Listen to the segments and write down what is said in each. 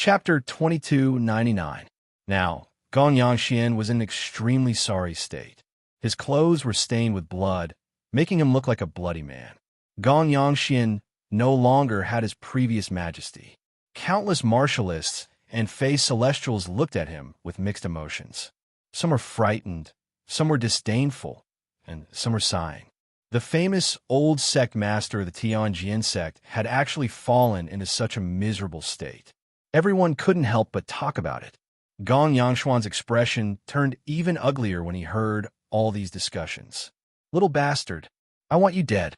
Chapter 2299. Now, Gong Yangxian was in an extremely sorry state. His clothes were stained with blood, making him look like a bloody man. Gong Yangxian no longer had his previous majesty. Countless martialists and Fey celestials looked at him with mixed emotions. Some were frightened, some were disdainful, and some were sighing. The famous old sect master of the Tianjin sect had actually fallen into such a miserable state. Everyone couldn't help but talk about it. Gong Yangshuan's expression turned even uglier when he heard all these discussions. "Little bastard, I want you dead."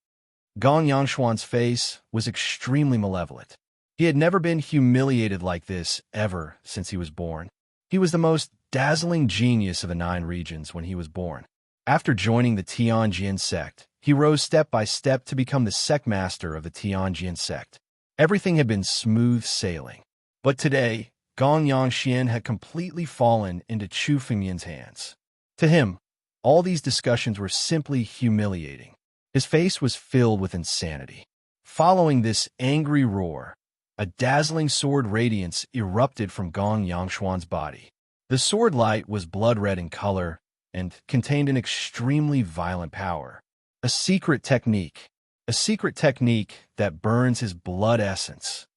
Gong Yangshuan's face was extremely malevolent. He had never been humiliated like this ever since he was born. He was the most dazzling genius of the 9 regions when he was born. After joining the Tianjin sect, he rose step by step to become the sect master of the Tianjin sect. Everything had been smooth sailing. But today, Gong Yangxian had completely fallen into Chu Fengmian's hands. To him, all these discussions were simply humiliating. His face was filled with insanity. Following this angry roar, a dazzling sword radiance erupted from Gong Yangshuan's body. The sword light was blood-red in color and contained an extremely violent power. A secret technique that burns his blood essence.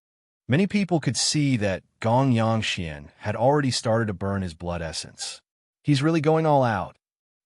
Many people could see that Gong Yangxian had already started to burn his blood essence. He's really going all out.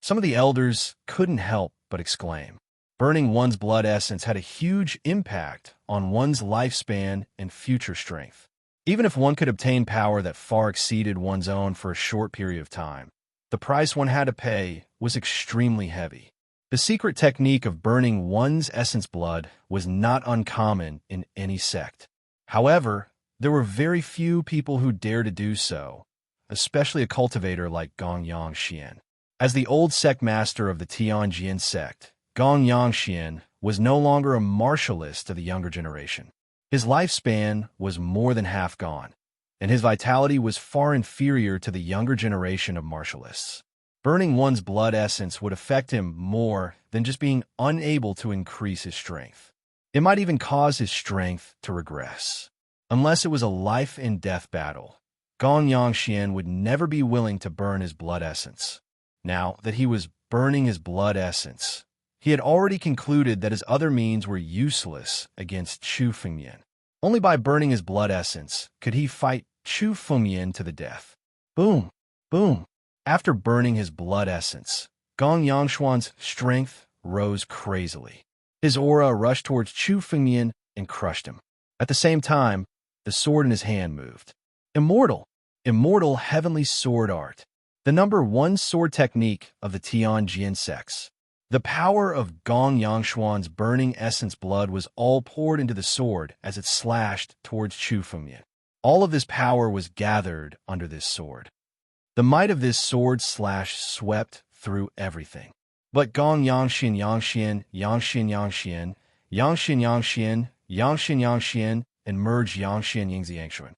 Some of the elders couldn't help but exclaim. Burning one's blood essence had a huge impact on one's lifespan and future strength. Even if one could obtain power that far exceeded one's own for a short period of time, the price one had to pay was extremely heavy. The secret technique of burning one's essence blood was not uncommon in any sect. However, there were very few people who dared to do so, especially a cultivator like Gong Yangxian. As the old sect master of the Tianjin sect, Gong Yangxian was no longer a martialist to the younger generation. His lifespan was more than half gone, and his vitality was far inferior to the younger generation of martialists. Burning one's blood essence would affect him more than just being unable to increase his strength. It might even cause his strength to regress. Unless it was a life-and-death battle, Gong Yangxian would never be willing to burn his blood essence. Now that he was burning his blood essence, he had already concluded that his other means were useless against Chu Fengmian. Only by burning his blood essence could he fight Chu Fengmian to the death. Boom! Boom! After burning his blood essence, Gong Yangshuan's strength rose crazily. His aura rushed towards Chu Fengmian and crushed him. At the same time, the sword in his hand moved. Immortal! Immortal heavenly sword art. The #1 sword technique of the Tianjin sects. The power of Gong Yangshuan's burning essence blood was all poured into the sword as it slashed towards Chu Fengmian. All of this power was gathered under this sword. The might of this sword slash swept through everything. But Gong Yangxian and merged Yangxian.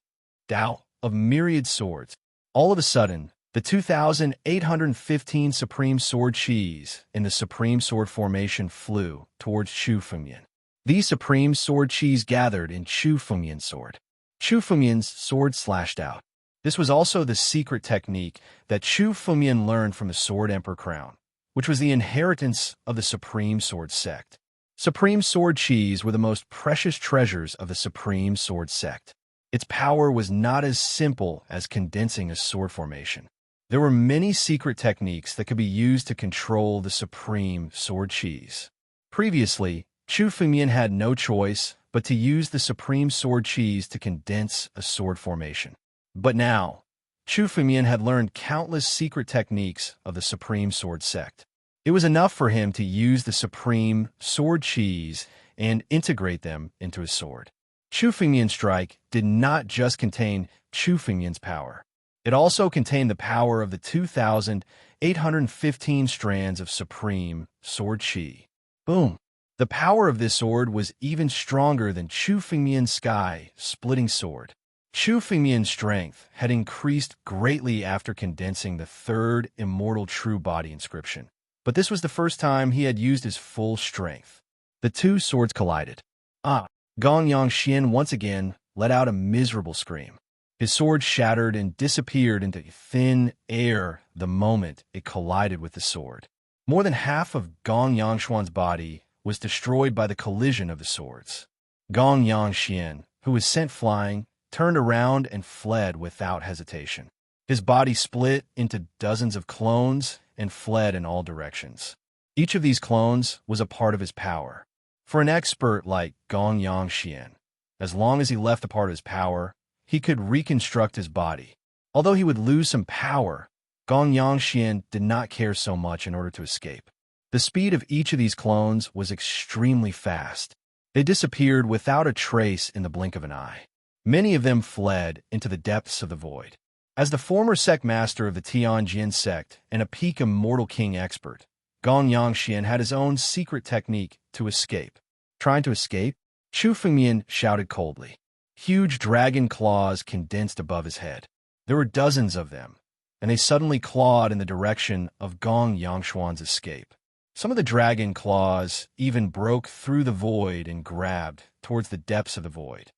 Tao of myriad swords. All of a sudden, the 2,815 Supreme Sword Chis in the Supreme Sword formation flew towards Chu Fengmian. These Supreme Sword Chis gathered in Chu Fengmian's sword. Chu Fengmian's sword slashed out. This was also the secret technique that Chu Fengmian learned from the Sword Emperor crown, which was the inheritance of the Supreme Sword sect. Supreme Sword Chis were the most precious treasures of the Supreme Sword sect. Its power was not as simple as condensing a sword formation. There were many secret techniques that could be used to control the Supreme Sword Chis. Previously, Chu Fengmian had no choice but to use the Supreme Sword Chis to condense a sword formation. But now, Chu Fengmian had learned countless secret techniques of the Supreme Sword sect. It was enough for him to use the Supreme Sword Chis and integrate them into his sword. Chu Fengmian's strike did not just contain Chu Fengmian's power. It also contained the power of the 2,815 strands of Supreme Sword Chi. Boom! The power of this sword was even stronger than Chu Fengmian's sky-splitting sword. Chu Fengmian's strength had increased greatly after condensing the 3rd Immortal True Body inscription. But this was the first time he had used his full strength. The two swords collided. Gong Yangxian once again let out a miserable scream. His sword shattered and disappeared into thin air the moment it collided with the sword. More than half of Gong Yangshuan's body was destroyed by the collision of the swords. Gong Yangxian, who was sent flying, turned around and fled without hesitation. His body split into dozens of clones and fled in all directions. Each of these clones was a part of his power. For an expert like Gong Yangxian, as long as he left a part of his power, he could reconstruct his body. Although he would lose some power, Gong Yangxian did not care so much in order to escape. The speed of each of these clones was extremely fast. They disappeared without a trace in the blink of an eye. Many of them fled into the depths of the void. As the former sect master of the Tianjin sect and a peak immortal king expert, Gong Yangxian had his own secret technique to escape. Trying to escape? Chu Fengmian shouted coldly. Huge dragon claws condensed above his head. There were dozens of them, and they suddenly clawed in the direction of Gong Yangshuan's escape. Some of the dragon claws even broke through the void and grabbed towards the depths of the void.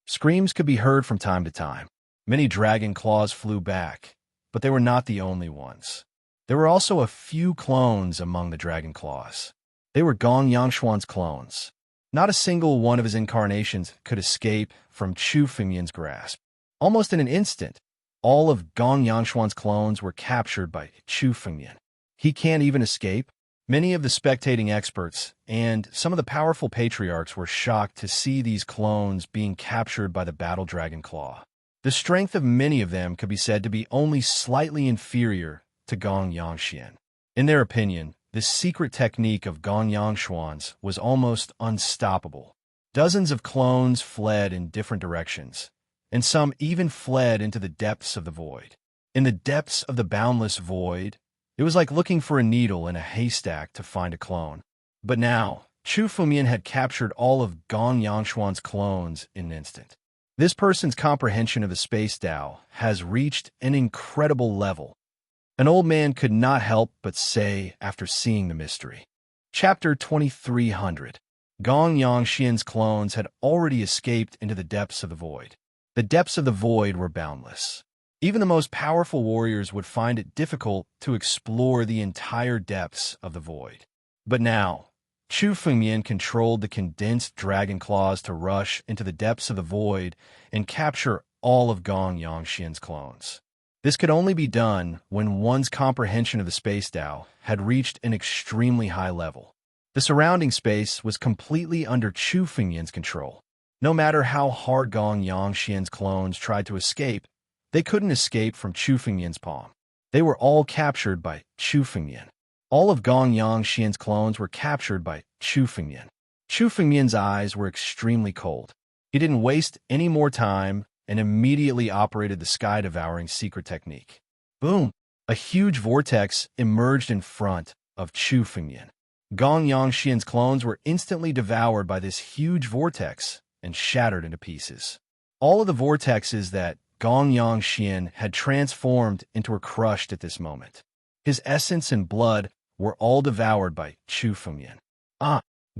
Screams could be heard from time to time. Many dragon claws flew back, but they were not the only ones. There were also a few clones among the dragon claws. They were Gong Yangshuan's clones. Not a single one of his incarnations could escape from Chu Fengmian's grasp. Almost in an instant, all of Gong Yangshuan's clones were captured by Chu Fengmian. He can't even escape. Many of the spectating experts and some of the powerful patriarchs were shocked to see these clones being captured by the battle dragon claw. The strength of many of them could be said to be only slightly inferior to Gong Yangxian. In their opinion, this secret technique of Gong Yangshuan's was almost unstoppable. Dozens of clones fled in different directions, and some even fled into the depths of the void. In the depths of the boundless void, it was like looking for a needle in a haystack to find a clone. But now, Chu Fengmian had captured all of Gong Yangshuan's clones in an instant. This person's comprehension of the space Tao has reached an incredible level. An old man could not help but say after seeing the mystery. Chapter 2300. Gong Yangxian's clones had already escaped into the depths of the void. The depths of the void were boundless. Even the most powerful warriors would find it difficult to explore the entire depths of the void. But now, Chu Fengmian controlled the condensed dragon claws to rush into the depths of the void and capture all of Gong Yangxian's clones. This could only be done when one's comprehension of the space Tao had reached an extremely high level. The surrounding space was completely under Chu Fengmian's control. No matter how hard Gong Yangxian's clones tried to escape, they couldn't escape from Chu Fengmian's palm. They were all captured by Chu Fengmian. All of Gong Yangxian's clones were captured by Chu Fengmian. Chu Fengmian's eyes were extremely cold. He didn't waste any more time and immediately operated the sky-devouring secret technique. Boom! A huge vortex emerged in front of Chu Fengmian. Gong Yangxian's clones were instantly devoured by this huge vortex and shattered into pieces. All of the vortexes that Gong Yangxian had transformed into were crushed at this moment. His essence and blood were all devoured by Chu Fengmian.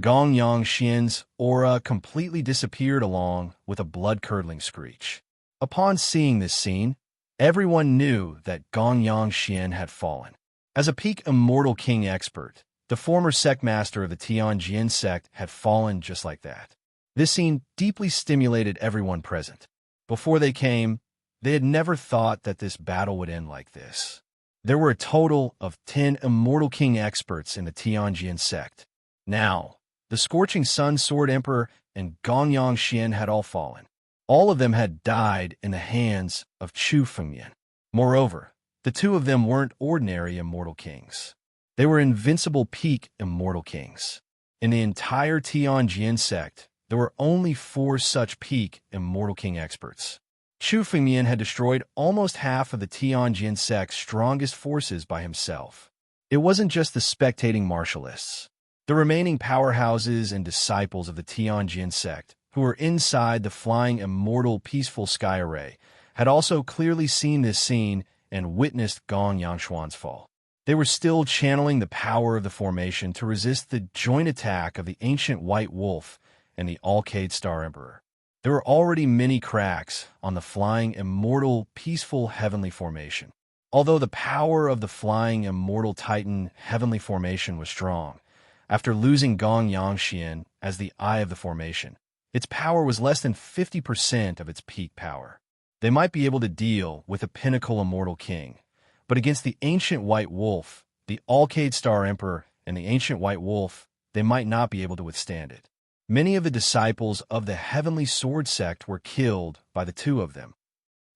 Gong Yangxian's aura completely disappeared along with a blood-curdling screech. Upon seeing this scene, everyone knew that Gong Yangxian had fallen. As a peak immortal king expert, the former sect master of the Tianjin sect had fallen just like that. This scene deeply stimulated everyone present. Before they came, they had never thought that this battle would end like this. There were a total of 10 immortal king experts in the Tianjin sect. Now, the Scorching Sun Sword Emperor and Gong Yangxian had all fallen. All of them had died in the hands of Chu Fengmian. Moreover, the two of them weren't ordinary immortal kings. They were invincible peak immortal kings. In the entire Tianjin sect, there were only 4 such peak immortal king experts. Chu Fengmian had destroyed almost half of the Tianjin sect's strongest forces by himself. It wasn't just the spectating martialists. The remaining powerhouses and disciples of the Tianjin sect, who were inside the flying immortal peaceful sky array, had also clearly seen this scene and witnessed Gong Yangshuan's fall. They were still channeling the power of the formation to resist the joint attack of the ancient White Wolf and the Alcade Star Emperor. There were already many cracks on the flying, immortal, peaceful heavenly formation. Although the power of the flying, immortal Titan heavenly formation was strong, after losing Gong Yangxian as the eye of the formation, its power was less than 50% of its peak power. They might be able to deal with a pinnacle immortal king, but against the ancient white wolf, the Alcade Star Emperor, and the ancient white wolf, they might not be able to withstand it. Many of the disciples of the Heavenly Sword sect were killed by the two of them.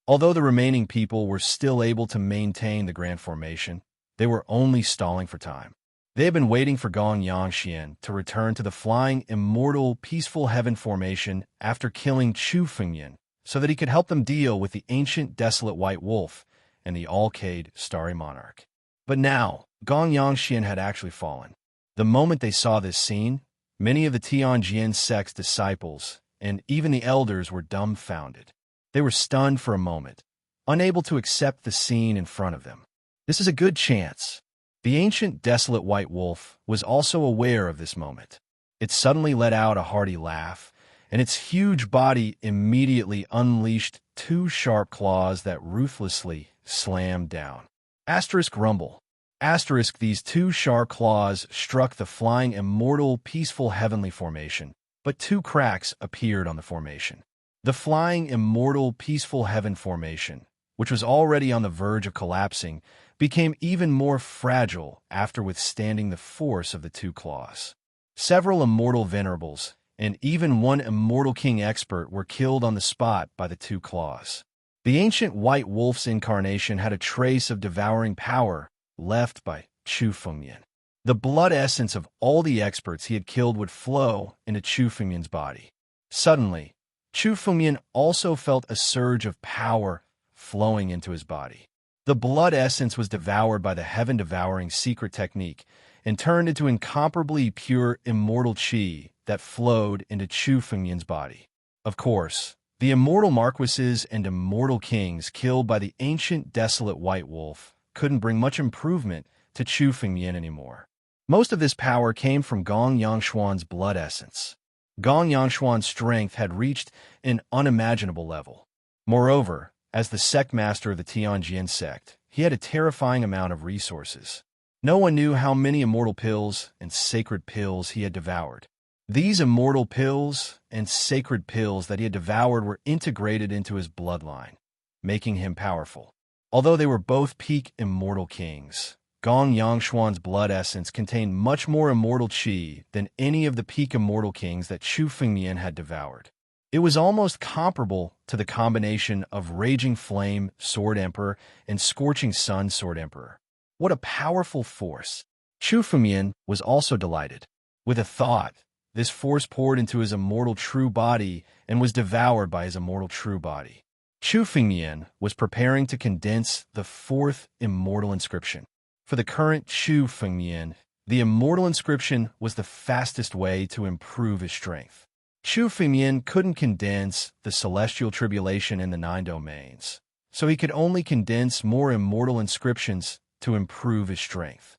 Although the remaining people were still able to maintain the grand formation, they were only stalling for time. They had been waiting for Gong Yangxian to return to the flying, immortal, peaceful heaven formation after killing Chu Fengyan, so that he could help them deal with the ancient desolate white wolf and the Alcade starry monarch. But now, Gong Yangxian had actually fallen. The moment they saw this scene, many of the Tianjin sect's disciples and even the elders were dumbfounded. They were stunned for a moment, unable to accept the scene in front of them. This is a good chance. The ancient desolate white wolf was also aware of this moment. It suddenly let out a hearty laugh, and its huge body immediately unleashed two sharp claws that ruthlessly slammed down. Asterisk rumble. Asterisk these two sharp claws struck the flying, immortal, peaceful heavenly formation, but two cracks appeared on the formation. The flying, immortal, peaceful heaven formation, which was already on the verge of collapsing, became even more fragile after withstanding the force of the two claws. Several immortal venerables, and even one immortal king expert were killed on the spot by the two claws. The ancient white wolf's incarnation had a trace of devouring power left by Chu Fengyan. The blood essence of all the experts he had killed would flow into Chu Fengyan's body. Suddenly, Chu Fengyan also felt a surge of power flowing into his body. The blood essence was devoured by the heaven-devouring secret technique and turned into incomparably pure immortal qi that flowed into Chu Fengyan's body. Of course, the immortal marquises and immortal kings killed by the ancient desolate white wolf couldn't bring much improvement to Chu Fengyan anymore. Most of this power came from Gong Yangshuan's blood essence. Gong Yangshuan's strength had reached an unimaginable level. Moreover, as the sect master of the Tianjin sect, he had a terrifying amount of resources. No one knew how many immortal pills and sacred pills he had devoured. These immortal pills and sacred pills that he had devoured were integrated into his bloodline, making him powerful. Although they were both peak immortal kings, Gong Yangshuan's blood essence contained much more immortal qi than any of the peak immortal kings that Chu Fengyan had devoured. It was almost comparable to the combination of Raging Flame Sword Emperor and Scorching Sun Sword Emperor. What a powerful force! Chu Fengyan was also delighted. With a thought, this force poured into his immortal true body and was devoured by his immortal true body. Chu Fengyan was preparing to condense the fourth immortal inscription. For the current Chu Fengyan, the immortal inscription was the fastest way to improve his strength. Chu Fengyan couldn't condense the celestial tribulation in the 9 domains, so he could only condense more immortal inscriptions to improve his strength.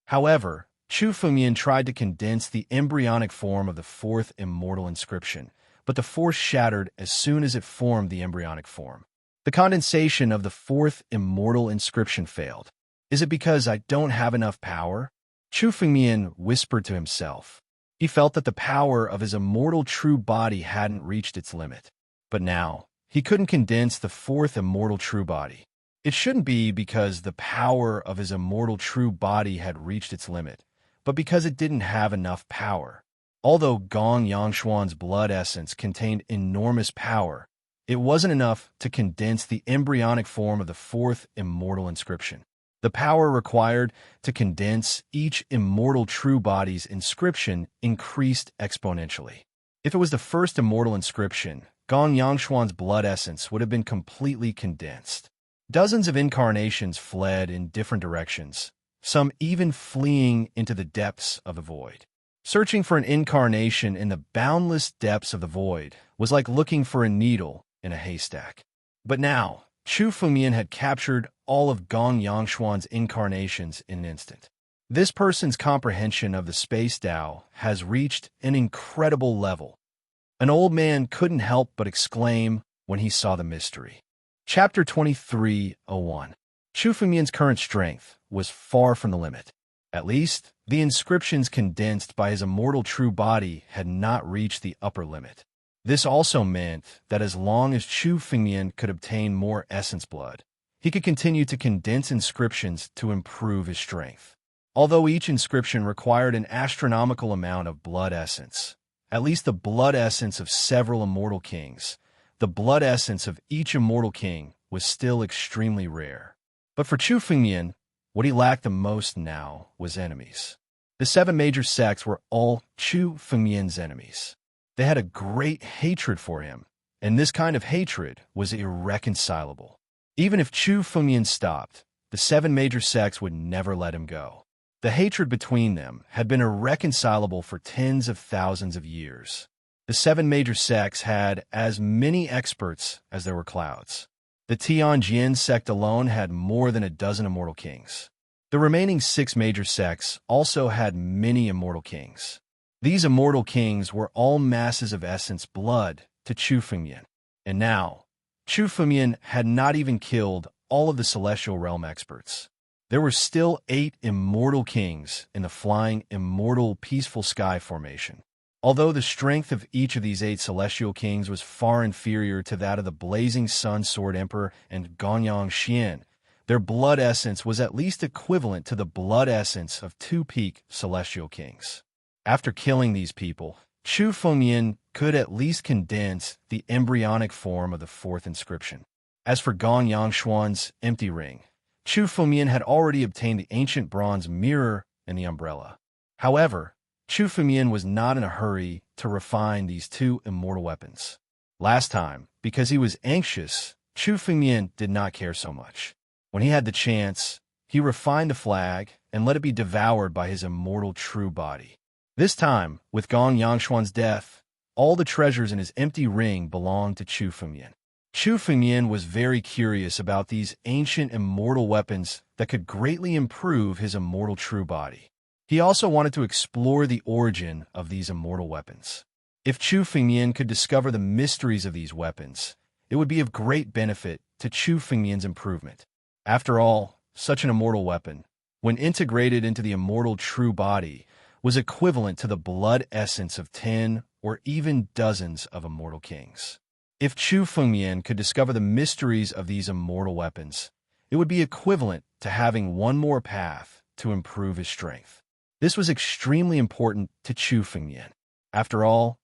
However, Chu Fengyan tried to condense the embryonic form of the fourth immortal inscription, but the force shattered as soon as it formed the embryonic form. The condensation of the fourth immortal inscription failed. Is it because I don't have enough power? Chu Fengyan whispered to himself. He felt that the power of his immortal true body hadn't reached its limit. But now, he couldn't condense the fourth immortal true body. It shouldn't be because the power of his immortal true body had reached its limit, but because it didn't have enough power. Although Gong Yangshuan's blood essence contained enormous power, it wasn't enough to condense the embryonic form of the fourth immortal inscription. The power required to condense each immortal true body's inscription increased exponentially. If it was the first immortal inscription, Gong Yangshuan's blood essence would have been completely condensed. Dozens of incarnations fled in different directions, some even fleeing into the depths of the void. Searching for an incarnation in the boundless depths of the void was like looking for a needle in a haystack. But now, Chu Fengyan had captured all of Gong Yangshuan's incarnations in an instant. This person's comprehension of the space Tao has reached an incredible level. An old man couldn't help but exclaim when he saw the mystery. Chapter 23:01. Chu Fengmian's current strength was far from the limit. At least, the inscriptions condensed by his immortal true body had not reached the upper limit. This also meant that as long as Chu Fengmian could obtain more essence blood, he could continue to condense inscriptions to improve his strength. Although each inscription required an astronomical amount of blood essence, at least the blood essence of several immortal kings, the blood essence of each immortal king was still extremely rare. But for Chu Fengmian, what he lacked the most now was enemies. The 7 major sects were all Chu Fengmian's enemies. They had a great hatred for him, and this kind of hatred was irreconcilable. Even if Chu Fengmian stopped, the 7 major sects would never let him go. The hatred between them had been irreconcilable for tens of thousands of years. The 7 major sects had as many experts as there were clouds. The Tianjin sect alone had more than a dozen immortal kings. The remaining 6 major sects also had many immortal kings. These immortal kings were all masses of essence blood to Chu Fengmian. And now, Chu Fengmian had not even killed all of the celestial realm experts. There were still 8 immortal kings in the flying, immortal, peaceful sky formation. Although the strength of each of these 8 celestial kings was far inferior to that of the Blazing Sun Sword Emperor and Gonyang Xian, their blood essence was at least equivalent to the blood essence of 2 peak celestial kings. After killing these people, Chu Fengmian could at least condense the embryonic form of the 4th inscription. As for Gong Yangshuan's empty ring, Chu Fengmian had already obtained the ancient bronze mirror and the umbrella. However, Chu Fengmian was not in a hurry to refine these 2 immortal weapons. Last time, because he was anxious, Chu Fengmian did not care so much. When he had the chance, he refined the flag and let it be devoured by his immortal true body. This time, with Gong Yangshuan's death, all the treasures in his empty ring belonged to Chu Fengmian. Chu Fengmian was very curious about these ancient immortal weapons that could greatly improve his immortal true body. He also wanted to explore the origin of these immortal weapons. If Chu Fengmian could discover the mysteries of these weapons, it would be of great benefit to Chu Fengmian's improvement. After all, such an immortal weapon, when integrated into the immortal true body, was equivalent to the blood essence of 10 or even dozens of immortal kings. If Chu Fengmian could discover the mysteries of these immortal weapons, it would be equivalent to having one more path to improve his strength. This was extremely important to Chu Fengmian. After all,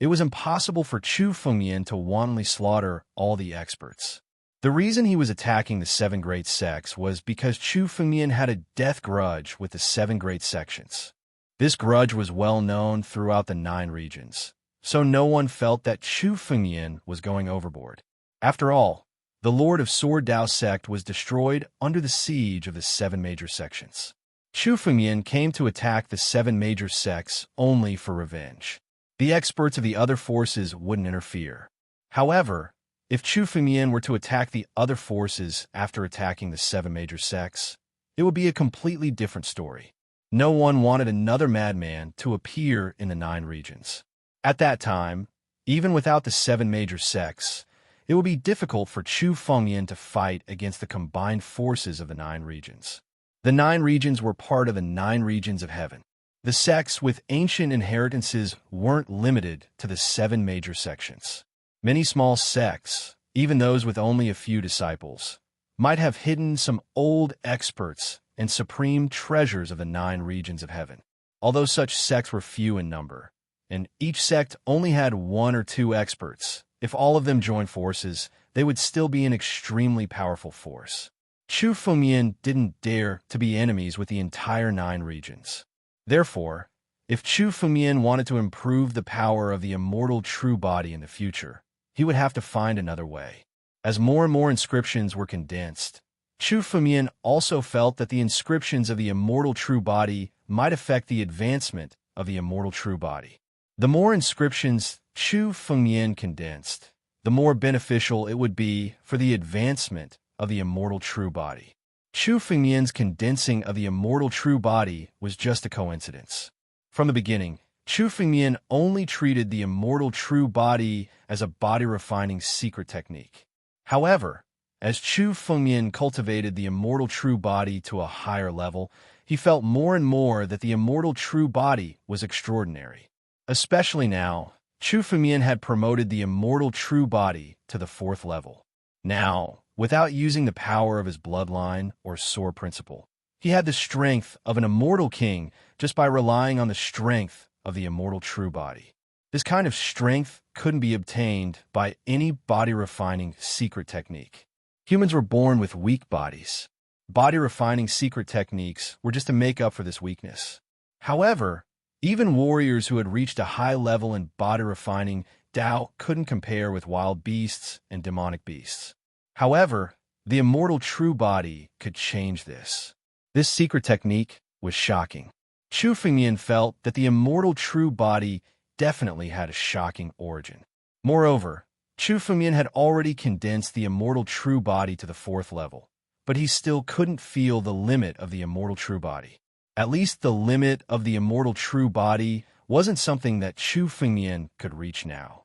it was impossible for Chu Fengmian to wantonly slaughter all the experts. The reason he was attacking the 7 great sects was because Chu Fengmian had a death grudge with the 7 great sections. This grudge was well known throughout the 9 regions, so no one felt that Chu Fengmian was going overboard. After all, the Lord of Sword Dao sect was destroyed under the siege of the 7 major sections. Chu Fengmian came to attack the 7 major sects only for revenge. The experts of the other forces wouldn't interfere. However, if Chu Fengmian were to attack the other forces after attacking the 7 major sects, it would be a completely different story. No one wanted another madman to appear in the 9 regions. At that time, even without the 7 major sects, it would be difficult for Chu Fengmian to fight against the combined forces of the 9 regions. The 9 regions were part of the 9 regions of heaven. The sects with ancient inheritances weren't limited to the 7 major sections. Many small sects, even those with only a few disciples, might have hidden some old experts and supreme treasures of the 9 regions of heaven. Although such sects were few in number, and each sect only had 1 or 2 experts, if all of them joined forces, they would still be an extremely powerful force. Chu Fengmian didn't dare to be enemies with the entire 9 regions. Therefore, if Chu Fengmian wanted to improve the power of the immortal true body in the future, he would have to find another way. As more and more inscriptions were condensed, Chu Fengmian also felt that the inscriptions of the immortal true body might affect the advancement of the immortal true body. The more inscriptions Chu Fengmian condensed, the more beneficial it would be for the advancement of the immortal true body. Chu Fengmian's condensing of the immortal true body was just a coincidence. From the beginning, Chu Fengmian only treated the immortal true body as a body-refining secret technique. However, as Chu Fengmian cultivated the immortal true body to a higher level, he felt more and more that the immortal true body was extraordinary. Especially now, Chu Fengmian had promoted the immortal true body to the 4th level. Now, without using the power of his bloodline or sword principle, he had the strength of an immortal king just by relying on the strength of the immortal true body. This kind of strength couldn't be obtained by any body-refining secret technique. Humans were born with weak bodies. Body-refining secret techniques were just to make up for this weakness. However, even warriors who had reached a high level in body-refining Tao couldn't compare with wild beasts and demonic beasts. However, the immortal true body could change this. This secret technique was shocking. Chu Fengmian felt that the immortal true body definitely had a shocking origin. Moreover, Chu Fengmian had already condensed the immortal true body to the 4th level, but he still couldn't feel the limit of the immortal true body. At least the limit of the immortal true body wasn't something that Chu Fengmian could reach now.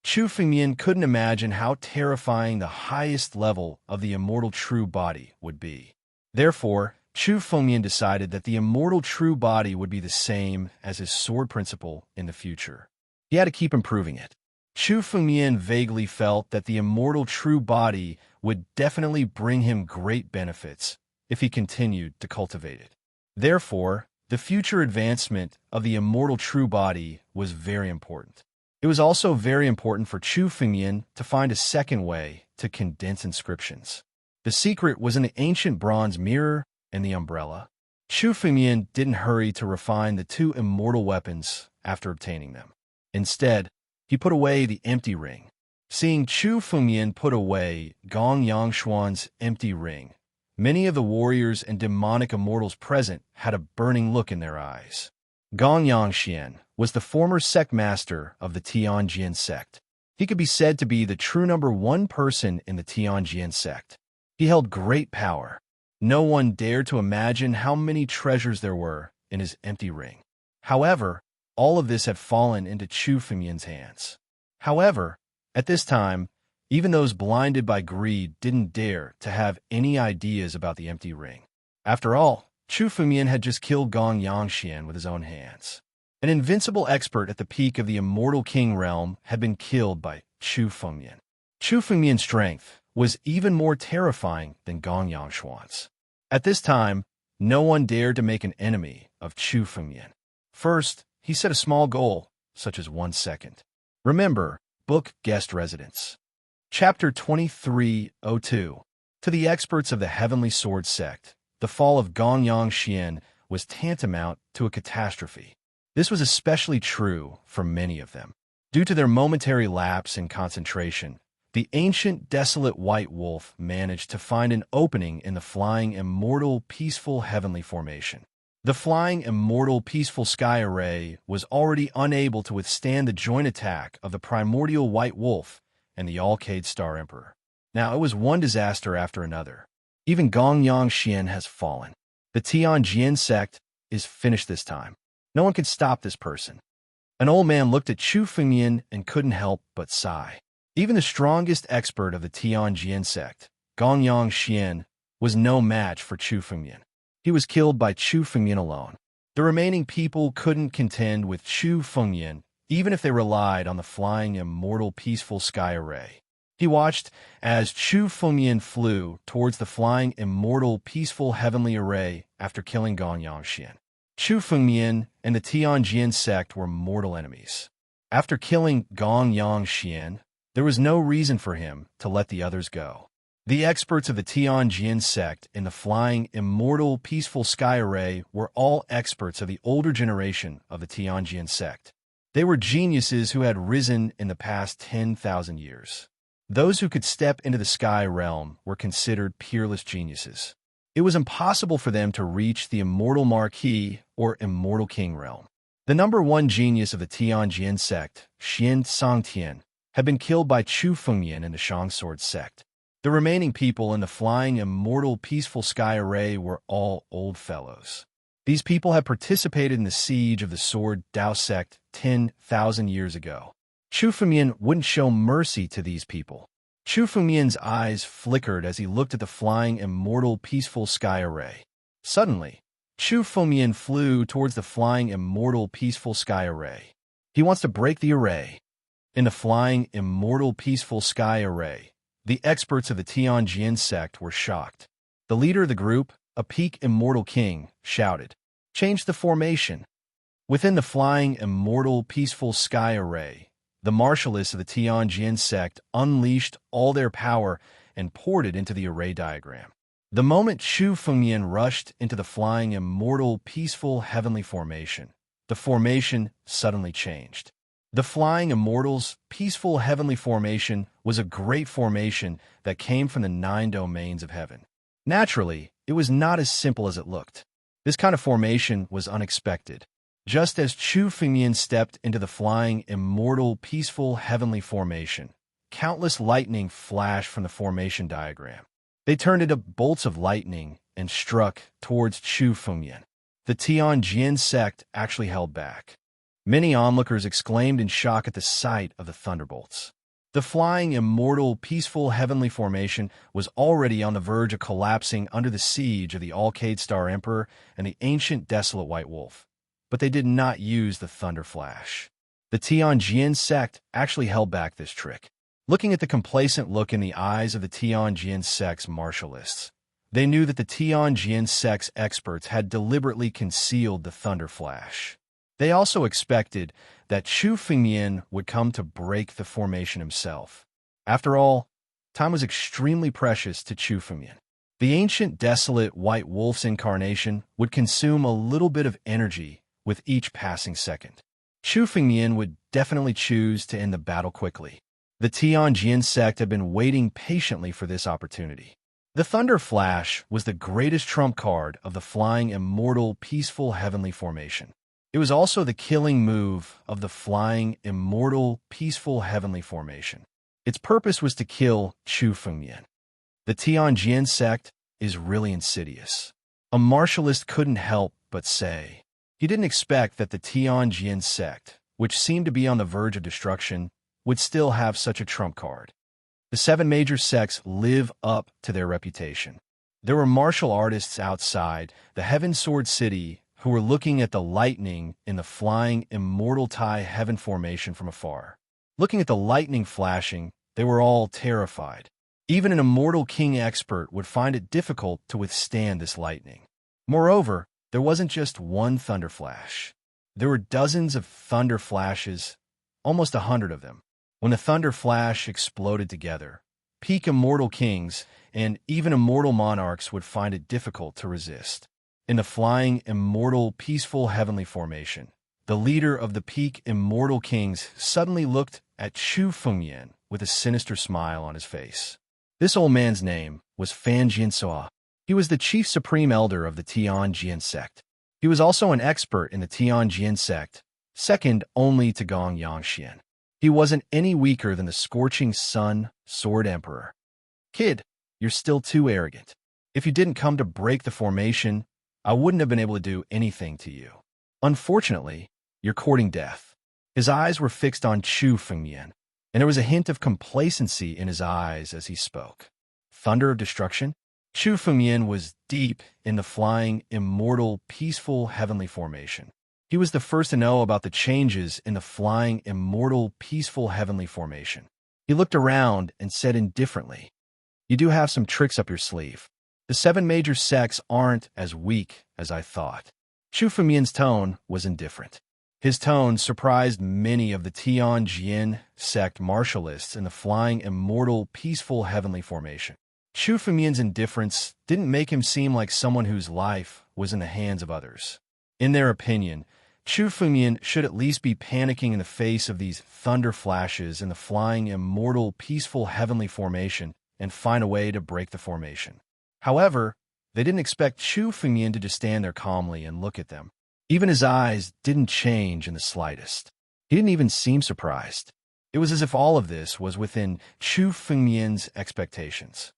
Chu Fengmian couldn't imagine how terrifying the highest level of the immortal true body would be. Therefore, Chu Fengmian decided that the immortal true body would be the same as his sword principle in the future. He had to keep improving it. Chu Fengmian vaguely felt that the immortal true body would definitely bring him great benefits if he continued to cultivate it. Therefore, the future advancement of the immortal true body was very important. It was also very important for Chu Fengmian to find a second way to condense inscriptions. The secret was in the ancient bronze mirror and the umbrella. Chu Fengmian didn't hurry to refine the 2 immortal weapons after obtaining them. Instead, he put away the empty ring. Seeing Chu Fengmian put away Gong Yangshuan's empty ring, many of the warriors and demonic immortals present had a burning look in their eyes. Gong Yangshuan was the former sect master of the Tianjin sect. He could be said to be the true number 1 person in the Tianjin sect. He held great power. No one dared to imagine how many treasures there were in his empty ring. However, all of this had fallen into Chu Fengmian's hands. However, at this time, even those blinded by greed didn't dare to have any ideas about the empty ring. After all, Chu Fengmian had just killed Gong Yangshuan with his own hands. An invincible expert at the peak of the Immortal King realm had been killed by Chu Fengmian. Chu Fengmian's strength was even more terrifying than Gong Yangshuan's. At this time, no one dared to make an enemy of Chu Fengmian. First, he set a small goal, such as 1 second. Remember, book guest residence. Chapter 2302. To the experts of the Heavenly Sword Sect, the fall of Gong Yangshuan was tantamount to a catastrophe. This was especially true for many of them. Due to their momentary lapse in concentration, the ancient desolate white wolf managed to find an opening in the flying immortal peaceful heavenly formation. The flying immortal peaceful sky array was already unable to withstand the joint attack of the primordial white wolf and the Alcade Star Emperor. Now it was one disaster after another. Even Gong Yangshuan has fallen. The Tianjin sect is finished this time. No one can stop this person. An old man looked at Chu Fengmian and couldn't help but sigh. Even the strongest expert of the Tianjin sect, Gong Yangshuan, was no match for Chu Fengmian. He was killed by Chu Fengmian alone. The remaining people couldn't contend with Chu Fengmian, even if they relied on the flying immortal peaceful sky array. He watched as Chu Fengmian flew towards the flying immortal peaceful heavenly array after killing Gong Yangshuan. Chu Fengmian and the Tianjin sect were mortal enemies. After killing Gong Yangshuan, there was no reason for him to let the others go. The experts of the Tianjin sect in the flying immortal peaceful sky array were all experts of the older generation of the Tianjin sect. They were geniuses who had risen in the past 10,000 years. Those who could step into the sky realm were considered peerless geniuses. It was impossible for them to reach the immortal marquis or immortal king realm. The number 1 genius of the Tianjin sect, Xian Songtian, had been killed by Chu Fengmian in the Shang Sword sect. The remaining people in the flying immortal peaceful sky array were all old fellows. These people had participated in the siege of the Sword Dao sect 10,000 years ago. Chu Fengmian wouldn't show mercy to these people. Chu Fengmian's eyes flickered as he looked at the flying, immortal, peaceful sky array. Suddenly, Chu Fengmian flew towards the flying, immortal, peaceful sky array. He wants to break the array. In the flying, immortal, peaceful sky array, the experts of the Tianjin sect were shocked. The leader of the group, a peak immortal king, shouted, "Change the formation." Within the flying, immortal, peaceful sky array, the martialists of the Tianjin sect unleashed all their power and poured it into the array diagram. The moment Chu Fengmian rushed into the flying, immortal, peaceful, heavenly formation, the formation suddenly changed. The flying, immortals, peaceful, heavenly formation was a great formation that came from the 9 domains of heaven. Naturally, it was not as simple as it looked. This kind of formation was unexpected. Just as Chu Fengmian stepped into the flying, immortal, peaceful, heavenly formation, countless lightning flashed from the formation diagram. They turned into bolts of lightning and struck towards Chu Fengmian. The Tianjin sect actually held back. Many onlookers exclaimed in shock at the sight of the thunderbolts. The flying, immortal, peaceful, heavenly formation was already on the verge of collapsing under the siege of the Alcade Star Emperor and the ancient desolate White Wolf. But they did not use the Thunder Flash. The Tianjin sect actually held back this trick. Looking at the complacent look in the eyes of the Tianjin sect's martialists, they knew that the Tianjin sect's experts had deliberately concealed the Thunder Flash. They also expected that Chu Fengmian would come to break the formation himself. After all, time was extremely precious to Chu Fengmian. The ancient desolate White Wolf's incarnation would consume a little bit of energy with each passing second. Chu Fengmian would definitely choose to end the battle quickly. The Tianjin sect had been waiting patiently for this opportunity. The Thunder Flash was the greatest trump card of the flying, immortal, peaceful, heavenly formation. It was also the killing move of the flying, immortal, peaceful, heavenly formation. Its purpose was to kill Chu Fengmian. The Tianjin sect is really insidious. A martialist couldn't help but say. He didn't expect that the Tianjin sect, which seemed to be on the verge of destruction, would still have such a trump card. The 7 major sects live up to their reputation. There were martial artists outside the Heaven Sword City who were looking at the lightning in the flying, immortal Tai heaven formation from afar. Looking at the lightning flashing, they were all terrified. Even an immortal king expert would find it difficult to withstand this lightning. Moreover, there wasn't just one thunder flash. There were dozens of thunder flashes, almost 100 of them. When the thunder flash exploded together, peak immortal kings and even immortal monarchs would find it difficult to resist. In the flying, immortal, peaceful, heavenly formation, the leader of the peak immortal kings suddenly looked at Chu Fengmian with a sinister smile on his face. This old man's name was Fan Jinsua. He was the chief supreme elder of the Tianjin sect. He was also an expert in the Tianjin sect, second only to Gong Yangxian. He wasn't any weaker than the scorching sun Sword Emperor. "Kid, you're still too arrogant. If you didn't come to break the formation, I wouldn't have been able to do anything to you. Unfortunately, you're courting death." His eyes were fixed on Chu Fengmian, and there was a hint of complacency in his eyes as he spoke. Thunder of destruction? Chu Fengmian was deep in the flying, immortal, peaceful, heavenly formation. He was the first to know about the changes in the flying, immortal, peaceful, heavenly formation. He looked around and said indifferently, "You do have some tricks up your sleeve. The 7 major sects aren't as weak as I thought." Chu Fengmian's tone was indifferent. His tone surprised many of the Tianjin sect martialists in the flying, immortal, peaceful, heavenly formation. Chu Fengmian's indifference didn't make him seem like someone whose life was in the hands of others. In their opinion, Chu Fengmian should at least be panicking in the face of these thunder flashes in the flying, immortal, peaceful, heavenly formation and find a way to break the formation. However, they didn't expect Chu Fengmian to just stand there calmly and look at them. Even his eyes didn't change in the slightest. He didn't even seem surprised. It was as if all of this was within Chu Fengmian's expectations.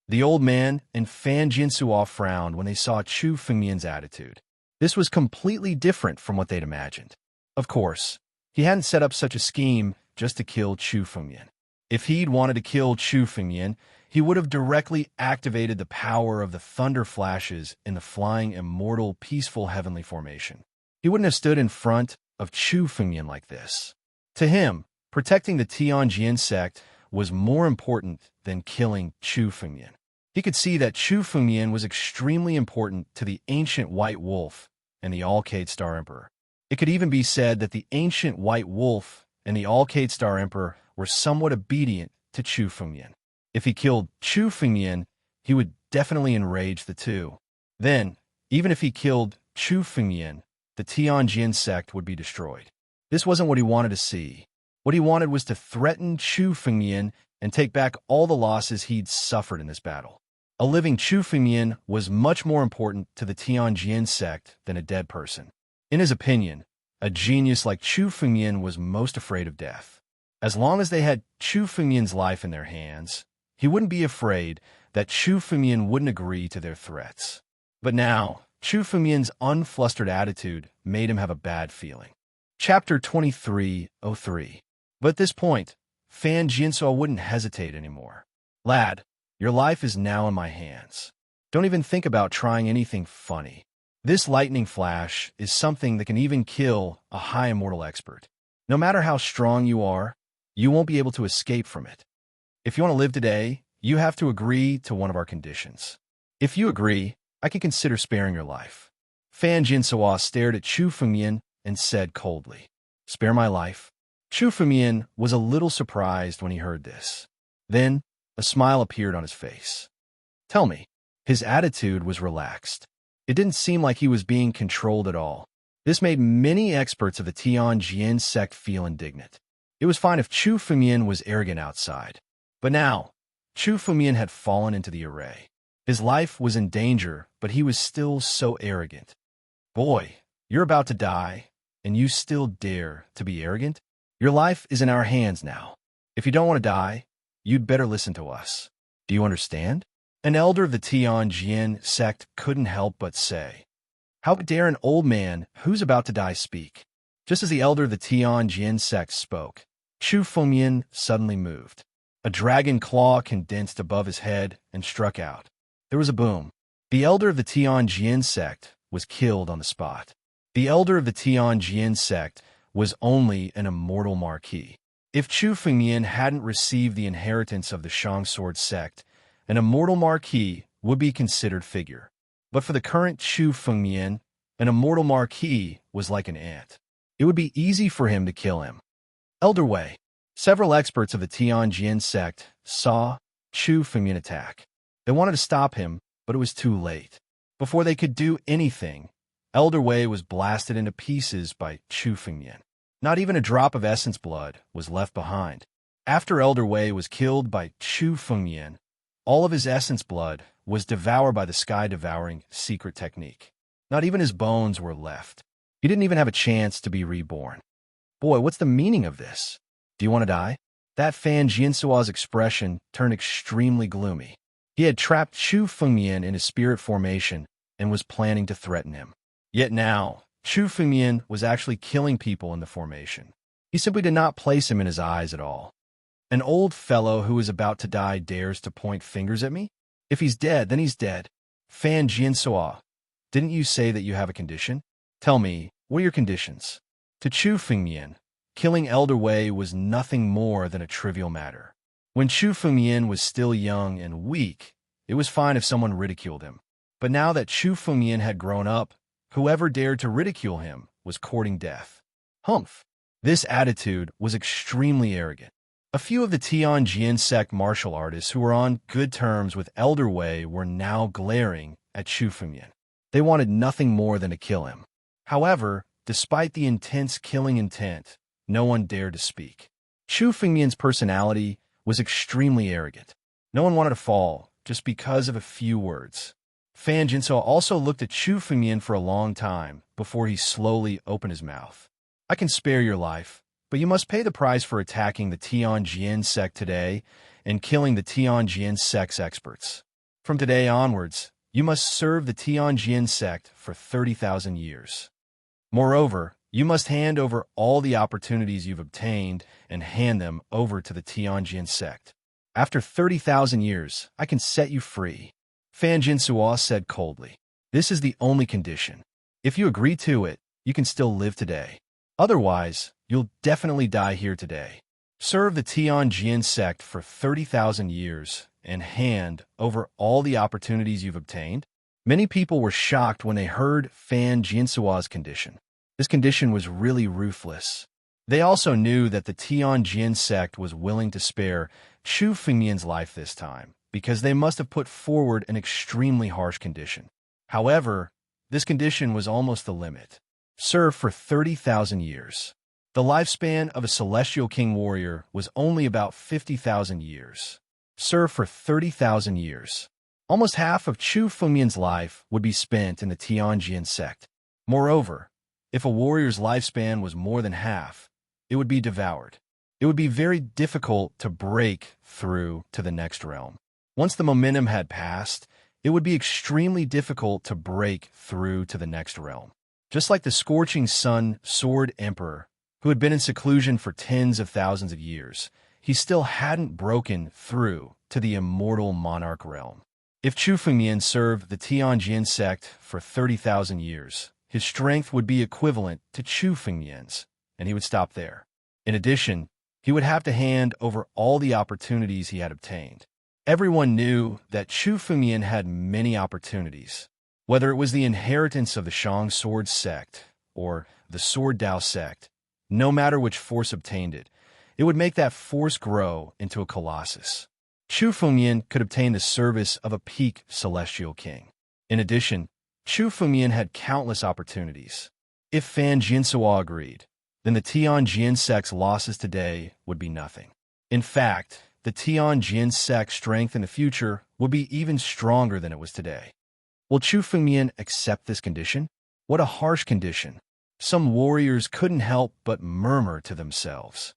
The old man and Fan Jinsuo frowned when they saw Chu Fengmian's attitude. This was completely different from what they'd imagined. Of course, he hadn't set up such a scheme just to kill Chu Fengmian. If he'd wanted to kill Chu Fengmian, he would have directly activated the power of the thunder flashes in the flying, immortal, peaceful heavenly formation. He wouldn't have stood in front of Chu Fengmian like this. To him, protecting the Tianjin sect was more important than killing Chu Fengmian. He could see that Chu Fengmian was extremely important to the ancient White Wolf and the Alcade Star Emperor. It could even be said that the ancient White Wolf and the Alcade Star Emperor were somewhat obedient to Chu Fengmian. If he killed Chu Fengmian, he would definitely enrage the two. Then, even if he killed Chu Fengmian, the Tianjin sect would be destroyed. This wasn't what he wanted to see. What he wanted was to threaten Chu Fengmian and take back all the losses he'd suffered in this battle. A living Chu Fengmian was much more important to the Tianjin sect than a dead person. In his opinion, a genius like Chu Fengmian was most afraid of death. As long as they had Chu Fengmian's life in their hands, he wouldn't be afraid that Chu Fengmian wouldn't agree to their threats. But now, Chu Fengmian's unflustered attitude made him have a bad feeling. Chapter 23:03. But at this point, Fan Jinsuo wouldn't hesitate anymore. Lad, your life is now in my hands. Don't even think about trying anything funny. This lightning flash is something that can even kill a high immortal expert. No matter how strong you are, you won't be able to escape from it. If you want to live today, you have to agree to one of our conditions. If you agree, I can consider sparing your life. Fan Jinsuo stared at Chu Fengmian and said coldly, "Spare my life?" Chu Fengmian was a little surprised when he heard this. Then, a smile appeared on his face. Tell me. His attitude was relaxed. It didn't seem like he was being controlled at all. This made many experts of the Tianjin sect feel indignant. It was fine if Chu Fengmian was arrogant outside. But now, Chu Fengmian had fallen into the array. His life was in danger, but he was still so arrogant. Boy, you're about to die, and you still dare to be arrogant? Your life is in our hands now. If you don't want to die, you'd better listen to us. Do you understand? An elder of the Tianjin sect couldn't help but say, "How dare an old man who's about to die speak?" Just as the elder of the Tianjin sect spoke, Chu Fengmian suddenly moved. A dragon claw condensed above his head and struck out. There was a boom. The elder of the Tianjin sect was killed on the spot. The elder of the Tianjin sect was only an immortal marquis. If Chu Fengmian hadn't received the inheritance of the Shangsword sect, an immortal marquis would be considered figure. But for the current Chu Fengmian, an immortal marquis was like an ant. It would be easy for him to kill him. Elder Wei. Several experts of the Tianjin sect saw Chu Fengmian attack. They wanted to stop him, but it was too late. Before they could do anything, Elder Wei was blasted into pieces by Chu Fengmian. Not even a drop of essence blood was left behind. After Elder Wei was killed by Chu Fengmian, all of his essence blood was devoured by the sky-devouring secret technique. Not even his bones were left. He didn't even have a chance to be reborn. Boy, what's the meaning of this? Do you want to die? That Fan Jinsuo's expression turned extremely gloomy. He had trapped Chu Fengmian in his spirit formation and was planning to threaten him. Yet now, Chu Fengmian was actually killing people in the formation. He simply did not place him in his eyes at all. An old fellow who is about to die dares to point fingers at me? If he's dead, then he's dead. Fan Jinsuo, didn't you say that you have a condition? Tell me, what are your conditions? To Chu Fengmian, killing Elder Wei was nothing more than a trivial matter. When Chu Fengmian was still young and weak, it was fine if someone ridiculed him. But now that Chu Fengmian had grown up, whoever dared to ridicule him was courting death. Humph! This attitude was extremely arrogant. A few of the Tianjin sect martial artists who were on good terms with Elder Wei were now glaring at Chu Fengmian. They wanted nothing more than to kill him. However, despite the intense killing intent, no one dared to speak. Chu Fengmian's personality was extremely arrogant. No one wanted to fall just because of a few words. Fan Jinsuo also looked at Chu Fengmian for a long time before he slowly opened his mouth. I can spare your life, but you must pay the price for attacking the Tianjin sect today and killing the Tianjin sect's experts. From today onwards, you must serve the Tianjin sect for 30,000 years. Moreover, you must hand over all the opportunities you've obtained and hand them over to the Tianjin sect. After 30,000 years, I can set you free, Fan Jinsuo said coldly. This is the only condition. If you agree to it, you can still live today. Otherwise, you'll definitely die here today. Serve the Tianjin sect for 30,000 years and hand over all the opportunities you've obtained. Many people were shocked when they heard Fan Jinsuo's condition. This condition was really ruthless. They also knew that the Tianjin sect was willing to spare Chu Fengmian's life this time, because they must have put forward an extremely harsh condition. However, this condition was almost the limit. Serve for 30,000 years. The lifespan of a celestial king warrior was only about 50,000 years. Serve for 30,000 years. Almost half of Chu Fengmian's life would be spent in the Tianjin sect. Moreover, if a warrior's lifespan was more than half, it would be devoured. It would be very difficult to break through to the next realm. Once the momentum had passed, it would be extremely difficult to break through to the next realm. Just like the scorching sun sword emperor, who had been in seclusion for tens of thousands of years, he still hadn't broken through to the immortal monarch realm. If Chu Fengmian served the Tianjin sect for 30,000 years, his strength would be equivalent to Chu Fengmian's, and he would stop there. In addition, he would have to hand over all the opportunities he had obtained. Everyone knew that Chu Fengmian had many opportunities, whether it was the inheritance of the Shang Sword sect or the Sword Dao sect. No matter which force obtained it, it would make that force grow into a colossus. Chu Fengmian could obtain the service of a peak celestial king. In addition, Chu Fengmian had countless opportunities. If Fan Jinsuo agreed, then the Tianjin sect's losses today would be nothing. In fact, the Tianjin sect's strength in the future would be even stronger than it was today. Will Chu Fengmian accept this condition? What a harsh condition. Some warriors couldn't help but murmur to themselves.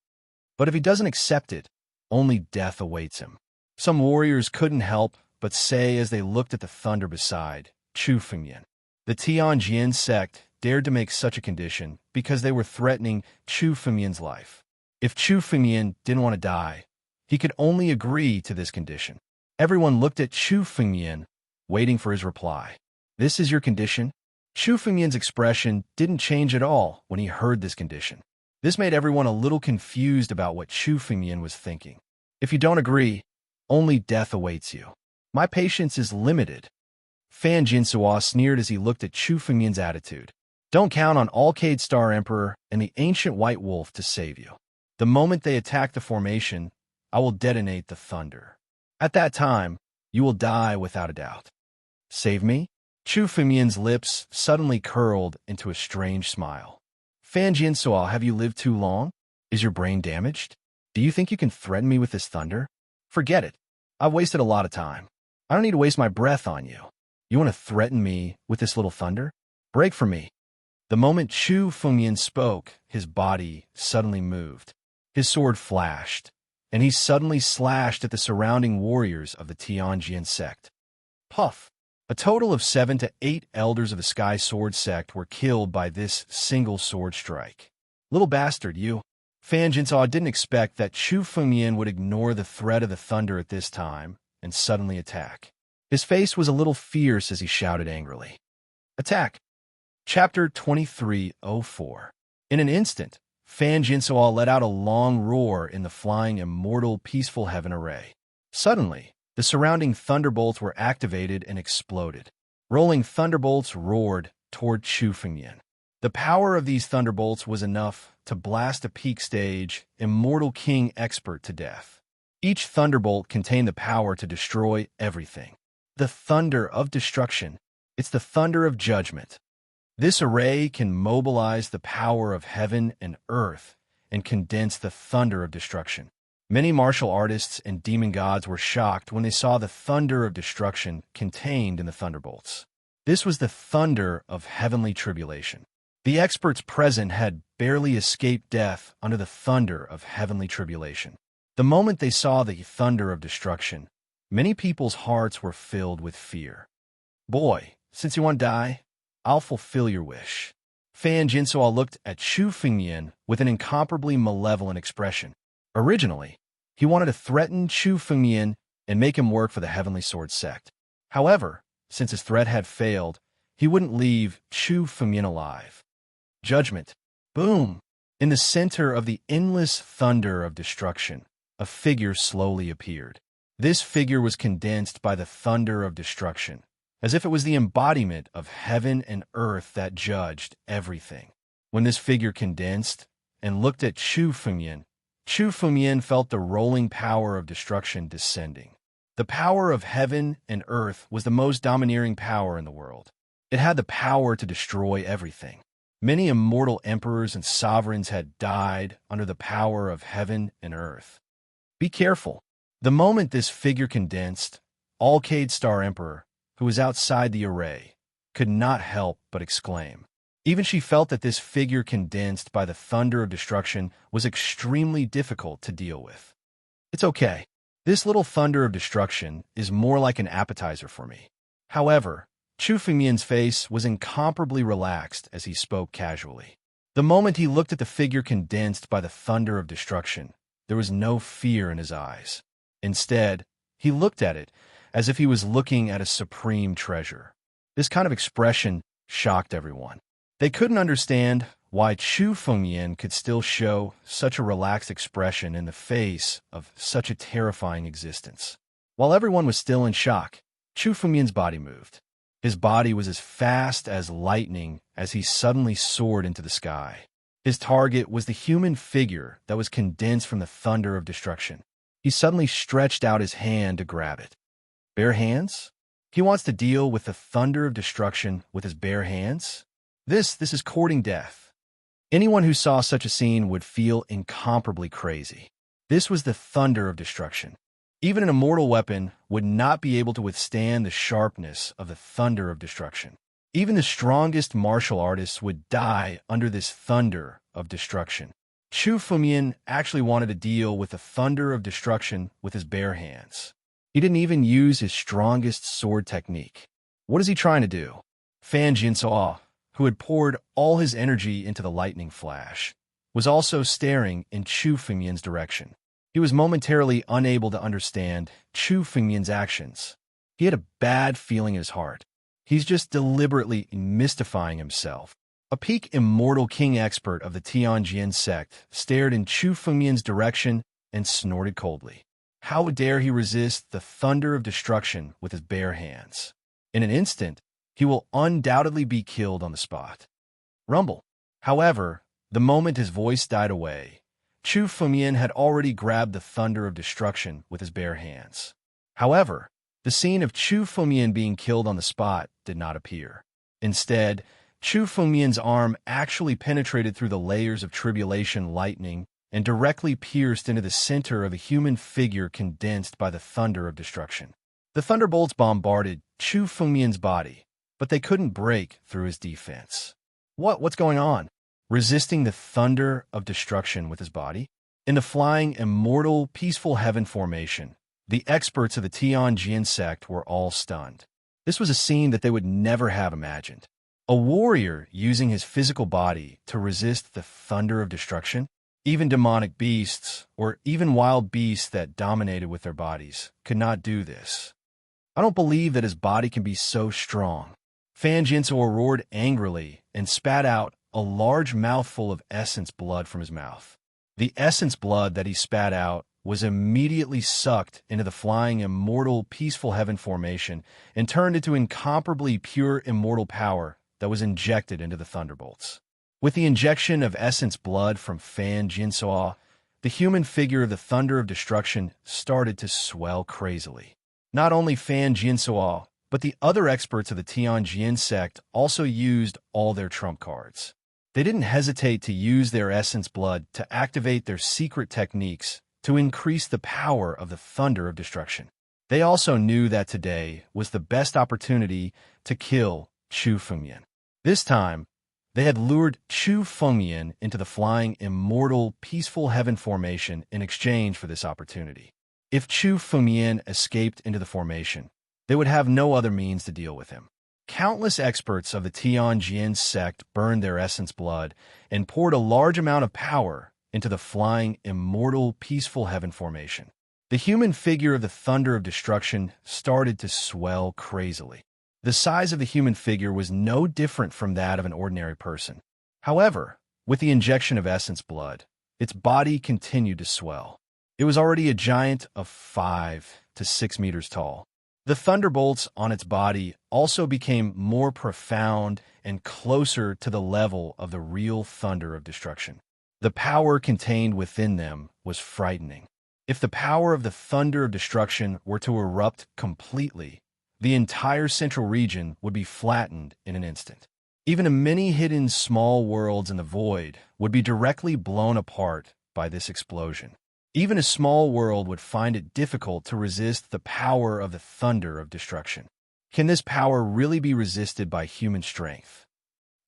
But if he doesn't accept it, only death awaits him. Some warriors couldn't help but say as they looked at the thunder beside Chu Fengmian. The Tianjin sect dared to make such a condition because they were threatening Chu Fengmian's life. If Chu Fengmian didn't want to die, he could only agree to this condition. Everyone looked at Chu Fengmian, waiting for his reply. This is your condition? Chu Fengmian's expression didn't change at all when he heard this condition. This made everyone a little confused about what Chu Fengmian was thinking. If you don't agree, only death awaits you. My patience is limited. Fan Jinsuo sneered as he looked at Chu Fengmian's attitude. Don't count on Alcade Star Emperor and the ancient White Wolf to save you. The moment they attack the formation, I will detonate the thunder. At that time, you will die without a doubt. Save me? Chu Fengmian's lips suddenly curled into a strange smile. Fan Jinsuo, have you lived too long? Is your brain damaged? Do you think you can threaten me with this thunder? Forget it. I've wasted a lot of time. I don't need to waste my breath on you. You want to threaten me with this little thunder? Break from me. The moment Chu Fengmian spoke, his body suddenly moved. His sword flashed, and he suddenly slashed at the surrounding warriors of the Tianjin sect. Puff! A total of 7 to 8 elders of the Sky Sword sect were killed by this single sword strike. Little bastard, you. Fan Jinsuo didn't expect that Chu Fengmian would ignore the threat of the thunder at this time and suddenly attack. His face was a little fierce as he shouted angrily. Attack! Chapter 2304. In an instant, Fan Jinsuo let out a long roar in the flying immortal peaceful heaven array. Suddenly, the surrounding thunderbolts were activated and exploded. Rolling thunderbolts roared toward Chu Fengmian. The power of these thunderbolts was enough to blast a peak stage immortal king expert to death. Each thunderbolt contained the power to destroy everything. The thunder of destruction. It's the thunder of judgment. This array can mobilize the power of heaven and earth and condense the thunder of destruction. Many martial artists and demon gods were shocked when they saw the thunder of destruction contained in the thunderbolts. This was the thunder of heavenly tribulation. The experts present had barely escaped death under the thunder of heavenly tribulation. The moment they saw the thunder of destruction, Many people's hearts were filled with fear. Boy, since you want to die, I'll fulfill your wish. Fan Jinsoa looked at Chu Fengmian with an incomparably malevolent expression. Originally, he wanted to threaten Chu Fengmian and make him work for the Heavenly Sword sect. However, since his threat had failed, he wouldn't leave Chu Fengmian alive. Judgment. Boom! In the center of the endless thunder of destruction, a figure slowly appeared. This figure was condensed by the thunder of destruction, as if it was the embodiment of heaven and earth that judged everything. When this figure condensed and looked at Chu Fengmian felt the rolling power of destruction descending. The power of heaven and earth was the most domineering power in the world. It had the power to destroy everything. Many immortal emperors and sovereigns had died under the power of heaven and earth. Be careful. The moment this figure condensed, Alcade Star Emperor, who was outside the array, could not help but exclaim. Even she felt that this figure condensed by the thunder of destruction was extremely difficult to deal with. It's okay. This little thunder of destruction is more like an appetizer for me. However, Chu Fengmian's face was incomparably relaxed as he spoke casually. The moment he looked at the figure condensed by the thunder of destruction, there was no fear in his eyes. Instead, he looked at it as if he was looking at a supreme treasure. This kind of expression shocked everyone. They couldn't understand why Chu Fengmian could still show such a relaxed expression in the face of such a terrifying existence. While everyone was still in shock, Chu Fengmian's body moved. His body was as fast as lightning as he suddenly soared into the sky. His target was the human figure that was condensed from the thunder of destruction. He suddenly stretched out his hand to grab it. Bare hands? He wants to deal with the thunder of destruction with his bare hands? This is courting death. Anyone who saw such a scene would feel incomparably crazy. This was the thunder of destruction. Even an immortal weapon would not be able to withstand the sharpness of the thunder of destruction. Even the strongest martial artists would die under this thunder of destruction. Chu Fengmian actually wanted to deal with the thunder of destruction with his bare hands. He didn't even use his strongest sword technique. What is he trying to do? Fan Jinsoa, who had poured all his energy into the lightning flash, was also staring in Chu Fengmian's direction. He was momentarily unable to understand Chu Fengmian's actions. He had a bad feeling in his heart. He's just deliberately mystifying himself. A peak immortal king expert of the Tianjin sect stared in Chu Fengmian's direction and snorted coldly. How dare he resist the thunder of destruction with his bare hands? In an instant, he will undoubtedly be killed on the spot. Rumble. However, the moment his voice died away, Chu Fengmian had already grabbed the thunder of destruction with his bare hands. However, the scene of Chu Fengmian being killed on the spot did not appear. Instead, Chu Fengmian's arm actually penetrated through the layers of tribulation lightning and directly pierced into the center of a human figure condensed by the thunder of destruction. The thunderbolts bombarded Chu Fengmian's body, but they couldn't break through his defense. What's going on? Resisting the thunder of destruction with his body? In the flying, immortal, peaceful heaven formation, the experts of the Tianjin sect were all stunned. This was a scene that they would never have imagined. A warrior using his physical body to resist the thunder of destruction? Even demonic beasts, or even wild beasts that dominated with their bodies, could not do this. I don't believe that his body can be so strong. Fan Jinsoa roared angrily and spat out a large mouthful of essence blood from his mouth. The essence blood that he spat out was immediately sucked into the flying immortal peaceful heaven formation and turned into incomparably pure immortal power that was injected into the thunderbolts. With the injection of essence blood from Fan Jinsoa, the human figure of the thunder of destruction started to swell crazily. Not only Fan Jinsoa, but the other experts of the Tianjin sect also used all their trump cards. They didn't hesitate to use their essence blood to activate their secret techniques to increase the power of the thunder of destruction. They also knew that today was the best opportunity to kill Chu Fengmian. This time, they had lured Chu Fengmian into the flying immortal peaceful heaven formation in exchange for this opportunity. If Chu Fengmian escaped into the formation, they would have no other means to deal with him. Countless experts of the Tianjin sect burned their essence blood and poured a large amount of power into the flying, immortal, peaceful heaven formation. The human figure of the thunder of destruction started to swell crazily. The size of the human figure was no different from that of an ordinary person. However, with the injection of essence blood, its body continued to swell. It was already a giant of 5 to 6 meters tall. The thunderbolts on its body also became more profound and closer to the level of the real thunder of destruction. The power contained within them was frightening. If the power of the thunder of destruction were to erupt completely, the entire central region would be flattened in an instant. Even many hidden small worlds in the void would be directly blown apart by this explosion. Even a small world would find it difficult to resist the power of the thunder of destruction. Can this power really be resisted by human strength?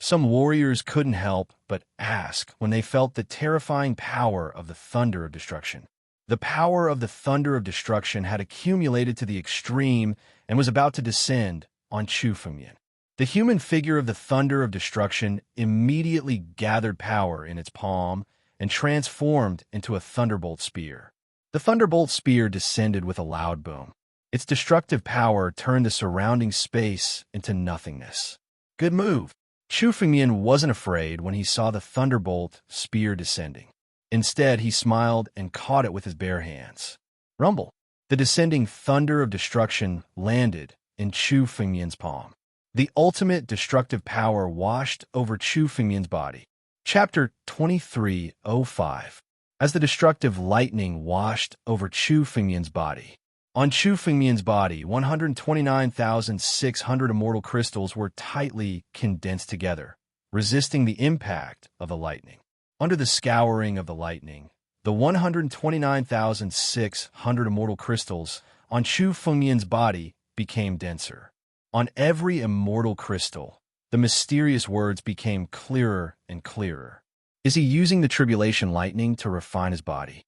Some warriors couldn't help but ask when they felt the terrifying power of the thunder of destruction. The power of the thunder of destruction had accumulated to the extreme and was about to descend on Chu Fengmian. The human figure of the thunder of destruction immediately gathered power in its palm and transformed into a thunderbolt spear. The thunderbolt spear descended with a loud boom. Its destructive power turned the surrounding space into nothingness. Good move. Chu Fengmian wasn't afraid when he saw the thunderbolt spear descending. Instead, he smiled and caught it with his bare hands. Rumble. The descending thunder of destruction landed in Chu Fengmian's palm. The ultimate destructive power washed over Chu Fengmian's body. Chapter 23:05. As the destructive lightning washed over Chu Fengmian's body. On Chu Fengmian's body, 129,600 immortal crystals were tightly condensed together, resisting the impact of the lightning. Under the scouring of the lightning, the 129,600 immortal crystals on Chu Fengmian's body became denser. On every immortal crystal, the mysterious words became clearer and clearer. Is he using the tribulation lightning to refine his body?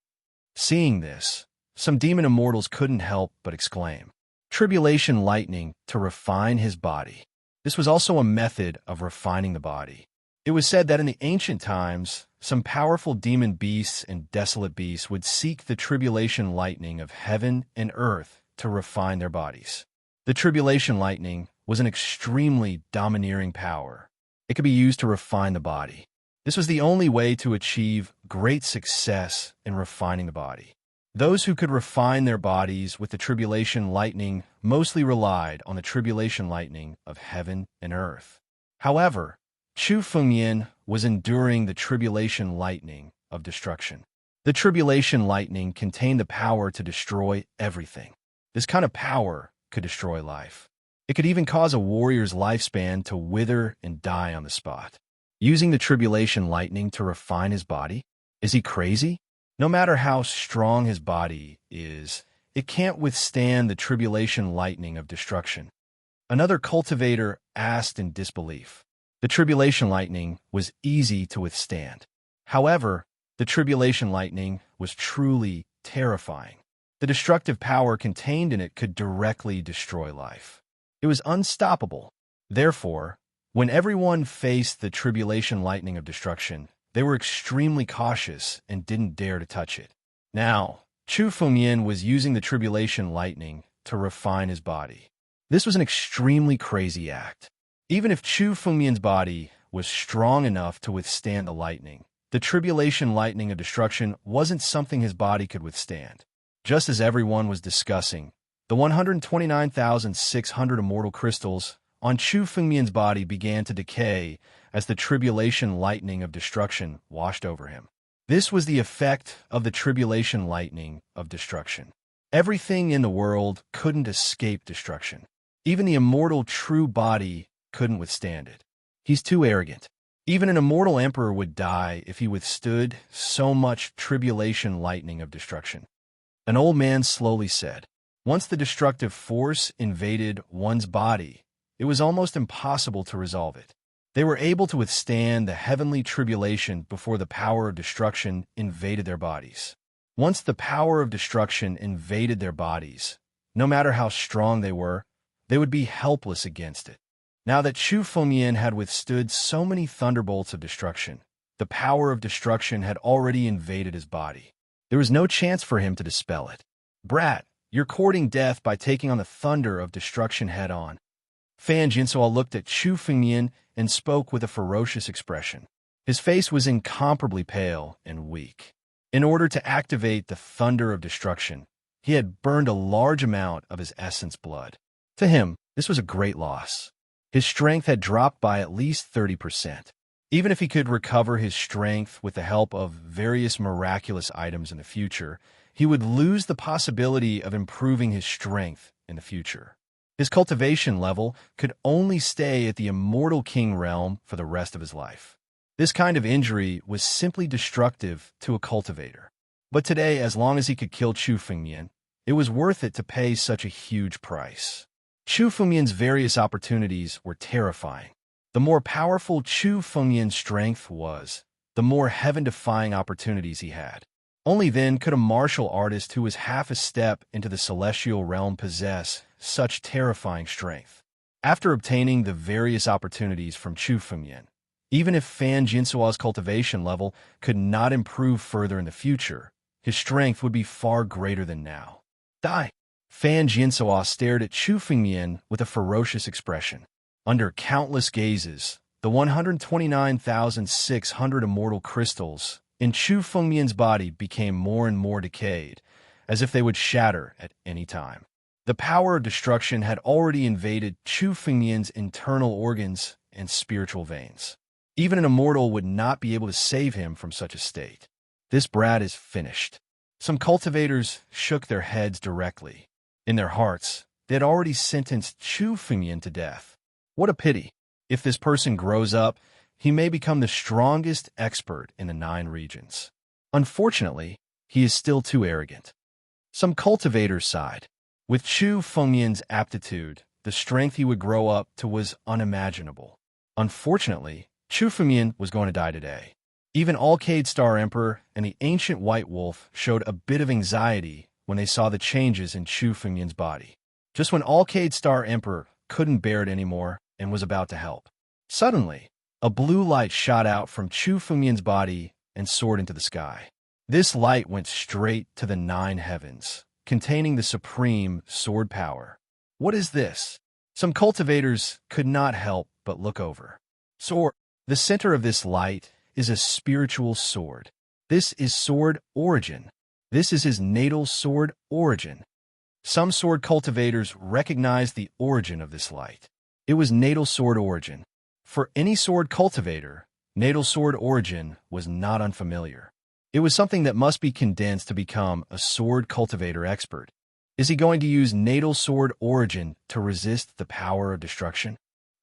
Seeing this, some demon immortals couldn't help but exclaim, "Tribulation lightning to refine his body." This was also a method of refining the body. It was said that in the ancient times, some powerful demon beasts and desolate beasts would seek the tribulation lightning of heaven and earth to refine their bodies. The tribulation lightning was an extremely domineering power. It could be used to refine the body. This was the only way to achieve great success in refining the body. Those who could refine their bodies with the tribulation lightning mostly relied on the tribulation lightning of heaven and earth. However, Chu Fengmian was enduring the tribulation lightning of destruction. The tribulation lightning contained the power to destroy everything. This kind of power could destroy life. It could even cause a warrior's lifespan to wither and die on the spot. Using the tribulation lightning to refine his body? Is he crazy? No matter how strong his body is, it can't withstand the tribulation lightning of destruction. Another cultivator asked in disbelief. The tribulation lightning was easy to withstand. However, the tribulation lightning was truly terrifying. The destructive power contained in it could directly destroy life. It was unstoppable. Therefore, when everyone faced the tribulation lightning of destruction, they were extremely cautious and didn't dare to touch it. Now, Chu Fengmian was using the tribulation lightning to refine his body. This was an extremely crazy act. Even if Chu Fengmian's body was strong enough to withstand the lightning, the tribulation lightning of destruction wasn't something his body could withstand. Just as everyone was discussing, the 129,600 immortal crystals on Chu Fengmian's body began to decay as the tribulation lightning of destruction washed over him. This was the effect of the tribulation lightning of destruction. Everything in the world couldn't escape destruction. Even the immortal true body couldn't withstand it. He's too arrogant. Even an immortal emperor would die if he withstood so much tribulation lightning of destruction. An old man slowly said, once the destructive force invaded one's body, it was almost impossible to resolve it. They were able to withstand the heavenly tribulation before the power of destruction invaded their bodies. Once the power of destruction invaded their bodies, no matter how strong they would be helpless against it. Now that Chu Fengmian had withstood so many thunderbolts of destruction, the power of destruction had already invaded his body. There was no chance for him to dispel it. "Brat, you're courting death by taking on the thunder of destruction head-on." Fan Jinsoa looked at Chu Fengmian and spoke with a ferocious expression. His face was incomparably pale and weak. In order to activate the thunder of destruction, he had burned a large amount of his essence blood. To him, this was a great loss. His strength had dropped by at least 30%. Even if he could recover his strength with the help of various miraculous items in the future, he would lose the possibility of improving his strength in the future. His cultivation level could only stay at the Immortal King realm for the rest of his life. This kind of injury was simply destructive to a cultivator. But today, as long as he could kill Chu Fengmian, it was worth it to pay such a huge price. Chu Fengmian's various opportunities were terrifying. The more powerful Chu Fengmian's strength was, the more heaven-defying opportunities he had. Only then could a martial artist who was half a step into the celestial realm possess such terrifying strength. After obtaining the various opportunities from Chu Fengmian, even if Fan Jinsoa's cultivation level could not improve further in the future, his strength would be far greater than now. Die! Fan Jinsoa stared at Chu Fengmian with a ferocious expression. Under countless gazes, the 129,600 immortal crystals in Chu Fengmian's body became more and more decayed, as if they would shatter at any time. The power of destruction had already invaded Chu Fengmian's internal organs and spiritual veins. Even an immortal would not be able to save him from such a state. This brat is finished. Some cultivators shook their heads directly. In their hearts, they had already sentenced Chu Fengmian to death. What a pity. If this person grows up, he may become the strongest expert in the 9 regions. Unfortunately, he is still too arrogant. Some cultivators sighed. With Chu Fengmian's aptitude, the strength he would grow up to was unimaginable. Unfortunately, Chu Fengmian was going to die today. Even Alcade Star Emperor and the ancient White Wolf showed a bit of anxiety when they saw the changes in Chu Fengmian's body. Just when Alcade Star Emperor couldn't bear it anymore and was about to help, suddenly, a blue light shot out from Chu Fengmian's body and soared into the sky. This light went straight to the 9 heavens, containing the supreme sword power. What is this? Some cultivators could not help but look over. Sword. The center of this light is a spiritual sword. This is sword origin. This is his natal sword origin. Some sword cultivators recognized the origin of this light. It was natal sword origin. For any sword cultivator, natal sword origin was not unfamiliar. It was something that must be condensed to become a sword cultivator expert. Is he going to use natal sword origin to resist the power of destruction?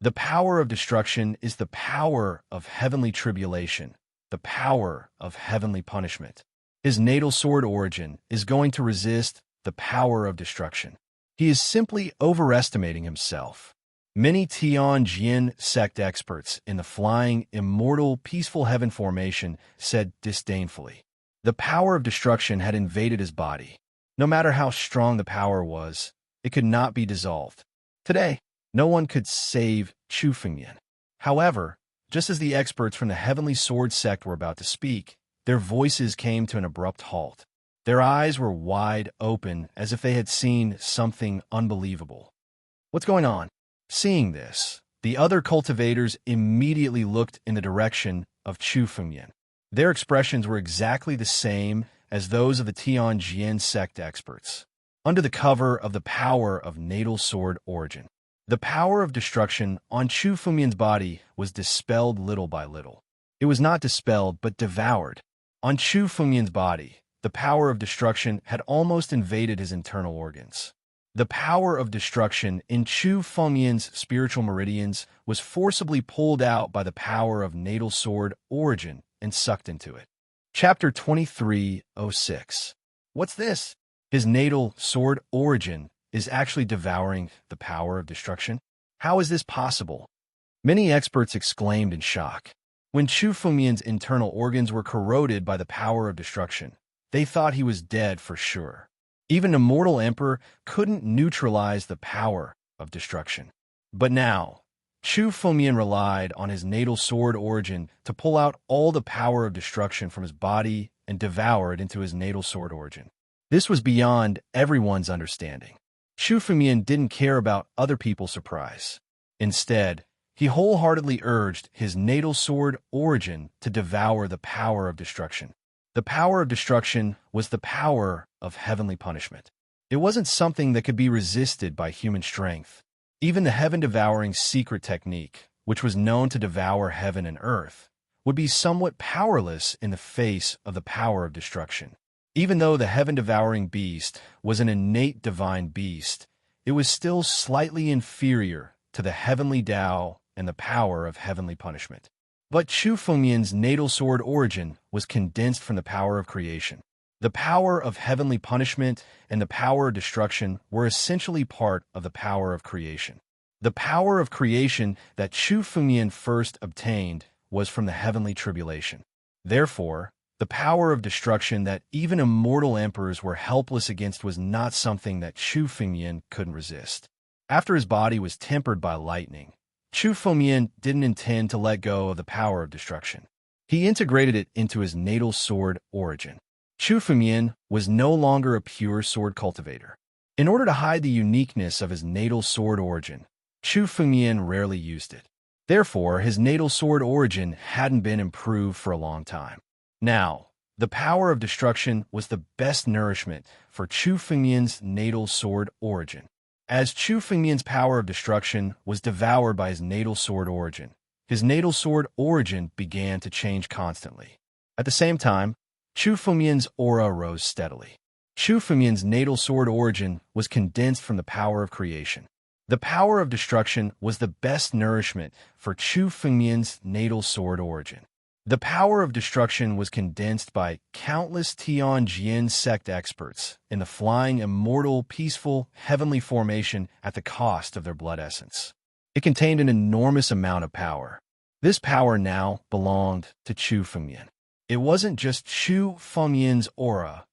The power of destruction is the power of heavenly tribulation, the power of heavenly punishment. His natal sword origin is going to resist the power of destruction. He is simply overestimating himself. Many Tianjin sect experts in the flying, immortal, peaceful heaven formation said disdainfully, the power of destruction had invaded his body. No matter how strong the power was, it could not be dissolved. Today, no one could save Chu Fengmian. However, just as the experts from the Heavenly Sword sect were about to speak, their voices came to an abrupt halt. Their eyes were wide open as if they had seen something unbelievable. What's going on? Seeing this, the other cultivators immediately looked in the direction of Chu Fengmian. Their expressions were exactly the same as those of the Tianjin sect experts. Under the cover of the power of natal sword origin, the power of destruction on Chu Fengmian's body was dispelled little by little. It was not dispelled, but devoured. On Chu Fengmian's body, the power of destruction had almost invaded his internal organs. The power of destruction in Chu Fengmian's spiritual meridians was forcibly pulled out by the power of natal sword origin and sucked into it. Chapter 23:06. What's this? His natal sword origin is actually devouring the power of destruction? How is this possible? Many experts exclaimed in shock. When Chu Fengmian's internal organs were corroded by the power of destruction, they thought he was dead for sure. Even a mortal emperor couldn't neutralize the power of destruction. But now, Chu Fengmian relied on his natal sword origin to pull out all the power of destruction from his body and devour it into his natal sword origin. This was beyond everyone's understanding. Chu Fengmian didn't care about other people's surprise. Instead, he wholeheartedly urged his natal sword origin to devour the power of destruction. The power of destruction was the power of heavenly punishment. It wasn't something that could be resisted by human strength. Even the heaven-devouring secret technique, which was known to devour heaven and earth, would be somewhat powerless in the face of the power of destruction. Even though the heaven-devouring beast was an innate divine beast, it was still slightly inferior to the heavenly Tao and the power of heavenly punishment. But Chu Fengmian's natal sword origin was condensed from the power of creation. The power of heavenly punishment and the power of destruction were essentially part of the power of creation. The power of creation that Chu Fengmian first obtained was from the heavenly tribulation. Therefore, the power of destruction that even immortal emperors were helpless against was not something that Chu Fengmian couldn't resist. After his body was tempered by lightning, Chu Fengmian didn't intend to let go of the power of destruction. He integrated it into his natal sword origin. Chu Fengmian was no longer a pure sword cultivator. In order to hide the uniqueness of his natal sword origin, Chu Fengmian rarely used it. Therefore, his natal sword origin hadn't been improved for a long time. Now, the power of destruction was the best nourishment for Chu Fengmian's natal sword origin. As Chu Fengmian's power of destruction was devoured by his natal sword origin began to change constantly. At the same time, Chu Fengmian's aura rose steadily. Chu Fengmian's natal sword origin was condensed from the power of creation. The power of destruction was the best nourishment for Chu Fengmian's natal sword origin. The power of destruction was condensed by countless Tianjin sect experts in the flying, immortal, peaceful, heavenly formation at the cost of their blood essence. It contained an enormous amount of power. This power now belonged to Chu Fengmian. It wasn't just Chu Fengmian's aura.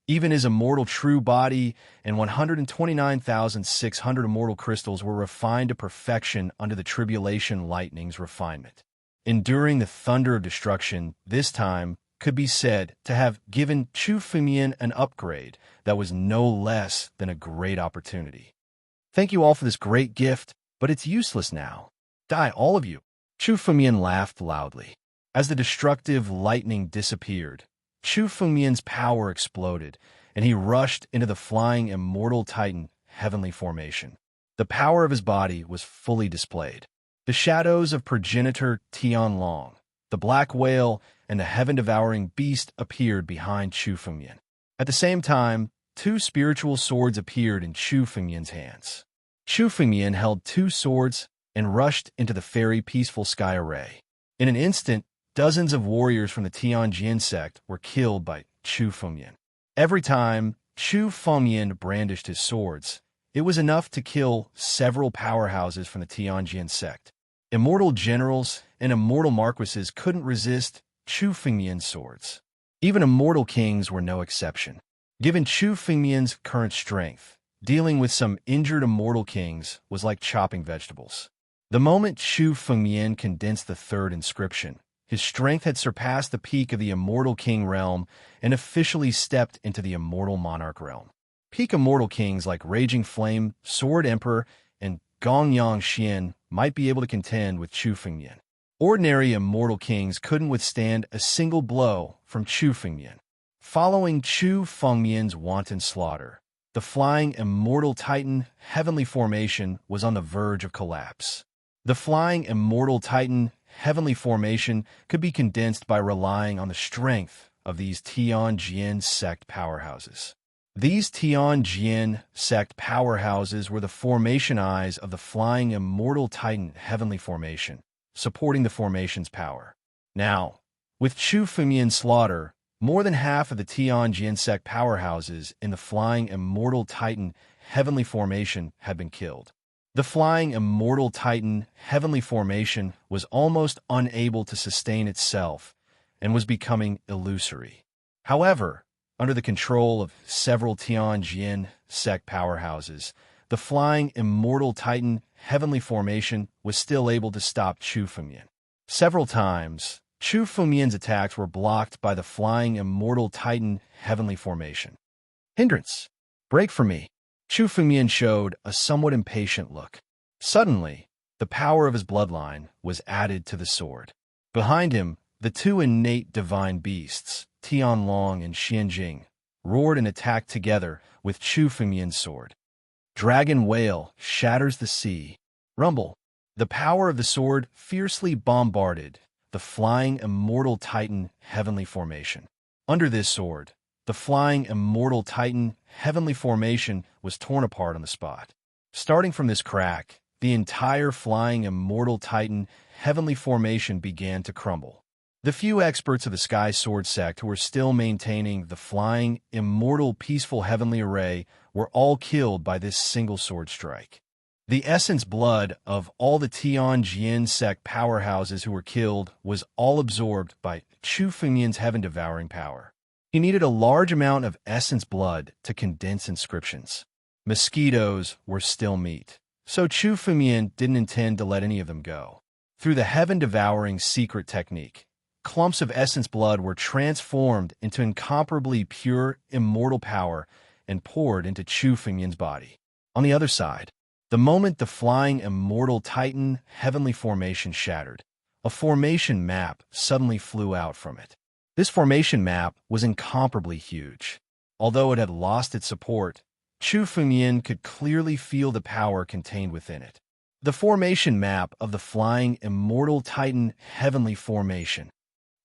Even his immortal true body and 129,600 immortal crystals were refined to perfection under the tribulation lightning's refinement. Enduring the thunder of destruction, this time could be said to have given Chu Fengmian an upgrade that was no less than a great opportunity. Thank you all for this great gift, but it's useless now. Die, all of you. Chu Fengmian laughed loudly. As the destructive lightning disappeared, Chu Fengmian's power exploded, and he rushed into the flying immortal titan heavenly formation. The power of his body was fully displayed. The shadows of progenitor Tianlong, the black whale, and the heaven-devouring beast appeared behind Chu Fengmian. At the same time, two spiritual swords appeared in Chu Fengmian's hands. Chu Fengmian held two swords and rushed into the fairy peaceful sky array. In an instant, dozens of warriors from the Tianjin sect were killed by Chu Fengmian. Every time Chu Fengmian brandished his swords, it was enough to kill several powerhouses from the Tianjin sect. Immortal generals and immortal marquises couldn't resist Chu Fengmian's swords. Even immortal kings were no exception. Given Chu Fengmian's current strength, dealing with some injured immortal kings was like chopping vegetables. The moment Chu Fengmian condensed the third inscription, his strength had surpassed the peak of the immortal king realm and officially stepped into the immortal monarch realm. Peak immortal kings like Raging Flame, Sword Emperor, and Gongyang Xian might be able to contend with Chu Fengmian. Ordinary immortal kings couldn't withstand a single blow from Chu Fengmian. Following Chu Fengmian's wanton slaughter, the flying immortal titan heavenly formation was on the verge of collapse. The flying immortal titan heavenly formation could be condensed by relying on the strength of these Tianjin sect powerhouses. These Tianjin sect powerhouses were the formation eyes of the flying immortal titan heavenly formation, supporting the formation's power. Now, with Chu Fengmian's slaughter, more than half of the Tianjin sect powerhouses in the flying immortal titan heavenly formation had been killed. The flying immortal titan heavenly formation was almost unable to sustain itself and was becoming illusory. However, under the control of several Tianjin sect powerhouses, the flying immortal titan heavenly formation was still able to stop Chu Fengmian. Several times, Chu Fengmian's attacks were blocked by the flying immortal titan heavenly formation. Hindrance. Break for me. Chu Fengmian showed a somewhat impatient look. Suddenly, the power of his bloodline was added to the sword. Behind him, the two innate divine beasts, Tianlong and Xianjing, roared and attacked together with Chu Fengmian's sword. Dragon wail shatters the sea. Rumble. The power of the sword fiercely bombarded the flying immortal titan heavenly formation. Under this sword, the flying immortal titan heavenly formation was torn apart on the spot. Starting from this crack, the entire flying immortal titan heavenly formation began to crumble. The few experts of the Sky Sword sect who were still maintaining the flying immortal peaceful heavenly array were all killed by this single sword strike. The essence blood of all the Tianjin sect powerhouses who were killed was all absorbed by Chu Fengmian's heaven-devouring power. He needed a large amount of essence blood to condense inscriptions. Mosquitoes were still meat, so Chu Fengmian didn't intend to let any of them go. Through the heaven-devouring secret technique, clumps of essence blood were transformed into incomparably pure, immortal power and poured into Chu Fengmian's body. On the other side, the moment the flying immortal titan heavenly formation shattered, a formation map suddenly flew out from it. This formation map was incomparably huge. Although it had lost its support, Chu Fengmian could clearly feel the power contained within it. The formation map of the flying immortal titan heavenly formation.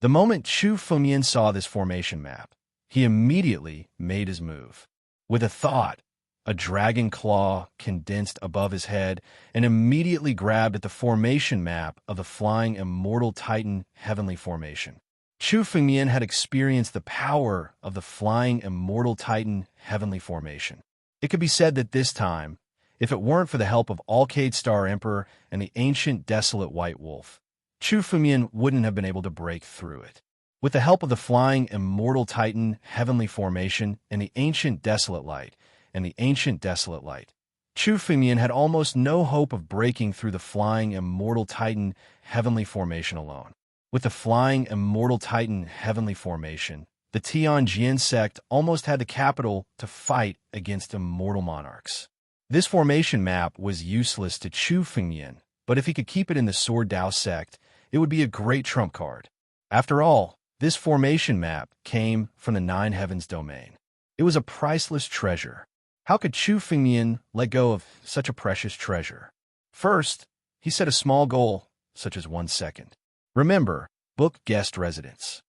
The moment Chu Fengmian saw this formation map, he immediately made his move. With a thought, a dragon claw condensed above his head and immediately grabbed at the formation map of the flying immortal titan heavenly formation. Chu Fengmian had experienced the power of the flying immortal titan heavenly formation. It could be said that this time, if it weren't for the help of Alcade Star Emperor and the ancient desolate white wolf, Chu Fengmian wouldn't have been able to break through it. With the help of the flying immortal titan heavenly formation and the ancient desolate light, Chu Fengmian had almost no hope of breaking through the flying immortal titan heavenly formation alone. With the flying immortal titan heavenly formation, the Tianjin sect almost had the capital to fight against immortal monarchs. This formation map was useless to Chu Fengmian, but if he could keep it in the Sword Dao sect, it would be a great trump card. After all, this formation map came from the Nine Heavens domain. It was a priceless treasure. How could Chu Fengmian let go of such a precious treasure? First, he set a small goal, such as 1 second. Remember, book guest residence.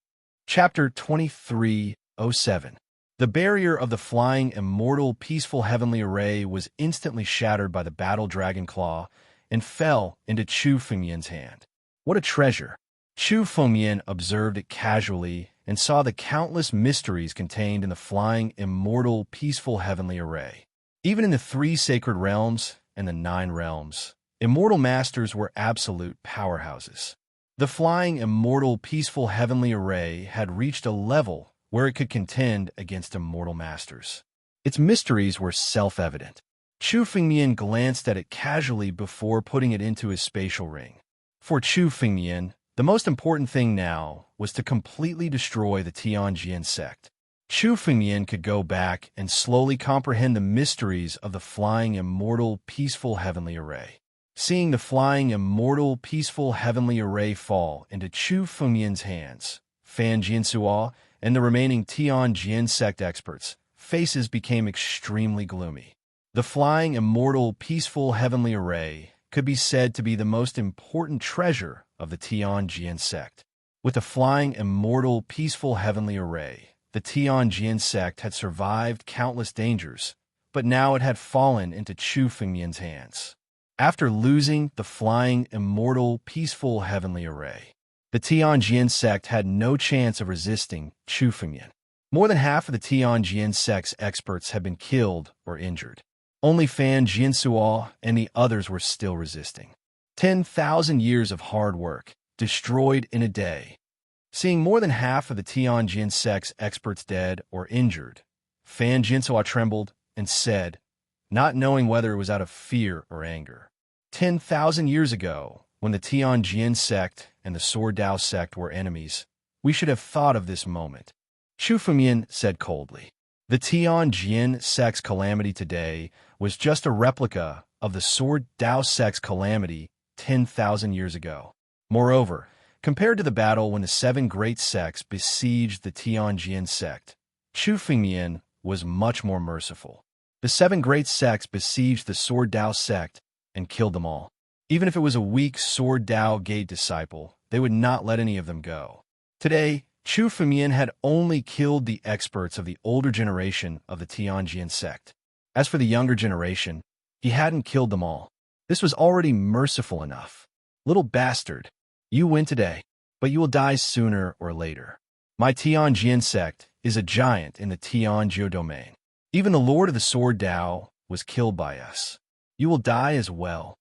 Chapter 2307. The barrier of the flying immortal peaceful heavenly array was instantly shattered by the battle dragon claw and fell into Chu Fengmian's hand. What a treasure! Chu Fengmian observed it casually and saw the countless mysteries contained in the flying immortal peaceful heavenly array. Even in the 3 sacred realms and the 9 realms, immortal masters were absolute powerhouses. The flying immortal peaceful heavenly array had reached a level where it could contend against immortal masters. Its mysteries were self-evident. Chu Fengmian glanced at it casually before putting it into his spatial ring. For Chu Fengmian, the most important thing now was to completely destroy the Tianjin sect. Chu Fengmian could go back and slowly comprehend the mysteries of the flying immortal peaceful heavenly array. Seeing the flying immortal peaceful heavenly array fall into Chu Fengmian's hands, Fan Jiansuo and the remaining Tianjin sect experts' faces became extremely gloomy. The flying immortal peaceful heavenly array could be said to be the most important treasure of the Tianjin sect. With the flying immortal peaceful heavenly array, the Tianjin sect had survived countless dangers, but now it had fallen into Chu Fengmian's hands. After losing the flying immortal peaceful heavenly array, the Tianjin sect had no chance of resisting Chu Fengmian. More than half of the Tianjin sect's experts had been killed or injured. Only Fan Jiansuo and the others were still resisting. 10,000 years of hard work, destroyed in a day. Seeing more than half of the Tianjin sect's experts dead or injured, Fan Jinsoa trembled and said, not knowing whether it was out of fear or anger, 10,000 years ago, when the Tianjin sect and the Sword Dao sect were enemies, we should have thought of this moment. Chu Fengmian said coldly. The Tianjin sect's calamity today was just a replica of the Sword Dao sect's calamity 10,000 years ago. Moreover, compared to the battle when the seven great sects besieged the Tianjin sect, Chu Fengmian was much more merciful. The seven great sects besieged the Sword Dao sect and killed them all. Even if it was a weak Sword Dao Gate disciple, they would not let any of them go. Today, Chu Fengmian had only killed the experts of the older generation of the Tianjin sect. As for the younger generation, he hadn't killed them all. This was already merciful enough. Little bastard, you win today, but you will die sooner or later. My Tianjin sect is a giant in the Tianjiu domain. Even the Lord of the Sword Dao was killed by us. You will die as well.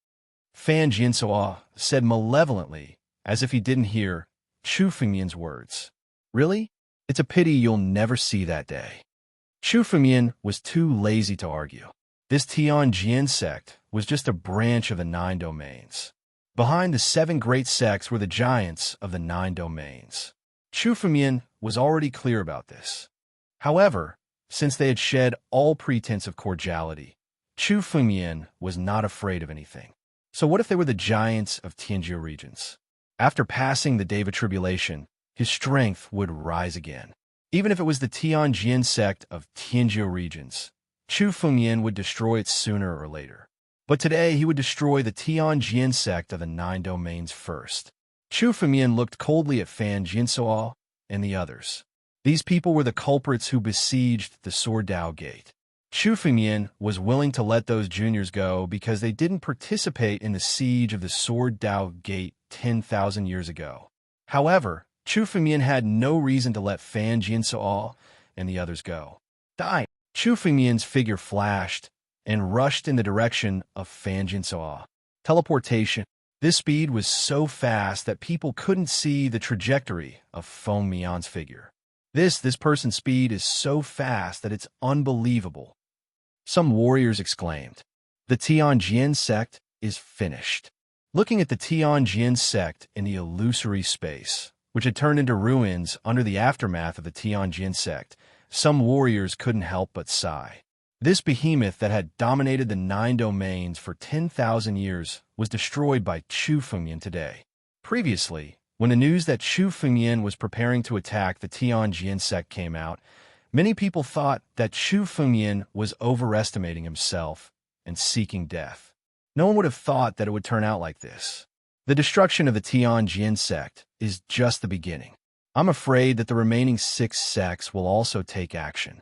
Fan Jinsoa said malevolently, as if he didn't hear Chu Fengmian's words. Really? It's a pity you'll never see that day. Chu Fengmian was too lazy to argue. This Tianjin sect was just a branch of the 9 domains. Behind the 7 great sects were the giants of the 9 domains. Chu Fengmian was already clear about this. However, since they had shed all pretense of cordiality, Chu Fengmian was not afraid of anything. So what if they were the giants of Tianjiu regions? After passing the day of tribulation, his strength would rise again. Even if it was the Tianjin sect of Tianjiu regions, Chu Fengmian would destroy it sooner or later. But today he would destroy the Tianjin sect of the 9 domains first. Chu Fengmian looked coldly at Fan Jinsoa and the others. These people were the culprits who besieged the Sword Dao Gate. Chu Fengmian was willing to let those juniors go because they didn't participate in the siege of the Sword Dao Gate 10,000 years ago. However, Chu Fengmian had no reason to let Fan Jinsoa and the others go. Die! Chu Fengmian's figure flashed and rushed in the direction of Fan Jinsoa. Teleportation. This speed was so fast that people couldn't see the trajectory of Feng Mian's figure. This person's speed is so fast that it's unbelievable. Some warriors exclaimed, the Tianjin sect is finished. Looking at the Tianjin sect in the illusory space, which had turned into ruins under the aftermath of the Tianjin sect, some warriors couldn't help but sigh. This behemoth that had dominated the 9 domains for 10,000 years was destroyed by Chu Fengmian today. Previously, when the news that Chu Fengmian was preparing to attack the Tianjin sect came out, many people thought that Chu Fengmian was overestimating himself and seeking death. No one would have thought that it would turn out like this. The destruction of the Tianjin sect is just the beginning. I'm afraid that the remaining 6 sects will also take action.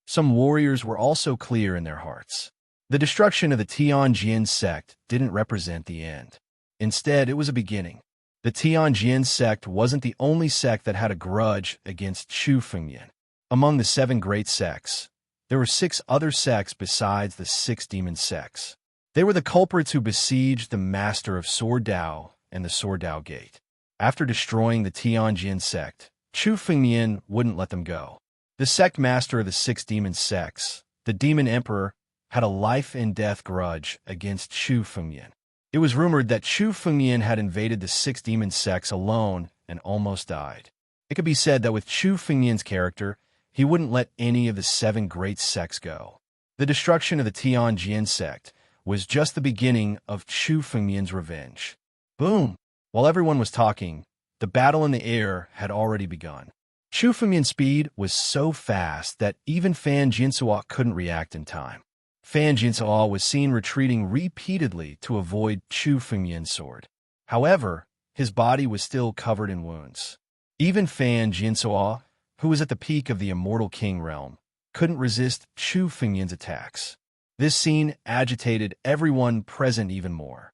Some warriors were also clear in their hearts. The destruction of the Tianjin sect didn't represent the end. Instead, it was a beginning. The Tianjin sect wasn't the only sect that had a grudge against Chu Fengmian. Among the 7 great sects, there were 6 other sects besides the 6 demon sects. They were the culprits who besieged the master of Sword Dao and the Sword Dao Gate. After destroying the Tianjin sect, Chu Fengmian wouldn't let them go. The sect master of the 6 demon sects, the demon emperor, had a life-and-death grudge against Chu Fengmian. It was rumored that Chu Fengmian had invaded the 6 demon sects alone and almost died. It could be said that with Chu Fengmian's character, he wouldn't let any of the 7 great sects go. The destruction of the Tianjin sect was just the beginning of Chu Fengmian's revenge. Boom! While everyone was talking, the battle in the air had already begun. Chu Fengmian's speed was so fast that even Fan Jinsoa couldn't react in time. Fan Jinsoa was seen retreating repeatedly to avoid Chu Fengmian's sword. However, his body was still covered in wounds. Even Fan Jinsoa, who was at the peak of the Immortal King realm, couldn't resist Chu Fengmian's attacks. This scene agitated everyone present even more.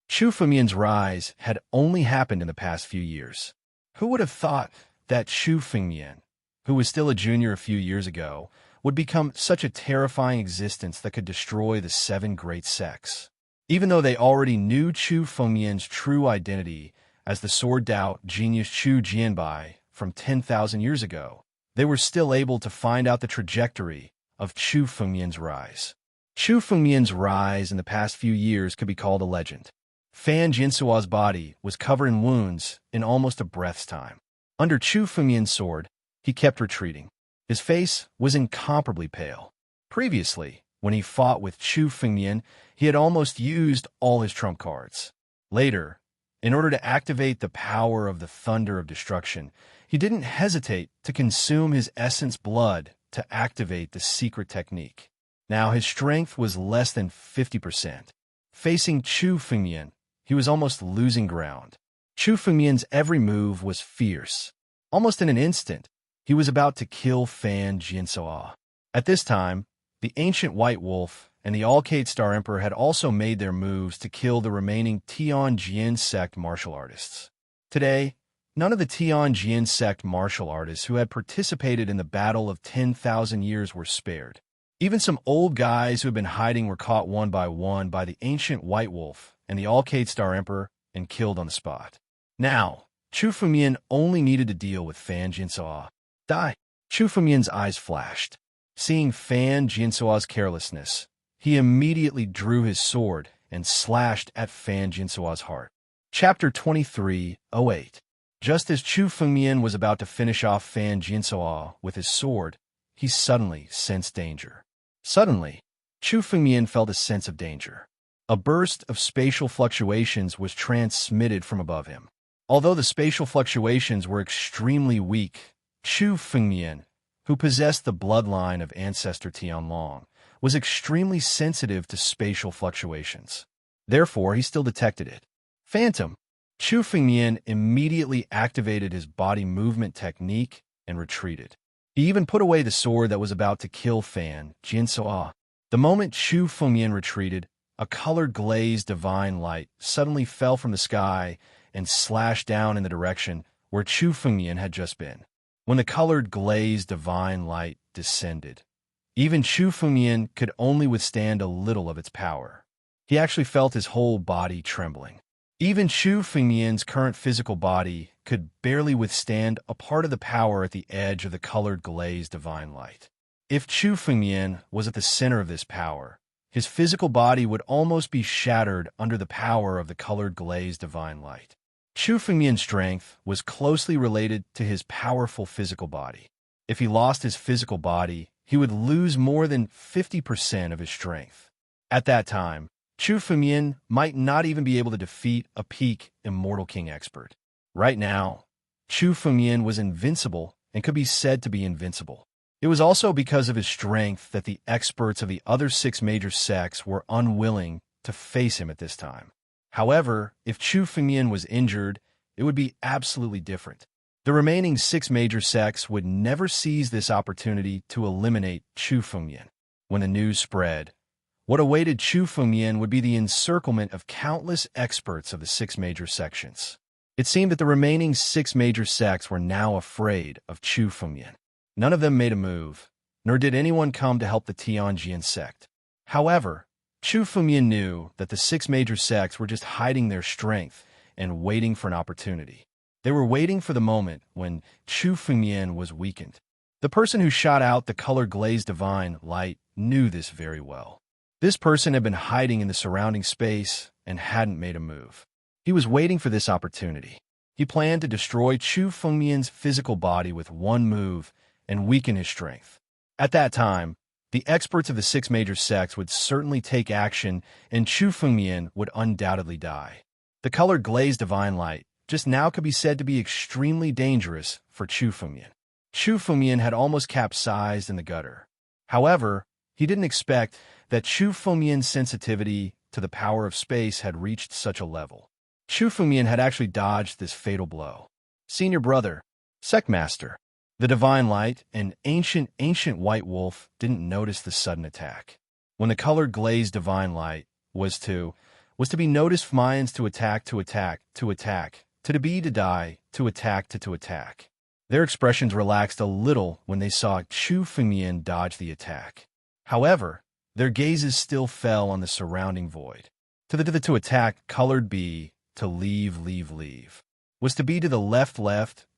Chu Fengmian's rise had only happened in the past few years. Who would have thought that Chu Fengmian, who was still a junior a few years ago, would become such a terrifying existence that could destroy the 7 great sects? Even though they already knew Chu Fengmian's true identity as the Sword Dao genius Chu Jianbai from 10,000 years ago, they were still able to find out the trajectory of Chu Fengmian's rise. Chu Fengmian's rise in the past few years could be called a legend. Fan Jinsua's body was covered in wounds in almost a breath's time. Under Chu Fengmian's sword, he kept retreating. His face was incomparably pale. Previously, when he fought with Chu Fengmian, he had almost used all his trump cards. Later, in order to activate the power of the thunder of destruction, he didn't hesitate to consume his essence blood to activate the secret technique. Now his strength was less than 50%. Facing Chu Fengmian, he was almost losing ground. Chu Fengmian's every move was fierce. Almost in an instant, he was about to kill Fan Jinsua. At this time, the ancient White Wolf and the All-Kate Star Emperor had also made their moves to kill the remaining Tianjin sect martial artists. Today, none of the Tianjin sect martial artists who had participated in the Battle of 10,000 Years were spared. Even some old guys who had been hiding were caught one by the ancient White Wolf and the All-Kate Star Emperor and killed on the spot. Now, Chu Fengmian only needed to deal with Fan Jinsua. Die! Chu Fengmian's eyes flashed. Seeing Fan Jinsua's carelessness, he immediately drew his sword and slashed at Fan Jinsua's heart. Chapter 23:08. Just as Chu Fengmian was about to finish off Fan Jinsua with his sword, he suddenly sensed danger. Suddenly, Chu Fengmian felt a sense of danger. A burst of spatial fluctuations was transmitted from above him. Although the spatial fluctuations were extremely weak, Chu Fengmian, who possessed the bloodline of ancestor Tianlong, was extremely sensitive to spatial fluctuations. Therefore, he still detected it. Phantom! Chu Fengmian immediately activated his body movement technique and retreated. He even put away the sword that was about to kill Fan Jinsua. The moment Chu Fengmian retreated, a colored glazed divine light suddenly fell from the sky and slashed down in the direction where Chu Fengmian had just been. When the colored glazed divine light descended, even Chu Fengmian could only withstand a little of its power. He actually felt his whole body trembling. Even Chu Fengmian's current physical body could barely withstand a part of the power at the edge of the colored glazed divine light. If Chu Fengmian was at the center of this power, his physical body would almost be shattered under the power of the colored glazed divine light. Chu Fengmian's strength was closely related to his powerful physical body. If he lost his physical body, he would lose more than 50% of his strength. At that time, Chu Fengmian might not even be able to defeat a peak Immortal King expert. Right now, Chu Fengmian was invincible and could be said to be invincible. It was also because of his strength that the experts of the other 6 major sects were unwilling to face him at this time. However, if Chu Fengmian was injured, it would be absolutely different. The remaining 6 major sects would never seize this opportunity to eliminate Chu Fengmian. When the news spread, what awaited Chu Fengmian would be the encirclement of countless experts of the 6 major sections. It seemed that the remaining 6 major sects were now afraid of Chu Fengmian. None of them made a move, nor did anyone come to help the Tianjin sect. However, Chu Fengmian knew that the 6 major sects were just hiding their strength and waiting for an opportunity. They were waiting for the moment when Chu Fengmian was weakened. The person who shot out the color glazed divine light knew this very well. This person had been hiding in the surrounding space and hadn't made a move. He was waiting for this opportunity. He planned to destroy Chu Fengmian's physical body with one move and weaken his strength. At that time, the experts of the 6 major sects would certainly take action and Chu Fengmian would undoubtedly die. The colored glazed divine light just now could be said to be extremely dangerous for Chu Fengmian. Chu Fengmian had almost capsized in the gutter. However, he didn't expect that Chu Fengmian's sensitivity to the power of space had reached such a level. Chu Fengmian had actually dodged this fatal blow. Senior brother, Sectmaster, the divine light, and ancient white wolf didn't notice the sudden attack. When the colored glazed divine light was to be noticed, Mayans to attack, to be to die, to attack. Their expressions relaxed a little when they saw Chu Fengmian dodge the attack. However, their gazes still fell on the surrounding void. To attack, colored B, to leave, was to be to the left,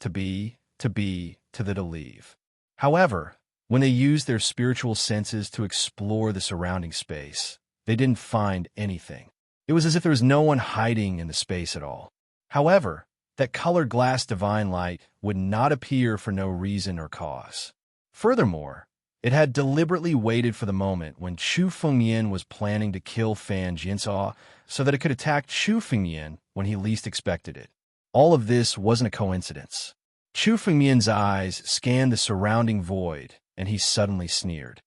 to be, to be to the to leave. However, when they used their spiritual senses to explore the surrounding space, they didn't find anything. It was as if there was no one hiding in the space at all. However, that colored glass divine light would not appear for no reason or cause. Furthermore, it had deliberately waited for the moment when Chu Fengyan was planning to kill Fan Jinsao so that it could attack Chu Fengyan when he least expected it. All of this wasn't a coincidence. Chu Fengyan's eyes scanned the surrounding void, and he suddenly sneered.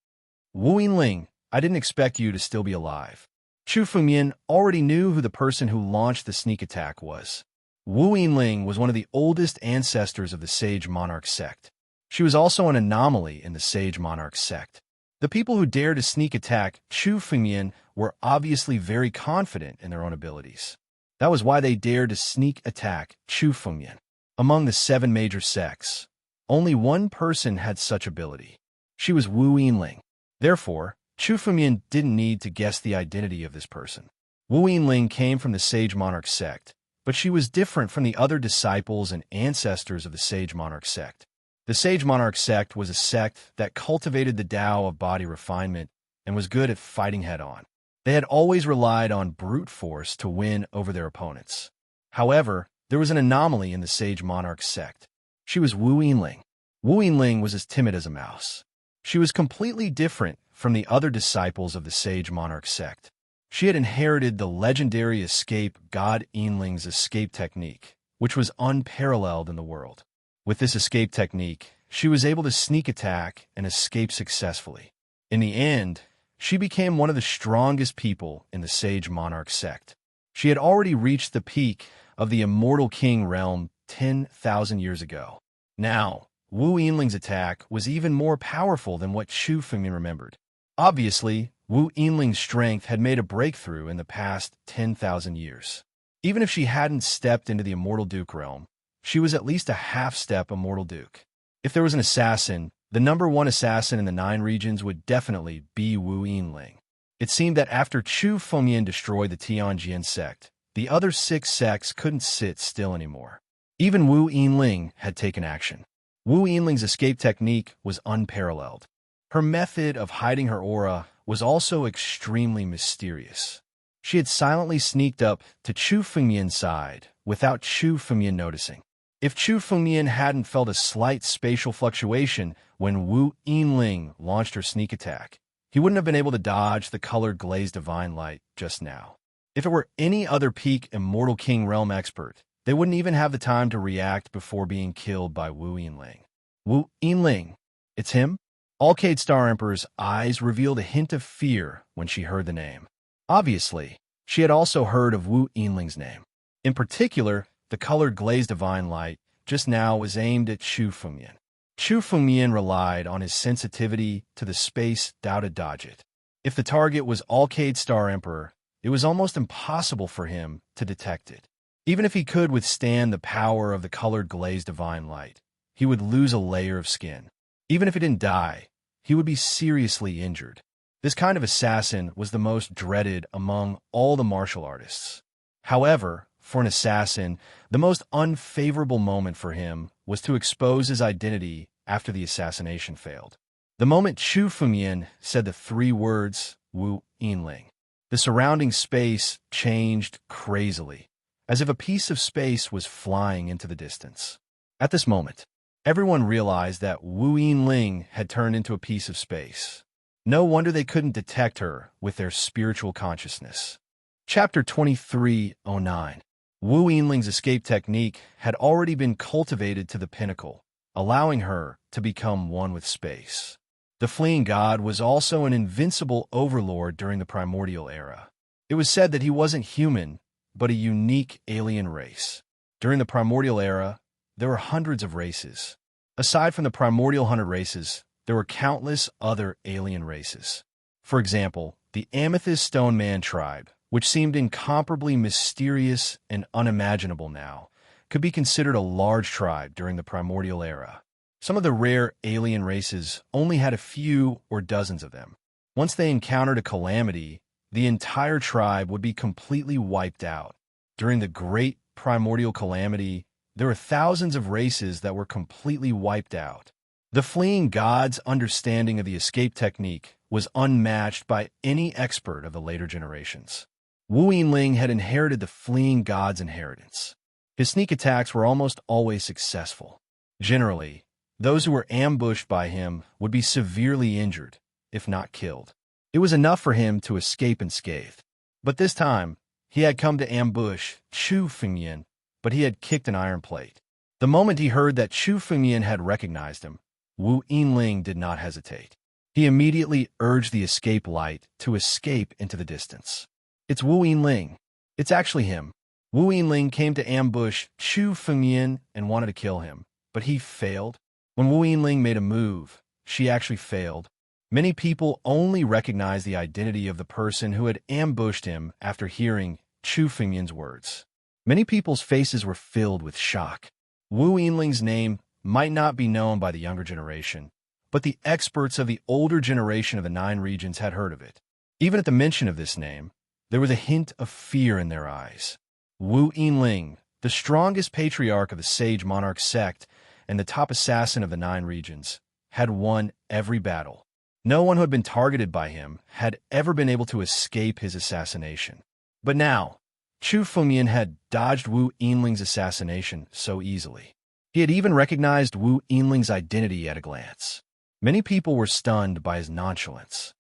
Wu Yinling, I didn't expect you to still be alive. Chu Fengyan already knew who the person who launched the sneak attack was. Wu Yinling was one of the oldest ancestors of the Sage Monarch sect. She was also an anomaly in the Sage Monarch sect. The people who dared to sneak attack Chu Fengyan were obviously very confident in their own abilities. That was why they dared to sneak attack Chu Fengyan. Among the 7 major sects, only one person had such ability. She was Wu Yinling. Therefore, Chu Fengyan didn't need to guess the identity of this person. Wu Yinling came from the Sage Monarch sect, but she was different from the other disciples and ancestors of the Sage Monarch sect. The Sage Monarch sect was a sect that cultivated the Tao of body refinement and was good at fighting head-on. They had always relied on brute force to win over their opponents. However, there was an anomaly in the Sage Monarch sect. She was Wu Yinling. Wu Yinling was as timid as a mouse. She was completely different from the other disciples of the Sage Monarch sect. She had inherited the legendary escape God Yinling's escape technique, which was unparalleled in the world. With this escape technique, she was able to sneak attack and escape successfully. In the end, she became one of the strongest people in the Sage Monarch sect. She had already reached the peak of the Immortal King realm 10,000 years ago. Now, Wu Yinling's attack was even more powerful than what Chu Fengyan remembered. Obviously, Wu Yinling's strength had made a breakthrough in the past 10,000 years. Even if she hadn't stepped into the Immortal Duke realm, she was at least a half-step Immortal Duke. If there was an assassin, the number 1 assassin in the 9 regions would definitely be Wu Yinling. It seemed that after Chu Fengyan destroyed the Tianjin sect, the other 6 sects couldn't sit still anymore. Even Wu Yinling had taken action. Wu Yinling's escape technique was unparalleled. Her method of hiding her aura was also extremely mysterious. She had silently sneaked up to Chu Fengyan's side without Chu Fengyan noticing. If Chu Fengyan hadn't felt a slight spatial fluctuation when Wu Yinling launched her sneak attack, he wouldn't have been able to dodge the colored glazed divine light just now. If it were any other peak Immortal King realm expert, they wouldn't even have the time to react before being killed by Wu Yinling. Wu Yinling, it's him? Alcade Star Emperor's eyes revealed a hint of fear when she heard the name. Obviously, she had also heard of Wu Yinling's name. In particular, the colored glazed divine light just now was aimed at Chu Fengyan. Chu Fengyan relied on his sensitivity to the space Tao to dodge it. If the target was Alcade Star Emperor, it was almost impossible for him to detect it. Even if he could withstand the power of the colored glazed divine light, he would lose a layer of skin. Even if he didn't die, he would be seriously injured. This kind of assassin was the most dreaded among all the martial artists. However, for an assassin, the most unfavorable moment for him was to expose his identity after the assassination failed. The moment Chu Fengyan said the 3 words, Wu Yinling, the surrounding space changed crazily, as if a piece of space was flying into the distance. At this moment, everyone realized that Wu Yinling had turned into a piece of space. No wonder they couldn't detect her with their spiritual consciousness. Chapter 2309. Wu Yinling's escape technique had already been cultivated to the pinnacle, allowing her to become one with space. The fleeing god was also an invincible overlord during the primordial era. It was said that he wasn't human, but a unique alien race. During the primordial era, there were hundreds of races. Aside from the primordial 100 races, there were countless other alien races. For example, the Amethyst Stone Man tribe, which seemed incomparably mysterious and unimaginable now, could be considered a large tribe during the primordial era. Some of the rare alien races only had a few or dozens of them. Once they encountered a calamity, the entire tribe would be completely wiped out. During the Great Primordial Calamity, there were thousands of races that were completely wiped out. The fleeing god's understanding of the escape technique was unmatched by any expert of the later generations. Wu Yinling had inherited the fleeing god's inheritance. His sneak attacks were almost always successful. Generally, those who were ambushed by him would be severely injured, if not killed. It was enough for him to escape unscathed. But this time, he had come to ambush Chu Fengyan, but he had kicked an iron plate. The moment he heard that Chu Fengyan had recognized him, Wu Yinling did not hesitate. He immediately urged the escape light to escape into the distance. It's Wu Yinling. It's actually him. Wu Yinling came to ambush Chu Fengyan and wanted to kill him, but he failed. When Wu Yinling made a move, she actually failed. Many people only recognized the identity of the person who had ambushed him after hearing Chu Fengyan's words. Many people's faces were filled with shock. Wu Yinling's name might not be known by the younger generation, but the experts of the older generation of the 9 regions had heard of it. Even at the mention of this name, there was a hint of fear in their eyes. Wu Yinling, the strongest patriarch of the Sage Monarch sect and the top assassin of the 9 regions, had won every battle. No one who had been targeted by him had ever been able to escape his assassination. But now, Chu Fengyan had dodged Wu Yinling's assassination so easily. He had even recognized Wu Yinling's identity at a glance. Many people were stunned by his nonchalance.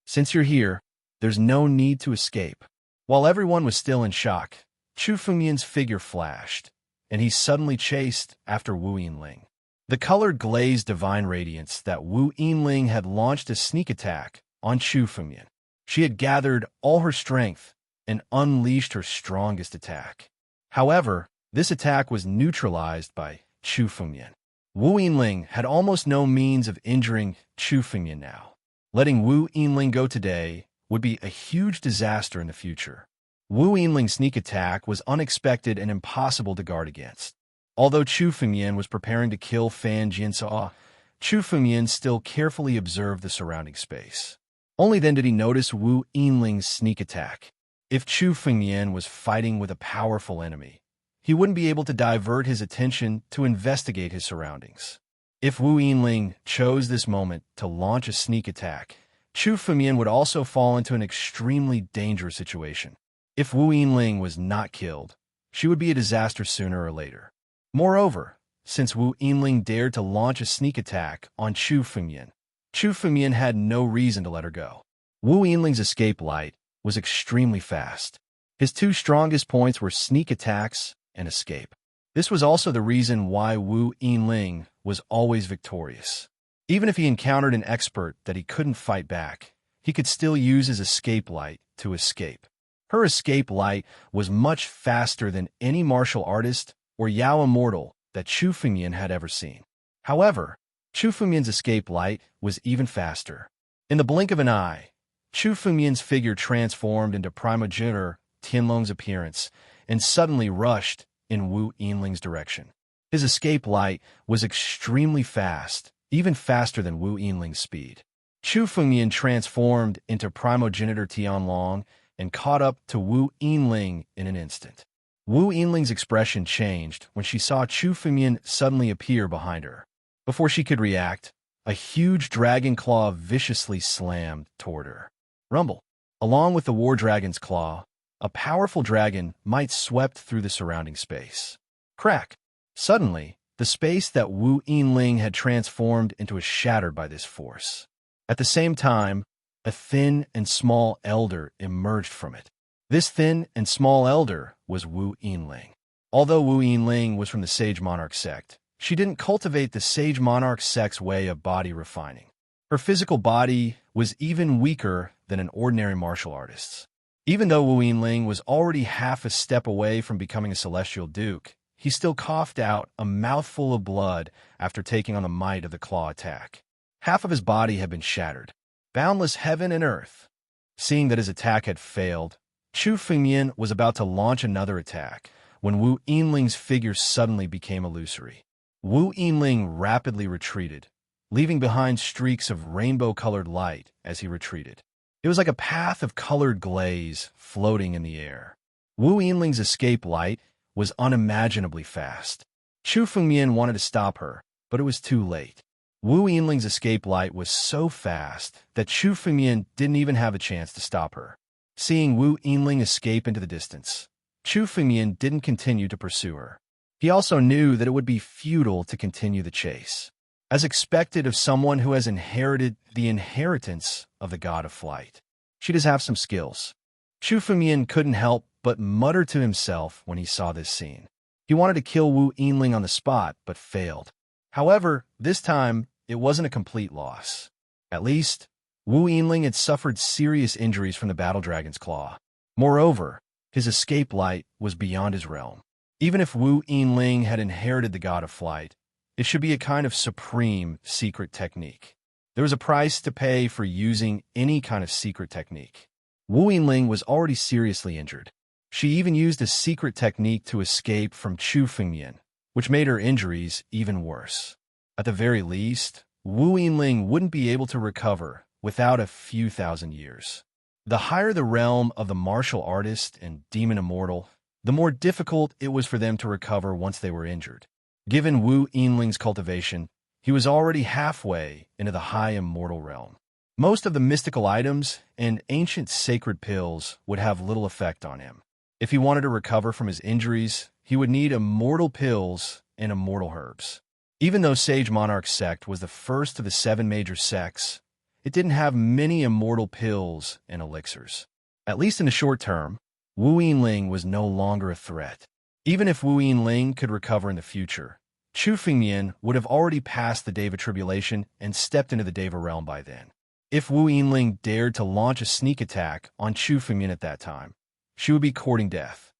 Since you're here, there's no need to escape. While everyone was still in shock, Chu Fengyan's figure flashed, and he suddenly chased after Wu Yinling. The colored glazed divine radiance that Wu Yinling had launched a sneak attack on Chu Fengyan. She had gathered all her strength and unleashed her strongest attack. However, this attack was neutralized by Chu Fengyan. Wu Yinling had almost no means of injuring Chu Fengyan now. Letting Wu Yinling go today would be a huge disaster in the future. Wu Yinling's sneak attack was unexpected and impossible to guard against. Although Chu Fengyan was preparing to kill Fan Jiansa, Chu Fengyan still carefully observed the surrounding space. Only then did he notice Wu Yinling's sneak attack. If Chu Fengyan was fighting with a powerful enemy, he wouldn't be able to divert his attention to investigate his surroundings. If Wu Yinling chose this moment to launch a sneak attack, Chu Fengyan would also fall into an extremely dangerous situation. If Wu Yinling was not killed, she would be a disaster sooner or later. Moreover, since Wu Yinling dared to launch a sneak attack on Chu Fengyan had no reason to let her go. Wu Yinling's escape light was extremely fast. His 2 strongest points were sneak attacks and escape. This was also the reason why Wu Yinling was always victorious. Even if he encountered an expert that he couldn't fight back, he could still use his escape light to escape. Her escape light was much faster than any martial artist or Yao immortal that Chu Fengyan had ever seen. However, Chu Fengyan's escape light was even faster. In the blink of an eye, Chu Fengyan's figure transformed into primogenitor Tianlong's appearance and suddenly rushed in Wu Yinling's direction. His escape light was extremely fast, even faster than Wu Yinling's speed. Chu Fengyan transformed into primogenitor Tianlong and caught up to Wu Yinling in an instant. Wu Yinling's expression changed when she saw Chu Fengyan suddenly appear behind her. Before she could react, a huge dragon claw viciously slammed toward her. Rumble. Along with the war dragon's claw, a powerful dragon might swept through the surrounding space. Crack. Suddenly, the space that Wu Yinling had transformed into was shattered by this force. At the same time, a thin and small elder emerged from it. This thin and small elder was Wu Yinling. Although Wu Yinling was from the Sage Monarch sect, she didn't cultivate the Sage Monarch sect's way of body refining. Her physical body was even weaker than an ordinary martial artist's. Even though Wu Yinling was already half a step away from becoming a celestial duke, he still coughed out a mouthful of blood after taking on the might of the claw attack. Half of his body had been shattered. Boundless heaven and earth. Seeing that his attack had failed, Chu Fengyan was about to launch another attack when Wu Yinling's figure suddenly became illusory. Wu Yinling rapidly retreated, leaving behind streaks of rainbow-colored light as he retreated. It was like a path of colored glaze floating in the air. Wu Yinling's escape light was unimaginably fast. Chu Fengmian wanted to stop her, but it was too late. Wu Yinling's escape light was so fast that Chu Fengmian didn't even have a chance to stop her. Seeing Wu Yinling escape into the distance, Chu Fengmian didn't continue to pursue her. He also knew that it would be futile to continue the chase. As expected of someone who has inherited the inheritance of the god of flight, she does have some skills. Chu Fengmian couldn't help but mutter to himself when he saw this scene. He wanted to kill Wu Yinling on the spot, but failed. However, this time, it wasn't a complete loss. At least, Wu Yinling had suffered serious injuries from the battle dragon's claw. Moreover, his escape light was beyond his realm. Even if Wu Yinling had inherited the god of flight, it should be a kind of supreme secret technique. There was a price to pay for using any kind of secret technique. Wu Yinling was already seriously injured. She even used a secret technique to escape from Chu Fengmian, which made her injuries even worse. At the very least, Wu Yinling wouldn't be able to recover without a few thousand years. The higher the realm of the martial artist and demon immortal, the more difficult it was for them to recover once they were injured. Given Wu Yinling's cultivation, he was already halfway into the high immortal realm. Most of the mystical items and ancient sacred pills would have little effect on him. If he wanted to recover from his injuries, he would need immortal pills and immortal herbs. Even though Sage Monarch's sect was the first of the 7 major sects, it didn't have many immortal pills and elixirs. At least in the short term, Wu Yinling was no longer a threat. Even if Wu Yinling could recover in the future, Chu Fengmian would have already passed the Deva tribulation and stepped into the Deva realm by then. If Wu Yinling dared to launch a sneak attack on Chu Fengmian at that time, she would be courting death.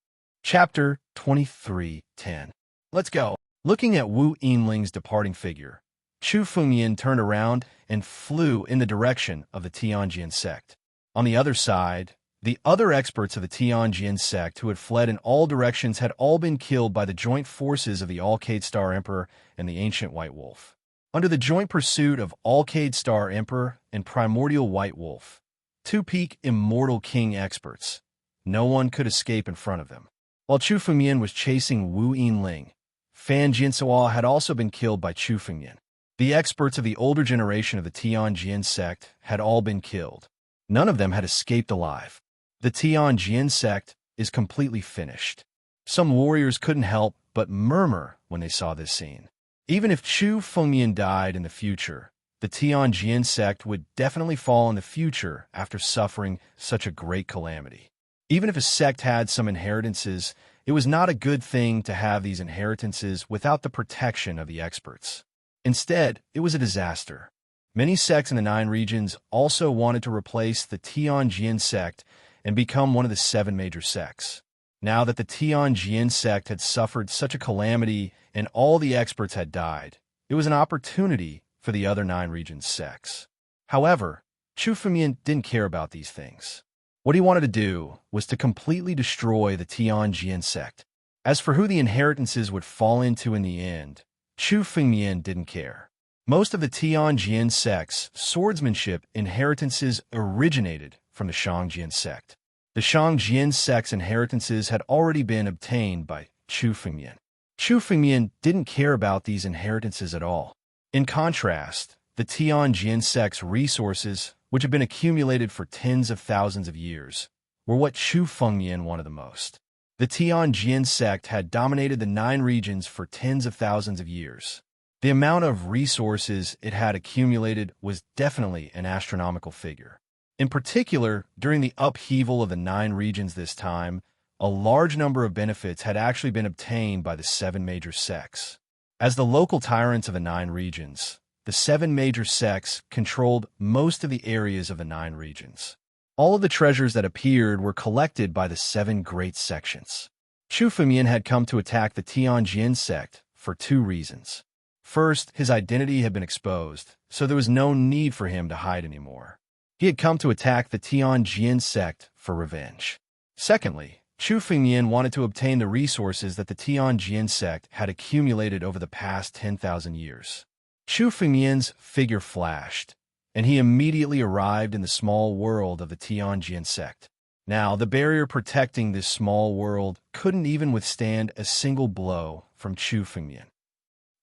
Chapter 23:10. Let's go. Looking at Wu Yinling's departing figure, Chu Fengmian turned around and flew in the direction of the Tianjin sect. On the other side, the other experts of the Tianjin sect who had fled in all directions had all been killed by the joint forces of the Alcade Star Emperor and the Ancient White Wolf. Under the joint pursuit of Alcade Star Emperor and Primordial White Wolf, 2 peak Immortal King experts, no one could escape in front of them. While Chu Fengmian was chasing Wu Yinling, Fan Jinsua had also been killed by Chu Fengmian. The experts of the older generation of the Tianjin sect had all been killed. None of them had escaped alive. The Tianjin sect is completely finished. Some warriors couldn't help but murmur when they saw this scene. Even if Chu Fengmian died in the future, the Tianjin sect would definitely fall in the future after suffering such a great calamity. Even if a sect had some inheritances, it was not a good thing to have these inheritances without the protection of the experts. Instead, it was a disaster. Many sects in the 9 regions also wanted to replace the Tianjin sect and become one of the 7 major sects. Now that the Tianjin sect had suffered such a calamity and all the experts had died, it was an opportunity for the other 9 regions' sects. However, Chu Fengmian didn't care about these things. What he wanted to do was to completely destroy the Tianjin sect. As for who the inheritances would fall into in the end, Chu Fengmian didn't care. Most of the Tianjin sect's swordsmanship inheritances originated from the Shangjian sect. The Shangjian sect's inheritances had already been obtained by Chu Fengmian. Chu Fengmian didn't care about these inheritances at all. In contrast, the Tianjin sect's resources, which had been accumulated for tens of thousands of years, were what Chu Fengmian wanted the most. The Tianjin sect had dominated the 9 regions for tens of thousands of years. The amount of resources it had accumulated was definitely an astronomical figure. In particular, during the upheaval of the 9 regions this time, a large number of benefits had actually been obtained by the 7 major sects. As the local tyrants of the 9 regions, the 7 major sects controlled most of the areas of the 9 regions. All of the treasures that appeared were collected by the 7 great sections. Chu Fengmian had come to attack the Tianjin sect for 2 reasons. First, his identity had been exposed, so there was no need for him to hide anymore. He had come to attack the Tianjin sect for revenge. Secondly, Chu Fengmian wanted to obtain the resources that the Tianjin sect had accumulated over the past 10,000 years. Chu Fengmian's figure flashed, and he immediately arrived in the small world of the Tianjin sect. Now, the barrier protecting this small world couldn't even withstand a single blow from Chu Fengmian.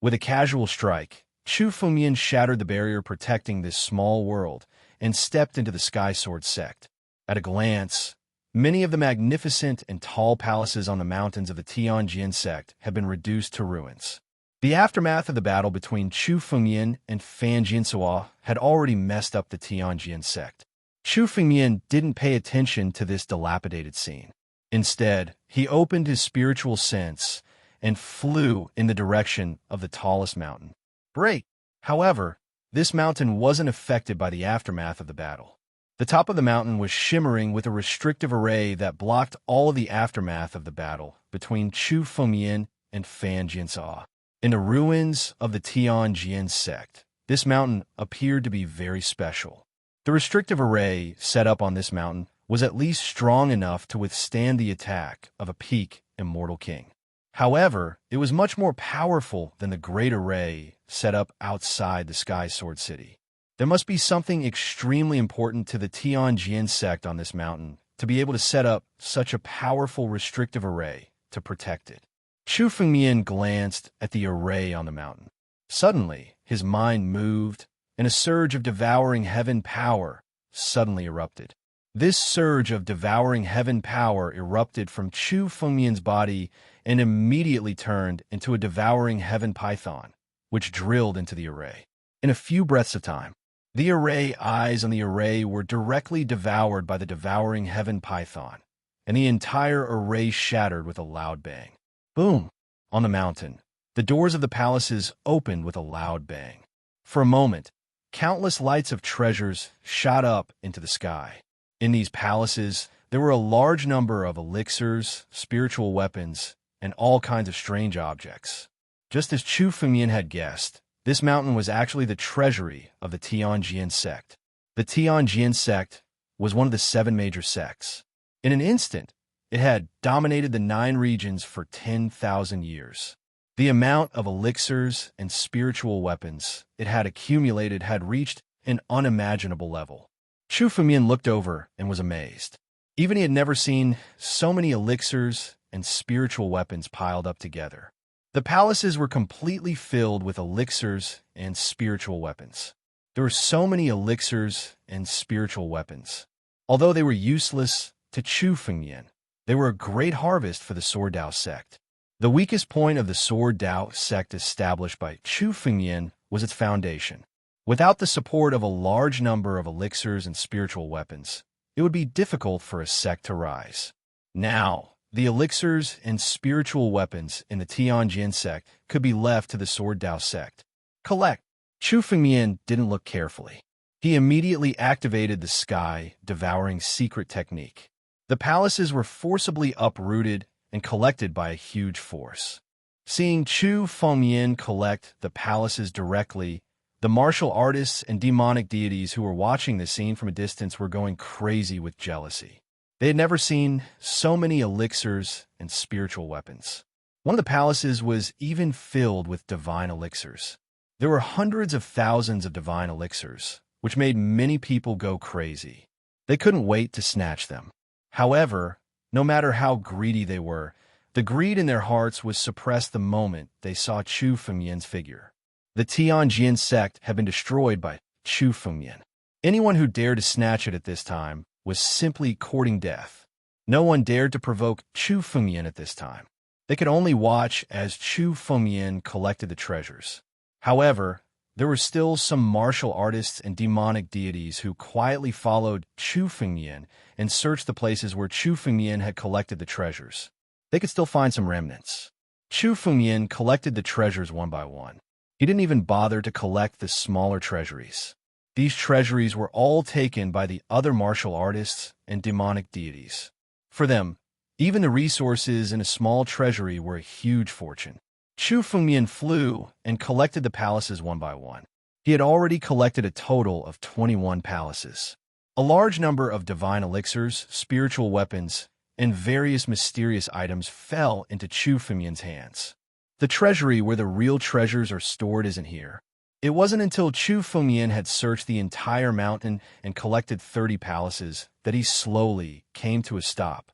With a casual strike, Chu Fengmian shattered the barrier protecting this small world and stepped into the Sky Sword sect. At a glance, many of the magnificent and tall palaces on the mountains of the Tianjin sect had been reduced to ruins. The aftermath of the battle between Chu Fengmian and Fan Jinsua had already messed up the Tianjin sect. Chu Fengmian didn't pay attention to this dilapidated scene. Instead, he opened his spiritual sense and flew in the direction of the tallest mountain. Great! However, this mountain wasn't affected by the aftermath of the battle. The top of the mountain was shimmering with a restrictive array that blocked all of the aftermath of the battle between Chu Fengmian and Fan Jinsua. In the ruins of the Tianjin sect, this mountain appeared to be very special. The restrictive array set up on this mountain was at least strong enough to withstand the attack of a peak immortal king. However, it was much more powerful than the great array set up outside the Sky Sword City. There must be something extremely important to the Tianjin sect on this mountain to be able to set up such a powerful restrictive array to protect it. Chu Fengmian glanced at the array on the mountain. Suddenly, his mind moved, and a surge of devouring heaven power suddenly erupted. This surge of devouring heaven power erupted from Chu Fengmian's body and immediately turned into a devouring heaven python, which drilled into the array. In a few breaths of time, the array eyes on the array were directly devoured by the devouring heaven python, and the entire array shattered with a loud bang. Boom! On the mountain, the doors of the palaces opened with a loud bang. For a moment, countless lights of treasures shot up into the sky. In these palaces, there were a large number of elixirs, spiritual weapons, and all kinds of strange objects. Just as Chu Fengmian had guessed, this mountain was actually the treasury of the Tianjin sect. The Tianjin sect was one of the 7 major sects. In an instant, it had dominated the 9 regions for 10,000 years. The amount of elixirs and spiritual weapons it had accumulated had reached an unimaginable level. Chu Fengmian looked over and was amazed. Even he had never seen so many elixirs and spiritual weapons piled up together. The palaces were completely filled with elixirs and spiritual weapons. There were so many elixirs and spiritual weapons. Although they were useless to Chu Fengmian, they were a great harvest for the Sword Dao sect. The weakest point of the Sword Dao sect established by Chu Fengmian was its foundation. Without the support of a large number of elixirs and spiritual weapons, it would be difficult for a sect to rise. Now, the elixirs and spiritual weapons in the Tianjin sect could be left to the Sword Dao sect. Collect. Chu Fengmian didn't look carefully. He immediately activated the sky-devouring secret technique. The palaces were forcibly uprooted and collected by a huge force. Seeing Chu Fengmian collect the palaces directly, the martial artists and demonic deities who were watching the scene from a distance were going crazy with jealousy. They had never seen so many elixirs and spiritual weapons. One of the palaces was even filled with divine elixirs. There were hundreds of thousands of divine elixirs, which made many people go crazy. They couldn't wait to snatch them. However, no matter how greedy they were, the greed in their hearts was suppressed the moment they saw Chu Fengmian's figure. The Tianjin sect had been destroyed by Chu Fengmian. Anyone who dared to snatch it at this time was simply courting death. No one dared to provoke Chu Fengmian at this time. They could only watch as Chu Fengmian collected the treasures. However, there were still some martial artists and demonic deities who quietly followed Chu Fengmian and searched the places where Chu Fengmian had collected the treasures. They could still find some remnants. Chu Fengmian collected the treasures one by one. He didn't even bother to collect the smaller treasuries. These treasuries were all taken by the other martial artists and demonic deities. For them, even the resources in a small treasury were a huge fortune. Chu Fengmian flew and collected the palaces one by one. He had already collected a total of 21 palaces. A large number of divine elixirs, spiritual weapons, and various mysterious items fell into Chu Fengmian's hands. The treasury where the real treasures are stored isn't here. It wasn't until Chu Fengmian had searched the entire mountain and collected 30 palaces that he slowly came to a stop.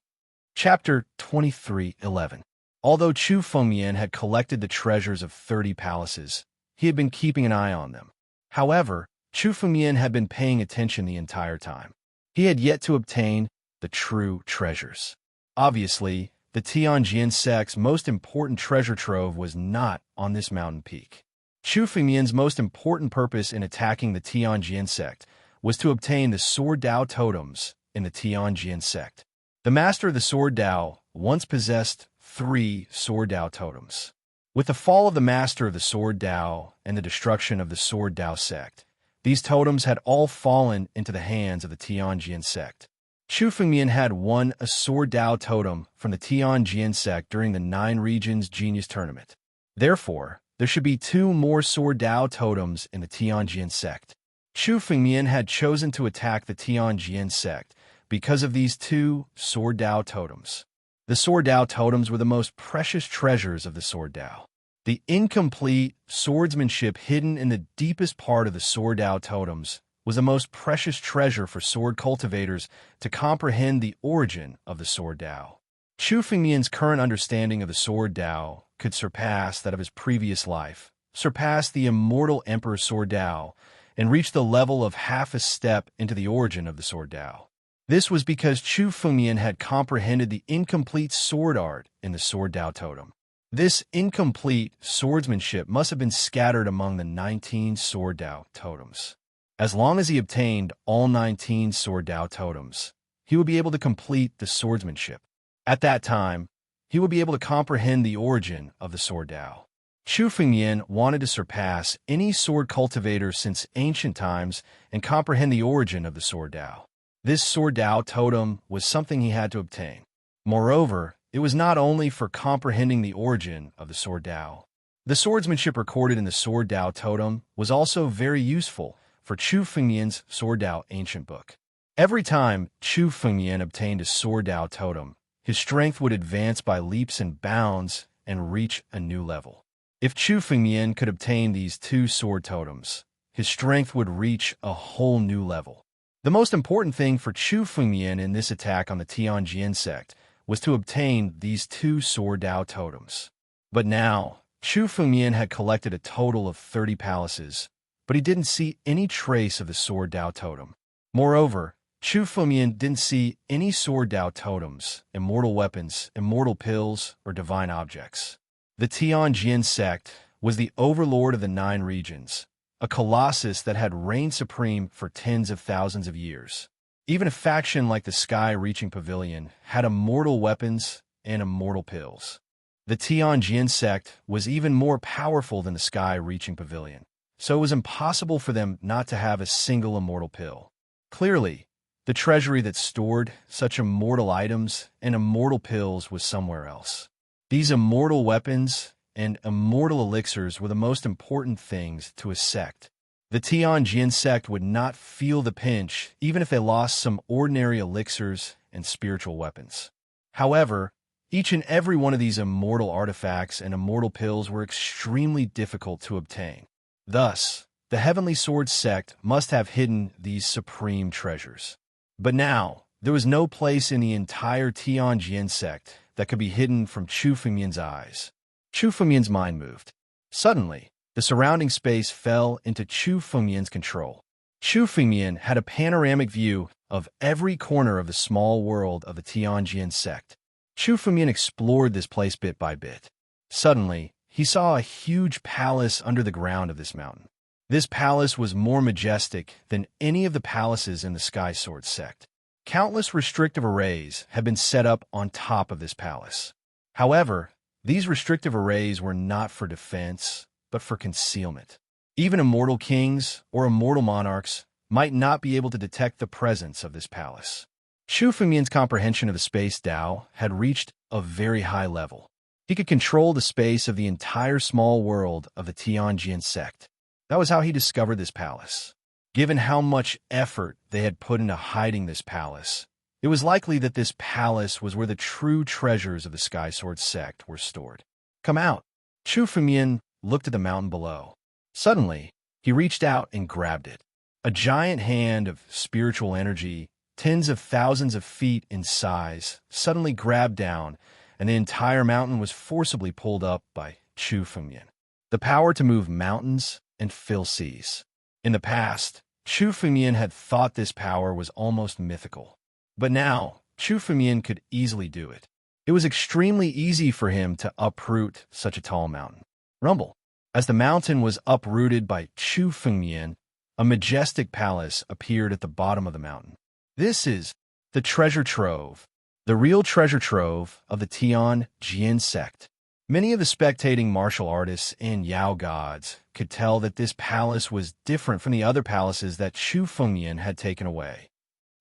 Chapter 23:11. Although Chu Fengmian had collected the treasures of 30 palaces, he had been keeping an eye on them. However, Chu Fengmian had been paying attention the entire time. He had yet to obtain the true treasures. Obviously, the Tianjin sect's most important treasure trove was not on this mountain peak. Chu Fengmian's most important purpose in attacking the Tianjin sect was to obtain the Sword Dao totems in the Tianjin sect. The master of the Sword Dao once possessed 3 Sword Dao totems. With the fall of the master of the Sword Dao and the destruction of the Sword Dao sect, these totems had all fallen into the hands of the Tianjin sect. Chu Fengmian had won a Sword Dao totem from the Tianjin sect during the 9 Regions Genius Tournament. Therefore, there should be 2 more Sword Dao totems in the Tianjin sect. Chu Fengmian had chosen to attack the Tianjin sect because of these 2 Sword Dao totems. The Sword Dao totems were the most precious treasures of the Sword Dao. The incomplete swordsmanship hidden in the deepest part of the Sword Dao totems was the most precious treasure for sword cultivators to comprehend the origin of the Sword Dao. Chu Fengmian's current understanding of the Sword Dao could surpass that of his previous life, surpass the immortal Emperor Sword Dao, and reach the level of half a step into the origin of the Sword Dao. This was because Chu Fengmian had comprehended the incomplete sword art in the Sword Dao totem. This incomplete swordsmanship must have been scattered among the 19 Sword Dao totems. As long as he obtained all 19 Sword Dao totems, he would be able to complete the swordsmanship. At that time, he would be able to comprehend the origin of the Sword Dao. Chu Fengmian wanted to surpass any sword cultivator since ancient times and comprehend the origin of the Sword Dao. This Sword Dao totem was something he had to obtain. Moreover, it was not only for comprehending the origin of the Sword Dao. The swordsmanship recorded in the Sword Dao totem was also very useful for Chu Fengmian's Sword Dao ancient book. Every time Chu Fengmian obtained a Sword Dao totem, his strength would advance by leaps and bounds and reach a new level. If Chu Fengmian could obtain these 2 sword totems, his strength would reach a whole new level. The most important thing for Chu Fengmian in this attack on the Tianjin sect was to obtain these 2 Sword Dao totems. But now, Chu Fengmian had collected a total of 30 palaces, but he didn't see any trace of the Sword Dao totem. Moreover, Chu Fengmian didn't see any Sword Dao totems, immortal weapons, immortal pills, or divine objects. The Tianjin sect was the overlord of the 9 regions, a colossus that had reigned supreme for tens of thousands of years. Even a faction like the Sky-Reaching Pavilion had immortal weapons and immortal pills. The Tianjin sect was even more powerful than the Sky-Reaching Pavilion, so it was impossible for them not to have a single immortal pill. Clearly, the treasury that stored such immortal items and immortal pills was somewhere else. These immortal weapons and immortal elixirs were the most important things to a sect. The Tianjin sect would not feel the pinch even if they lost some ordinary elixirs and spiritual weapons. However, each and every one of these immortal artifacts and immortal pills were extremely difficult to obtain. Thus, the Heavenly Sword sect must have hidden these supreme treasures. But now, there was no place in the entire Tianjin sect that could be hidden from Chu Fengmian's eyes. Chu Fengmian's mind moved. Suddenly, the surrounding space fell into Chu Fengmian's control. Chu Fengmian had a panoramic view of every corner of the small world of the Tianjin sect. Chu Fengmian explored this place bit by bit. Suddenly, he saw a huge palace under the ground of this mountain. This palace was more majestic than any of the palaces in the Sky Sword sect. Countless restrictive arrays had been set up on top of this palace. However, these restrictive arrays were not for defense, but for concealment. Even immortal kings or immortal monarchs might not be able to detect the presence of this palace. Chu Fengmian's comprehension of the space Dao had reached a very high level. He could control the space of the entire small world of the Tianjin sect. That was how he discovered this palace. Given how much effort they had put into hiding this palace, it was likely that this palace was where the true treasures of the Sky Sword sect were stored. Come out. Chu Fengmian looked at the mountain below. Suddenly, he reached out and grabbed it. A giant hand of spiritual energy, tens of thousands of feet in size, suddenly grabbed down and the entire mountain was forcibly pulled up by Chu Fengmian. The power to move mountains and fill seas. In the past, Chu Fengmian had thought this power was almost mythical. But now, Chu Fengmian could easily do it. It was extremely easy for him to uproot such a tall mountain. Rumble. As the mountain was uprooted by Chu Fengmian, a majestic palace appeared at the bottom of the mountain. This is the treasure trove, the real treasure trove of the Tian Jian sect. Many of the spectating martial artists and Yao gods could tell that this palace was different from the other palaces that Chu Fengmian had taken away.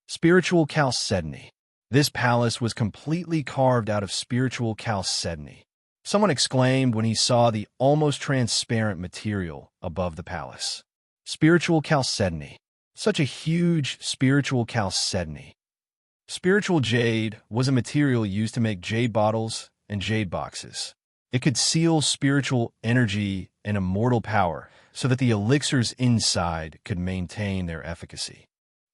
Spiritual chalcedony. This palace was completely carved out of spiritual chalcedony. Someone exclaimed when he saw the almost transparent material above the palace. Spiritual chalcedony. Such a huge spiritual chalcedony. Spiritual jade was a material used to make jade bottles and jade boxes. It could seal spiritual energy and immortal power so that the elixirs inside could maintain their efficacy.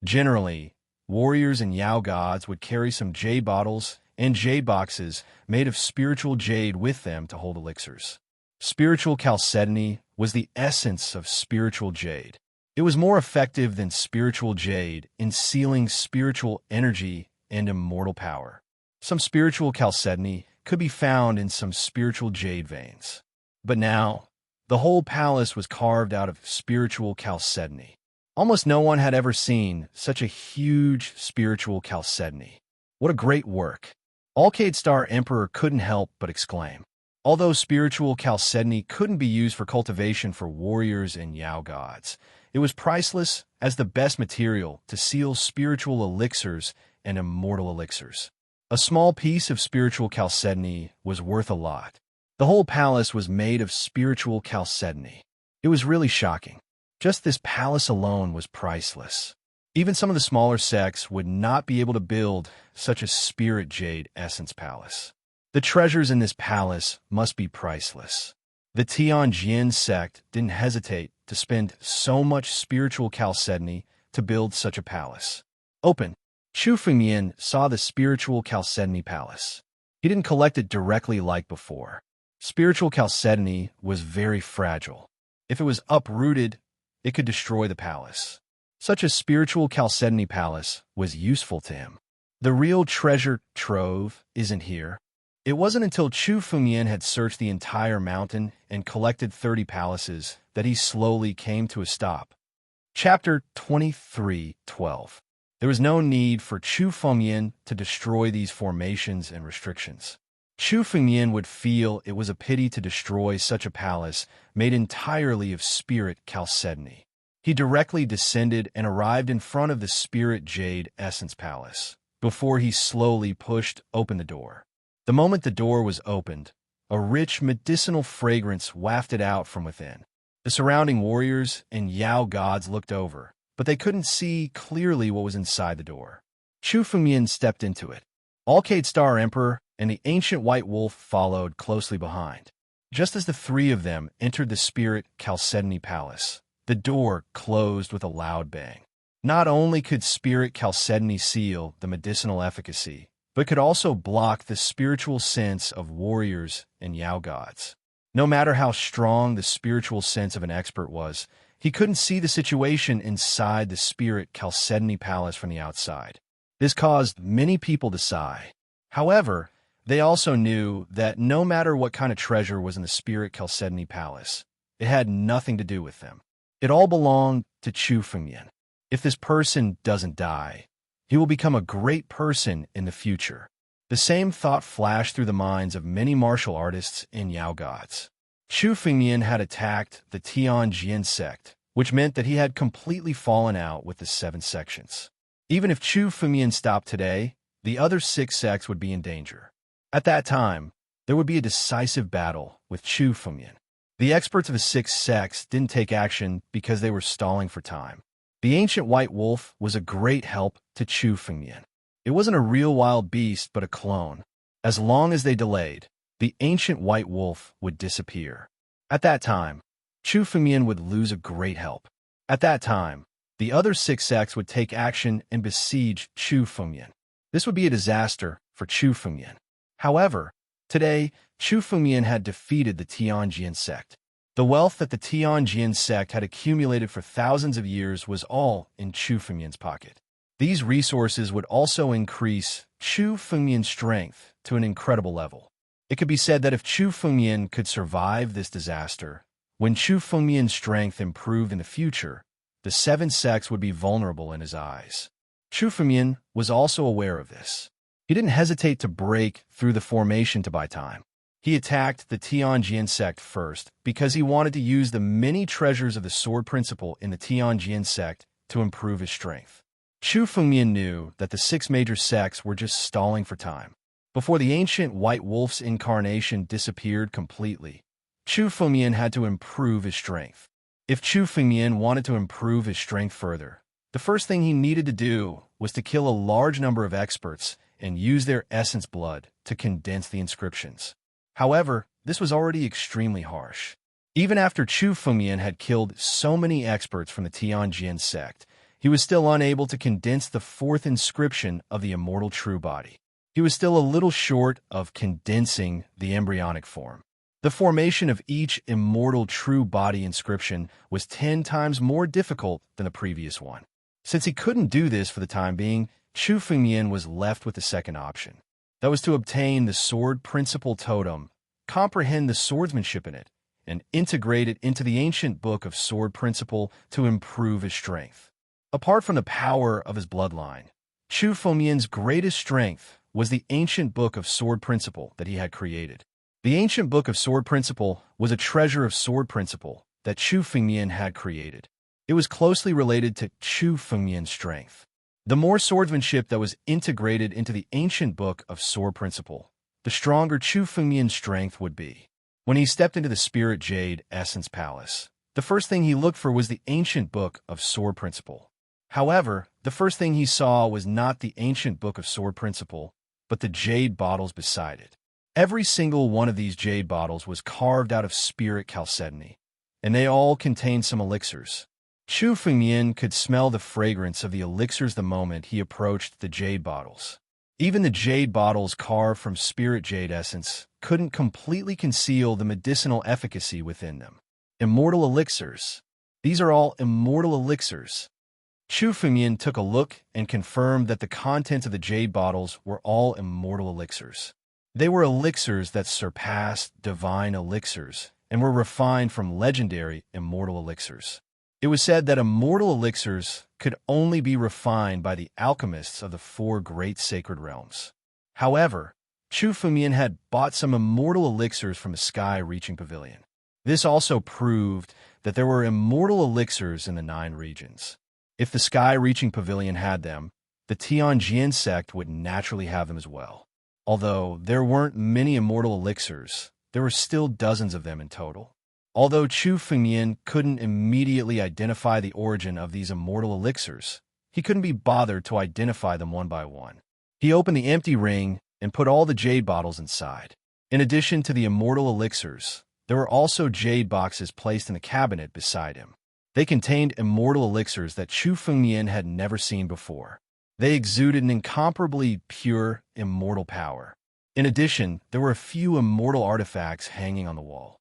Generally, warriors and Yao gods would carry some jade bottles and jade boxes made of spiritual jade with them to hold elixirs. Spiritual chalcedony was the essence of spiritual jade. It was more effective than spiritual jade in sealing spiritual energy and immortal power. Some spiritual chalcedony could be found in some spiritual jade veins. But now, the whole palace was carved out of spiritual chalcedony. Almost no one had ever seen such a huge spiritual chalcedony. What a great work! Alcade Star Emperor couldn't help but exclaim. Although spiritual chalcedony couldn't be used for cultivation for warriors and Yao gods, it was priceless as the best material to seal spiritual elixirs and immortal elixirs. A small piece of spiritual chalcedony was worth a lot. The whole palace was made of spiritual chalcedony. It was really shocking. Just this palace alone was priceless. Even some of the smaller sects would not be able to build such a spirit jade essence palace. The treasures in this palace must be priceless. The Tian Jian sect didn't hesitate to spend so much spiritual chalcedony to build such a palace. Open. Chu Fengmian saw the spiritual chalcedony palace. He didn't collect it directly like before. Spiritual chalcedony was very fragile. If it was uprooted, it could destroy the palace. Such a spiritual chalcedony palace was useful to him. The real treasure trove isn't here. It wasn't until Chu Fengmian had searched the entire mountain and collected 30 palaces that he slowly came to a stop. Chapter 23:12. There was no need for Chu Fengmian to destroy these formations and restrictions. Chu Fengmian would feel it was a pity to destroy such a palace made entirely of spirit chalcedony. He directly descended and arrived in front of the spirit jade essence palace, before he slowly pushed open the door. The moment the door was opened, a rich medicinal fragrance wafted out from within. The surrounding warriors and Yao gods looked over, but they couldn't see clearly what was inside the door. Chu Fengmian stepped into it. Alcade Star Emperor and the ancient white wolf followed closely behind. Just as the three of them entered the spirit chalcedony palace, the door closed with a loud bang. Not only could spirit chalcedony seal the medicinal efficacy, but could also block the spiritual sense of warriors and Yao gods. No matter how strong the spiritual sense of an expert was, he couldn't see the situation inside the spirit chalcedony palace from the outside. This caused many people to sigh. However, they also knew that no matter what kind of treasure was in the spirit chalcedony palace, it had nothing to do with them. It all belonged to Chu Fengmian. If this person doesn't die, he will become a great person in the future. The same thought flashed through the minds of many martial artists and Yao gods. Chu Fengmian had attacked the Tian Jian sect, which meant that he had completely fallen out with the 7 sections. Even if Chu Fengmian stopped today, the other 6 sects would be in danger. At that time, there would be a decisive battle with Chu Fengmian. The experts of the 6 sects didn't take action because they were stalling for time. The ancient white wolf was a great help to Chu Fengmian. It wasn't a real wild beast, but a clone. As long as they delayed, the ancient white wolf would disappear. At that time, Chu Fengmian would lose a great help. At that time, the other 6 sects would take action and besiege Chu Fengmian. This would be a disaster for Chu Fengmian. However, Today, Chu Fengmian had defeated the Tianjin sect. The wealth that the Tianjin sect had accumulated for thousands of years was all in Chu Fengmian's pocket. These resources would also increase Chu Fengmian's strength to an incredible level. It could be said that if Chu Fengmian could survive this disaster, when Chu Fengmian's strength improved in the future, the seven sects would be vulnerable in his eyes. Chu Fengmian was also aware of this. He didn't hesitate to break through the formation to buy time. He attacked the Tianjin sect first because he wanted to use the many treasures of the sword principle in the Tianjin sect to improve his strength. Chu Fengmian knew that the six major sects were just stalling for time. Before the ancient white wolf's incarnation disappeared completely, Chu Fengmian had to improve his strength. If Chu Fengmian wanted to improve his strength further, the first thing he needed to do was to kill a large number of experts and use their essence blood to condense the inscriptions. However, this was already extremely harsh. Even after Chu Fengmian had killed so many experts from the Tianjin sect, he was still unable to condense the fourth inscription of the immortal true body. He was still a little short of condensing the embryonic form. The formation of each immortal true body inscription was 10 times more difficult than the previous one. Since he couldn't do this for the time being, Chu Fengmian was left with the second option. That was to obtain the sword principle totem, comprehend the swordsmanship in it, and integrate it into the ancient book of sword principle to improve his strength. Apart from the power of his bloodline, Chu Fengmian's greatest strength was the ancient book of sword principle that he had created. The ancient book of sword principle was a treasure of sword principle that Chu Fengmian had created. It was closely related to Chu Fengmian's strength. The more swordsmanship that was integrated into the ancient book of sword principle, the stronger Chu Fengmian's strength would be. When he stepped into the Spirit Jade Essence Palace, the first thing he looked for was the ancient book of sword principle. However, the first thing he saw was not the ancient book of sword principle, but the jade bottles beside it. Every single one of these jade bottles was carved out of spirit chalcedony, and they all contained some elixirs. Chu Fengmian could smell the fragrance of the elixirs the moment he approached the jade bottles. Even the jade bottles carved from spirit jade essence couldn't completely conceal the medicinal efficacy within them. Immortal elixirs. These are all immortal elixirs. Chu Fengmian took a look and confirmed that the contents of the jade bottles were all immortal elixirs. They were elixirs that surpassed divine elixirs and were refined from legendary immortal elixirs. It was said that immortal elixirs could only be refined by the alchemists of the four great sacred realms. However, Chu Fengmian had bought some immortal elixirs from the sky-reaching pavilion. This also proved that there were immortal elixirs in the 9 regions. If the sky-reaching pavilion had them, the Tianjin sect would naturally have them as well. Although there weren't many immortal elixirs, there were still dozens of them in total. Although Chu Fengmian couldn't immediately identify the origin of these immortal elixirs, he couldn't be bothered to identify them one by one. He opened the empty ring and put all the jade bottles inside. In addition to the immortal elixirs, there were also jade boxes placed in the cabinet beside him. They contained immortal elixirs that Chu Fengmian had never seen before. They exuded an incomparably pure, immortal power. In addition, there were a few immortal artifacts hanging on the wall.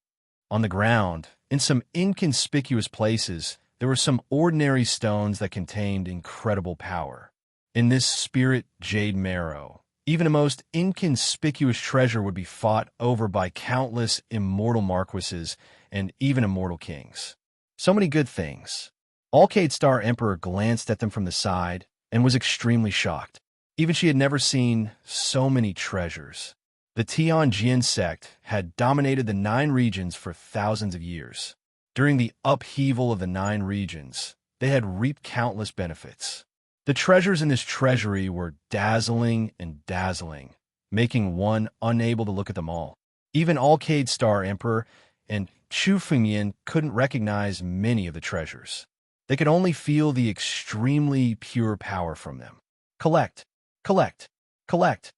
On the ground, in some inconspicuous places, there were some ordinary stones that contained incredible power. In this spirit jade marrow, even a most inconspicuous treasure would be fought over by countless immortal marquises and even immortal kings. So many good things. Alcade Star Emperor glanced at them from the side and was extremely shocked. Even she had never seen so many treasures. The Tianjin sect had dominated the 9 regions for thousands of years. During the upheaval of the 9 regions, they had reaped countless benefits. The treasures in this treasury were dazzling and dazzling, making one unable to look at them all. Even Alcade Star Emperor and Chu Fengmian couldn't recognize many of the treasures. They could only feel the extremely pure power from them. Collect, collect, collect.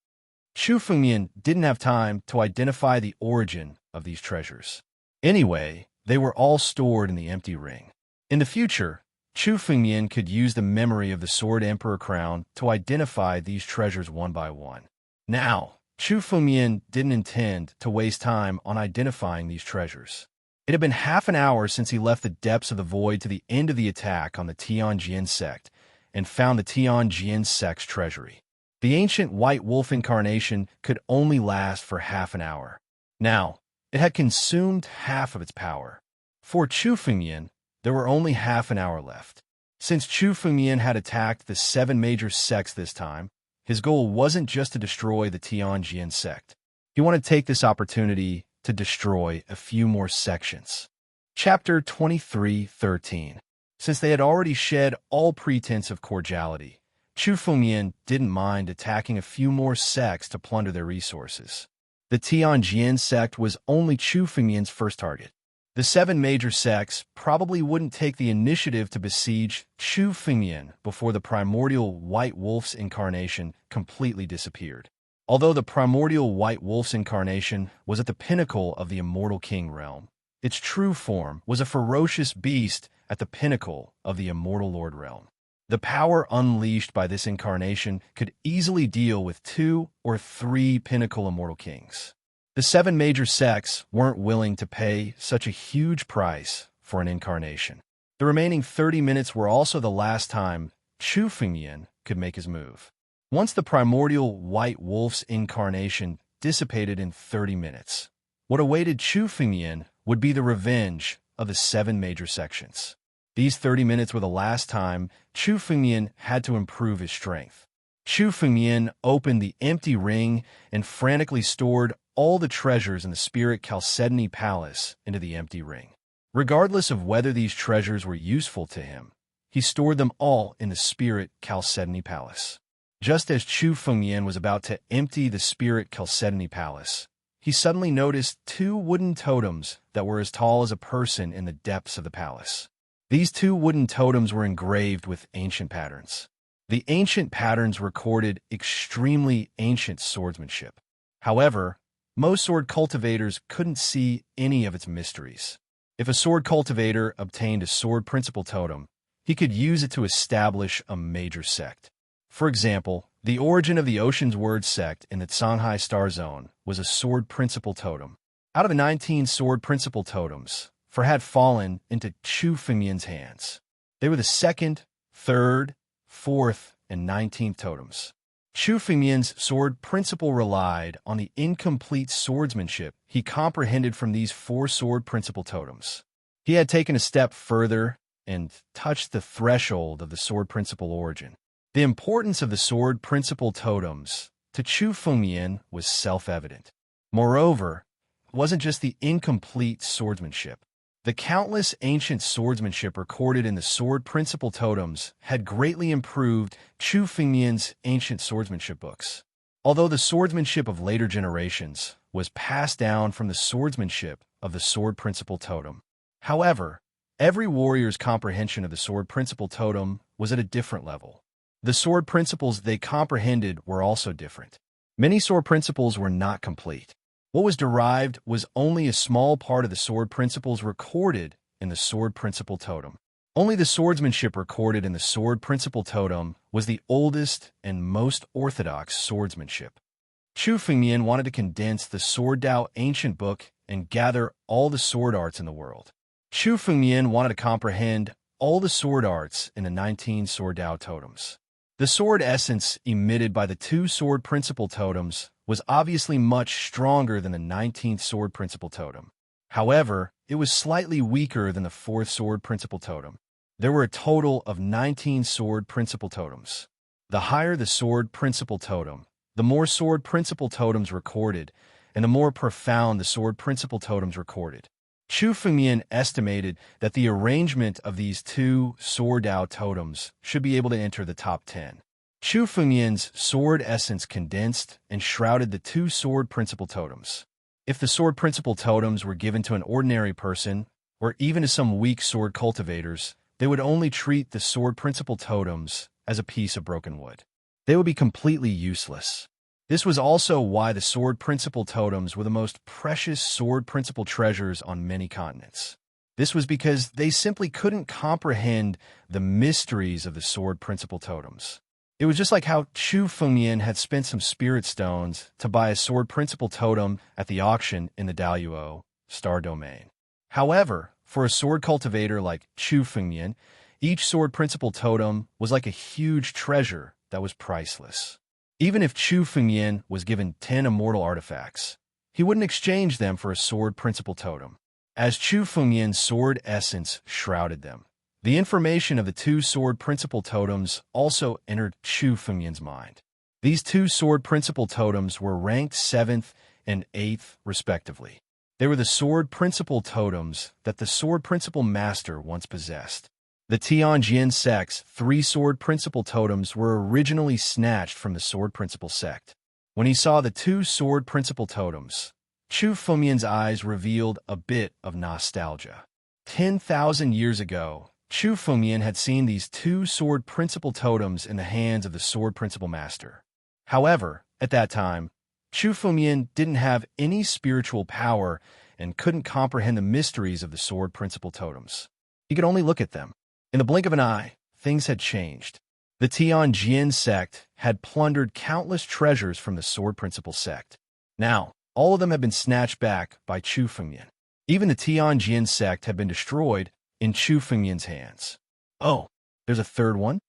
Chu Fengmian didn't have time to identify the origin of these treasures. Anyway, they were all stored in the empty ring. In the future, Chu Fengmian could use the memory of the Sword Emperor crown to identify these treasures one by one. Now, Chu Fengmian didn't intend to waste time on identifying these treasures. It had been half an hour since he left the depths of the void to the end of the attack on the Tianjin sect and found the Tianjin sect's treasury. The ancient white wolf incarnation could only last for half an hour. Now, it had consumed half of its power. For Chu Fengmian, there were only half an hour left. Since Chu Fengmian had attacked the 7 major sects this time, his goal wasn't just to destroy the Tianjin sect. He wanted to take this opportunity to destroy a few more sections. Chapter 23:13. Since they had already shed all pretense of cordiality, Chu Fengmian didn't mind attacking a few more sects to plunder their resources. The Tianjin sect was only Chu Fengmian's first target. The 7 major sects probably wouldn't take the initiative to besiege Chu Fengmian before the primordial white wolf's incarnation completely disappeared. Although the primordial white wolf's incarnation was at the pinnacle of the immortal king realm, its true form was a ferocious beast at the pinnacle of the immortal lord realm. The power unleashed by this incarnation could easily deal with 2 or 3 pinnacle immortal kings. The 7 major sects weren't willing to pay such a huge price for an incarnation. The remaining 30 minutes were also the last time Chu Fengmian could make his move. Once the primordial white wolf's incarnation dissipated in 30 minutes, what awaited Chu Fengmian would be the revenge of the 7 major sections. These 30 minutes were the last time Chu Fengmian had to improve his strength. Chu Fengmian opened the empty ring and frantically stored all the treasures in the spirit Chalcedony Palace into the empty ring. Regardless of whether these treasures were useful to him, he stored them all in the spirit Chalcedony Palace. Just as Chu Fengmian was about to empty the spirit Chalcedony Palace, he suddenly noticed 2 wooden totems that were as tall as a person in the depths of the palace. These 2 wooden totems were engraved with ancient patterns. The ancient patterns recorded extremely ancient swordsmanship. However, most sword cultivators couldn't see any of its mysteries. If a sword cultivator obtained a sword principle totem, he could use it to establish a major sect. For example, the origin of the Ocean's Word sect in the Shanghai Star Zone was a sword principle totem. Out of the 19 sword principle totems, 4 had fallen into Chu Fengmian's hands. They were the 2nd, 3rd, 4th, and 19th totems. Chu Fengmian's sword principle relied on the incomplete swordsmanship he comprehended from these 4 sword principle totems. He had taken a step further and touched the threshold of the sword principle origin. The importance of the sword principle totems to Chu Fengmian was self-evident. Moreover, it wasn't just the incomplete swordsmanship. The countless ancient swordsmanship recorded in the sword principle totems had greatly improved Chu Fengmian's ancient swordsmanship books. Although the swordsmanship of later generations was passed down from the swordsmanship of the sword principle totem. However, every warrior's comprehension of the sword principle totem was at a different level. The sword principles they comprehended were also different. Many sword principles were not complete. What was derived was only a small part of the sword principles recorded in the sword principle totem. Only the swordsmanship recorded in the sword principle totem was the oldest and most orthodox swordsmanship. Chu Fengmian wanted to condense the Sword Dao ancient book and gather all the sword arts in the world. Chu Fengmian wanted to comprehend all the sword arts in the 19 Sword Dao totems. The sword essence emitted by the 2 sword principle totems was obviously much stronger than the 19th sword principle totem. However, it was slightly weaker than the 4th sword principle totem. There were a total of 19 sword principle totems. The higher the sword principle totem, the more sword principle totems recorded, and the more profound the sword principle totems recorded. Chu Fengmian estimated that the arrangement of these 2 Sword Dao totems should be able to enter the top 10. Chu Fengmian's sword essence condensed and shrouded the 2 sword principle totems. If the sword principle totems were given to an ordinary person, or even to some weak sword cultivators, they would only treat the sword principle totems as a piece of broken wood. They would be completely useless. This was also why the sword principle totems were the most precious sword principle treasures on many continents. This was because they simply couldn't comprehend the mysteries of the sword principle totems. It was just like how Chu Fengyan had spent some spirit stones to buy a sword principle totem at the auction in the Daluo Star Domain. However, for a sword cultivator like Chu Fengyan, each sword principle totem was like a huge treasure that was priceless. Even if Chu Fengyan was given 10 immortal artifacts, he wouldn't exchange them for a sword principle totem, as Chu Fengyan's sword essence shrouded them. The information of the two sword principle totems also entered Chu Fengyan's mind. These two sword principle totems were ranked 7th and 8th, respectively. They were the sword principle totems that the sword principle master once possessed. The Tianjin sect's 3 sword principle totems were originally snatched from the sword principle sect. When he saw the 2 sword principle totems, Chu Fengyan's eyes revealed a bit of nostalgia. 10,000 years ago, Chu Fengyan had seen these 2 sword principle totems in the hands of the sword principle master. However, at that time, Chu Fengyan didn't have any spiritual power and couldn't comprehend the mysteries of the sword principle totems. He could only look at them. In the blink of an eye, things had changed. The Tianjin sect had plundered countless treasures from the sword principle sect. Now, all of them had been snatched back by Chu Fengyan. Even the Tianjin sect had been destroyed in Chu Fengyan's hands. Oh, there's a third one?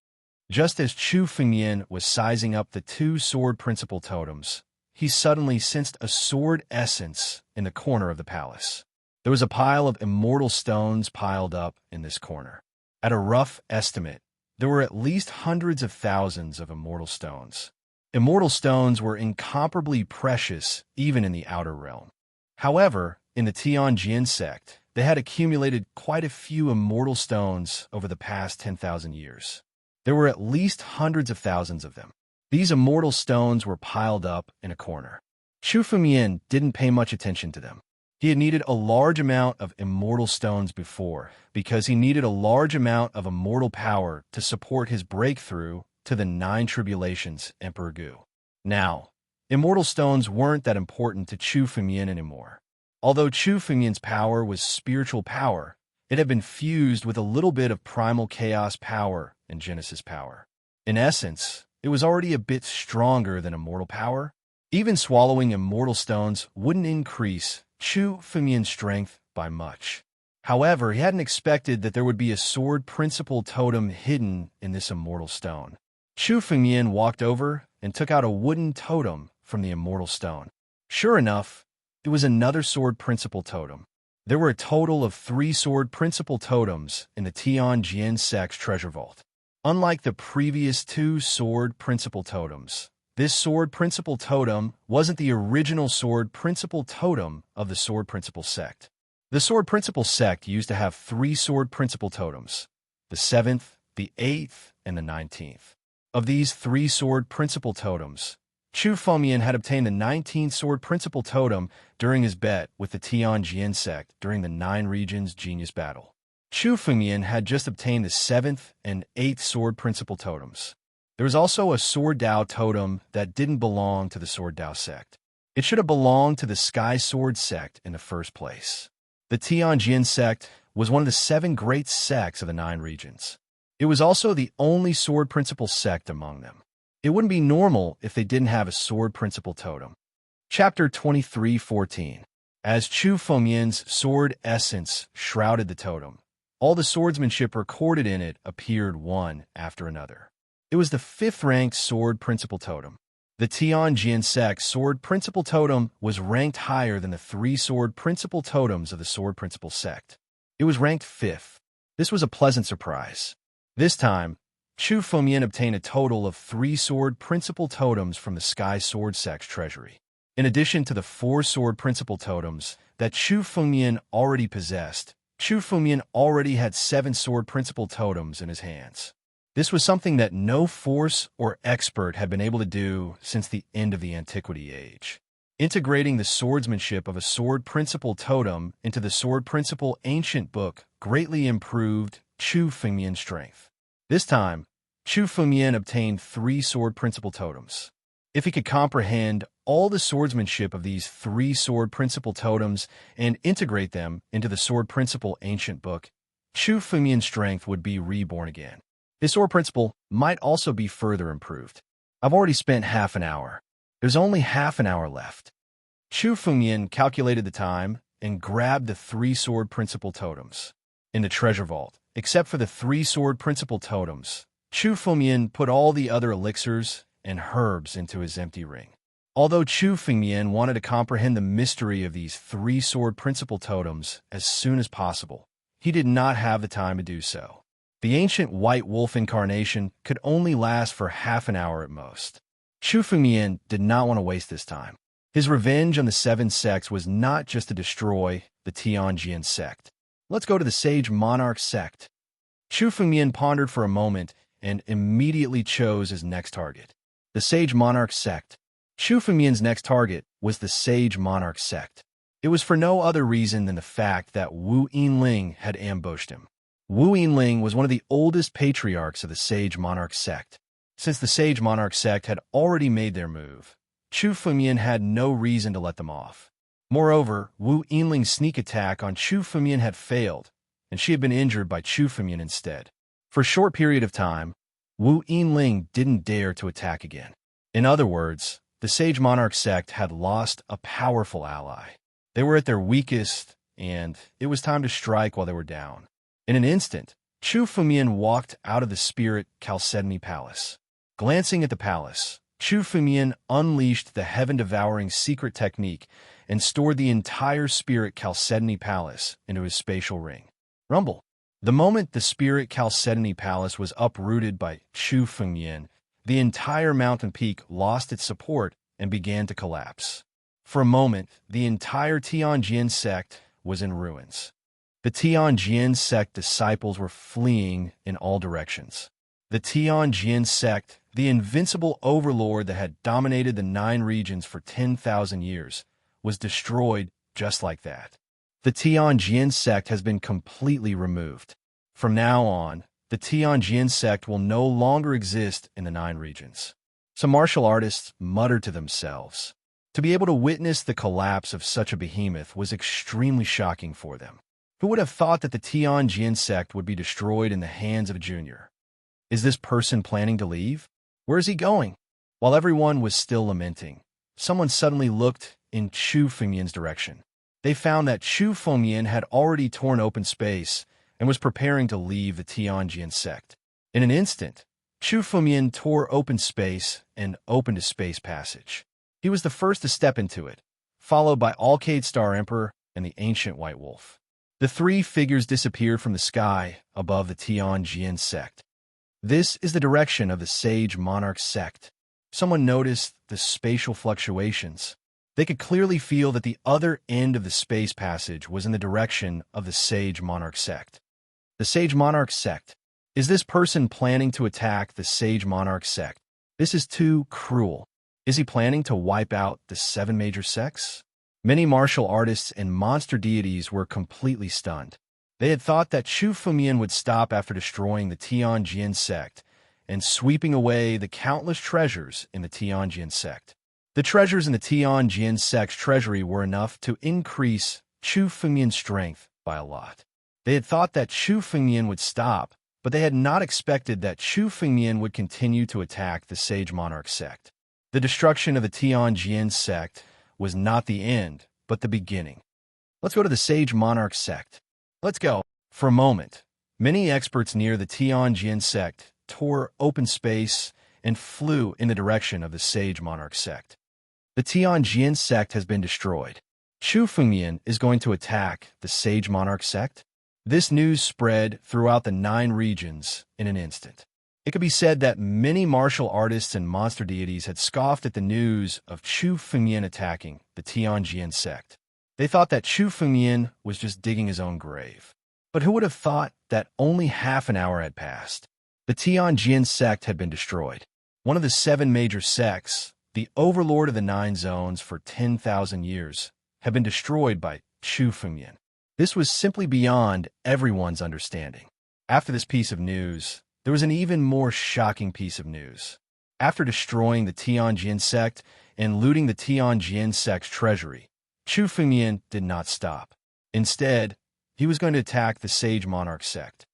Just as Chu Fengyan was sizing up the 2 sword principle totems, he suddenly sensed a sword essence in the corner of the palace. There was a pile of immortal stones piled up in this corner. At a rough estimate, there were at least hundreds of thousands of immortal stones. Immortal stones were incomparably precious even in the outer realm. However, in the Tianjin sect, they had accumulated quite a few immortal stones over the past 10,000 years. There were at least hundreds of thousands of them. These immortal stones were piled up in a corner. Chu Fengyan didn't pay much attention to them. He had needed a large amount of immortal stones before, because he needed a large amount of immortal power to support his breakthrough to the 9 tribulations Emperor Gu. Now, immortal stones weren't that important to Chu Fengyan anymore. Although Chu Fengyan's power was spiritual power, it had been fused with a little bit of primal chaos power and Genesis power. In essence, it was already a bit stronger than immortal power. Even swallowing immortal stones wouldn't increase Chu Fengyan's strength by much. However, he hadn't expected that there would be a sword principle totem hidden in this immortal stone. Chu Fengyan walked over and took out a wooden totem from the immortal stone. Sure enough, it was another sword principle totem. There were a total of 3 sword principle totems in the Tianjin sect's treasure vault. Unlike the previous 2 sword principle totems, this sword principle totem wasn't the original sword principle totem of the sword principle sect. The sword principle sect used to have 3 sword principle totems, the 7th, the 8th, and the 19th. Of these 3 sword principle totems, Chu Fengyan had obtained the 19th sword principle totem during his bet with the Tianjin sect during the 9 regions genius battle. Chu Fengyan had just obtained the 7th and 8th sword principle totems. There was also a Sword Dao totem that didn't belong to the Sword Dao sect. It should have belonged to the Sky Sword sect in the first place. The Tianjin sect was one of the 7 great sects of the 9 regions. It was also the only sword principle sect among them. It wouldn't be normal if they didn't have a sword principle totem. Chapter 23:14. As Chu Fengyan's sword essence shrouded the totem, all the swordsmanship recorded in it appeared one after another. It was the 5th-ranked sword principle totem. The Tianjin sect's sword principle totem was ranked higher than the 3 sword principle totems of the sword principle sect. It was ranked 5th. This was a pleasant surprise. This time, Chu Fengyan obtained a total of 3 sword principle totems from the Sky Sword sect's treasury. In addition to the 4 sword principle totems that Chu Fengyan already possessed, Chu Fengyan already had 7 sword principle totems in his hands. This was something that no force or expert had been able to do since the end of the Antiquity Age. Integrating the swordsmanship of a sword principle totem into the sword principle ancient book greatly improved Chu Fengyan's strength. This time, Chu Fengyan obtained 3 sword principle totems. If he could comprehend all the swordsmanship of these 3 sword principle totems and integrate them into the sword principle ancient book, Chu Fengyan's strength would be reborn again. His sword principle might also be further improved. I've already spent half an hour. There's only half an hour left. Chu Fengyan calculated the time and grabbed the 3 sword principle totems in the treasure vault. Except for the 3 sword principle totems, Chu Fengyan put all the other elixirs and herbs into his empty ring. Although Chu Fengyan wanted to comprehend the mystery of these 3 sword principle totems as soon as possible, he did not have the time to do so. The ancient white wolf incarnation could only last for half an hour at most. Chu Fengyan did not want to waste this time. His revenge on the 7 sects was not just to destroy the Tianjian sect. Let's go to the Sage Monarch sect. Chu Fengyan pondered for a moment and immediately chose his next target. The Sage Monarch sect. Chu Fengyan's next target was the Sage Monarch sect. It was for no other reason than the fact that Wu Yinling had ambushed him. Wu Yinling was one of the oldest patriarchs of the Sage Monarch sect. Since the Sage Monarch sect had already made their move, Chu Fengyan had no reason to let them off. Moreover, Wu Yinling's sneak attack on Chu Fengyan had failed, and she had been injured by Chu Fengyan instead. For a short period of time, Wu Yinling didn't dare to attack again. In other words, the Sage Monarch sect had lost a powerful ally. They were at their weakest, and it was time to strike while they were down. In an instant, Chu Fengyan walked out of the Spirit Chalcedony Palace. Glancing at the palace, Chu Fengyan unleashed the heaven-devouring secret technique and stored the entire Spirit Chalcedony Palace into his spatial ring. Rumble. The moment the Spirit Chalcedony Palace was uprooted by Chu Fengyan, the entire mountain peak lost its support and began to collapse. For a moment, the entire Tianjian sect was in ruins. The Tianjian sect disciples were fleeing in all directions. The Tianjian sect, the invincible overlord that had dominated the 9 regions for 10,000 years, was destroyed just like that. The Tianjian sect has been completely removed. From now on, the Tianjian sect will no longer exist in the 9 regions. Some martial artists muttered to themselves. To be able to witness the collapse of such a behemoth was extremely shocking for them. Who would have thought that the Tianjian sect would be destroyed in the hands of a junior? Is this person planning to leave? Where is he going? While everyone was still lamenting, someone suddenly looked in Chu Fengyan's direction. They found that Chu Fengyan had already torn open space and was preparing to leave the Tianjian sect. In an instant, Chu Fengyan tore open space and opened a space passage. He was the first to step into it, followed by Alcade Star Emperor and the ancient White Wolf. The 3 figures disappeared from the sky above the Tianjian sect. This is the direction of the Sage Monarch sect. Someone noticed the spatial fluctuations. They could clearly feel that the other end of the space passage was in the direction of the Sage Monarch sect. The Sage Monarch sect. Is this person planning to attack the Sage Monarch sect? This is too cruel. Is he planning to wipe out the 7 major sects? Many martial artists and monster deities were completely stunned. They had thought that Chu Fengyan would stop after destroying the Tianjian sect and sweeping away the countless treasures in the Tianjian sect. The treasures in the Tianjian sect's treasury were enough to increase Chu Fengyan's strength by a lot. They had thought that Chu Fengyan would stop, but they had not expected that Chu Fengyan would continue to attack the Sage Monarch sect. The destruction of the Tianjian sect was not the end, but the beginning. Let's go to the Sage Monarch sect. Let's go. For a moment, many experts near the Tianjian sect tore open space and flew in the direction of the Sage Monarch sect. The Tianjian sect has been destroyed. Chu Fengyan is going to attack the Sage Monarch sect. This news spread throughout the 9 regions in an instant. It could be said that many martial artists and monster deities had scoffed at the news of Chu Fengyan attacking the Tianjian sect. They thought that Chu Fengyan was just digging his own grave. But who would have thought that only half an hour had passed? The Tianjian sect had been destroyed. One of the 7 major sects, the overlord of the 9 zones for 10,000 years, had been destroyed by Chu Fengyan. This was simply beyond everyone's understanding. After this piece of news, there was an even more shocking piece of news. After destroying the Tianjian sect and looting the Tianjian sect's treasury, Chu Fengyan did not stop. Instead, he was going to attack the Sage Monarch sect.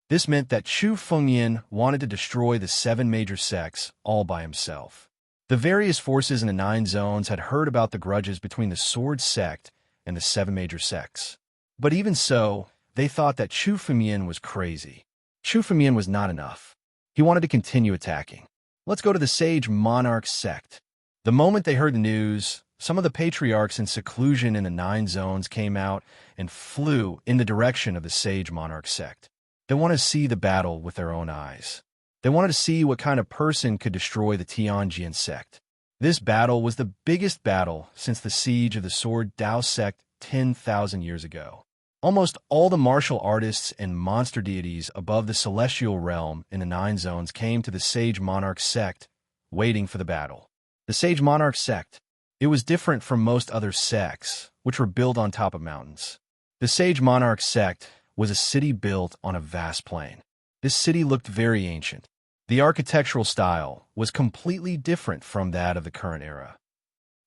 This meant that Chu Fengyan wanted to destroy the 7 major sects all by himself. The various forces in the 9 zones had heard about the grudges between the Sword sect and the 7 major sects. But even so, they thought that Chu Fengyan was crazy. Chu Fengyan was not enough. He wanted to continue attacking. Let's go to the Sage Monarch sect. The moment they heard the news, some of the patriarchs in seclusion in the 9 zones came out and flew in the direction of the Sage Monarch sect. They wanted to see the battle with their own eyes. They wanted to see what kind of person could destroy the Tianjin sect. This battle was the biggest battle since the siege of the Sword Dao sect 10,000 years ago. Almost all the martial artists and monster deities above the celestial realm in the 9 zones came to the Sage Monarch sect, waiting for the battle. The Sage Monarch sect. It was different from most other sects, which were built on top of mountains. The Sage Monarch sect was a city built on a vast plain. This city looked very ancient. The architectural style was completely different from that of the current era.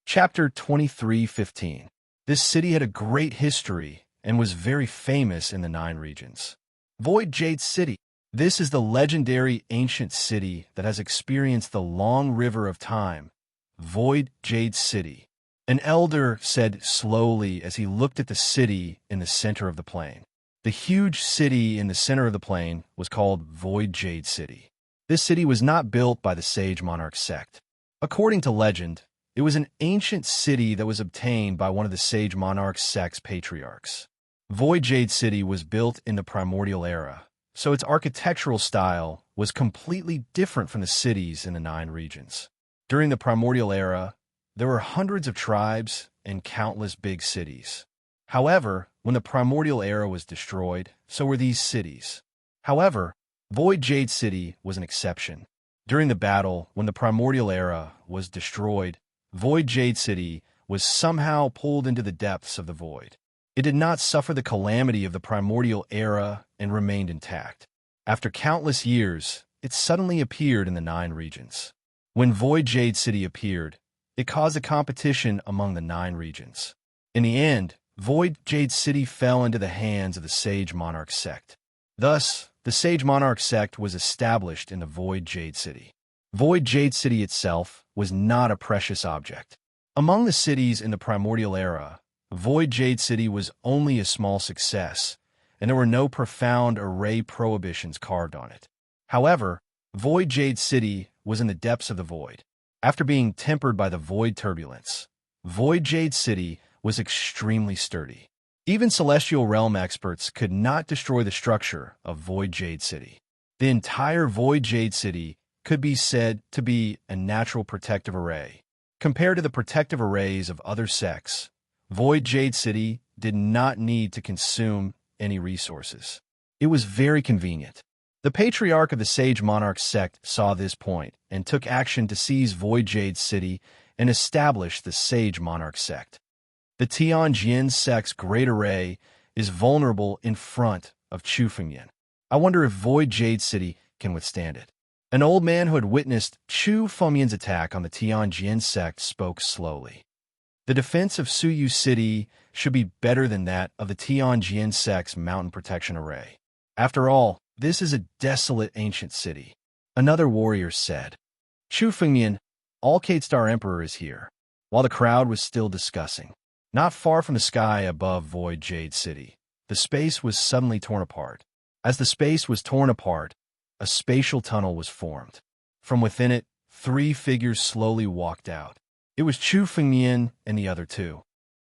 Chapter 23:15. This city had a great history and was very famous in the 9 regions. Void Jade City. This is the legendary ancient city that has experienced the long river of time. Void Jade City. An elder said slowly as he looked at the city in the center of the plain. The huge city in the center of the plain was called Void Jade City. This city was not built by the Sage Monarch sect. According to legend, it was an ancient city that was obtained by one of the Sage Monarch sect's patriarchs. Void Jade City was built in the primordial era, so its architectural style was completely different from the cities in the 9 regions. During the primordial era, there were hundreds of tribes and countless big cities. However, when the primordial era was destroyed, so were these cities. However, Void Jade City was an exception. During the battle, when the primordial era was destroyed, Void Jade City was somehow pulled into the depths of the void. It did not suffer the calamity of the primordial era and remained intact. After countless years, it suddenly appeared in the 9 regions. When Void Jade City appeared, it caused a competition among the 9 regions. In the end, Void Jade City fell into the hands of the Sage Monarch sect. Thus, the Sage Monarch sect was established in the Void Jade City. Void Jade City itself was not a precious object. Among the cities in the primordial era, Void Jade City was only a small success, and there were no profound array prohibitions carved on it. However, Void Jade City was in the depths of the void. After being tempered by the void turbulence, Void Jade City was extremely sturdy. Even celestial realm experts could not destroy the structure of Void Jade City. The entire Void Jade City could be said to be a natural protective array. Compared to the protective arrays of other sects, Void Jade City did not need to consume any resources. It was very convenient. The patriarch of the Sage Monarch sect saw this point and took action to seize Void Jade City and establish the Sage Monarch sect. The Tianjin sect's great array is vulnerable in front of Chu Fengyan. I wonder if Void Jade City can withstand it. An old man who had witnessed Chu Fengyan's attack on the Tianjin sect spoke slowly. The defense of Suyu City should be better than that of the Tianjin sect's mountain protection array. After all, this is a desolate ancient city. Another warrior said. Chu Fengyan, Alcade Star Emperor, is here. While the crowd was still discussing. Not far from the sky above Void Jade City, the space was suddenly torn apart. As the space was torn apart, a spatial tunnel was formed. From within it, 3 figures slowly walked out. It was Chu Fengyan and the other 2.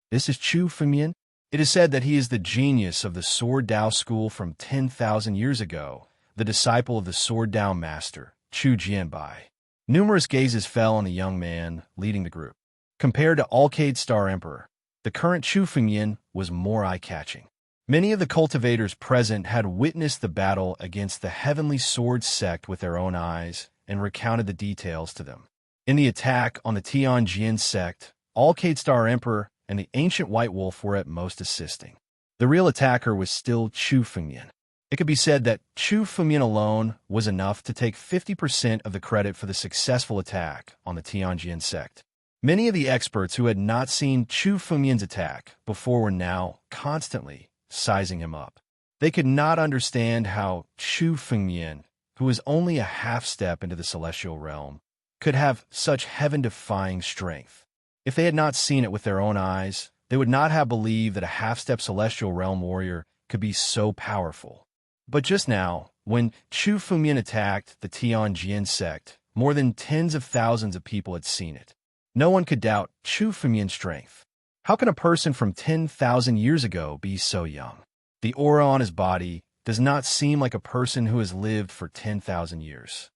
This is Chu Fengyan? It is said that he is the genius of the Sword Dao school from 10,000 years ago, the disciple of the Sword Dao master, Chu Jianbai. Numerous gazes fell on the young man leading the group. Compared to Alcade Star Emperor, the current Chu Fengyan was more eye-catching. Many of the cultivators present had witnessed the battle against the Heavenly Sword sect with their own eyes and recounted the details to them. In the attack on the Tianjin sect, Alcade Star Emperor and the Ancient White Wolf were at most assisting. The real attacker was still Chu Fengyan. It could be said that Chu Fengyan alone was enough to take 50% of the credit for the successful attack on the Tianjin sect. Many of the experts who had not seen Chu Fengyan's attack before were now constantly sizing him up. They could not understand how Chu Fengmian, who was only a half step into the celestial realm, could have such heaven-defying strength. If they had not seen it with their own eyes, they would not have believed that a half-step celestial realm warrior could be so powerful. But just now, when Chu Fengmian attacked the Tianjin sect, more than tens of thousands of people had seen it. No one could doubt Chu Fengmian's strength. How can a person from 10,000 years ago be so young? The aura on his body does not seem like a person who has lived for 10,000 years.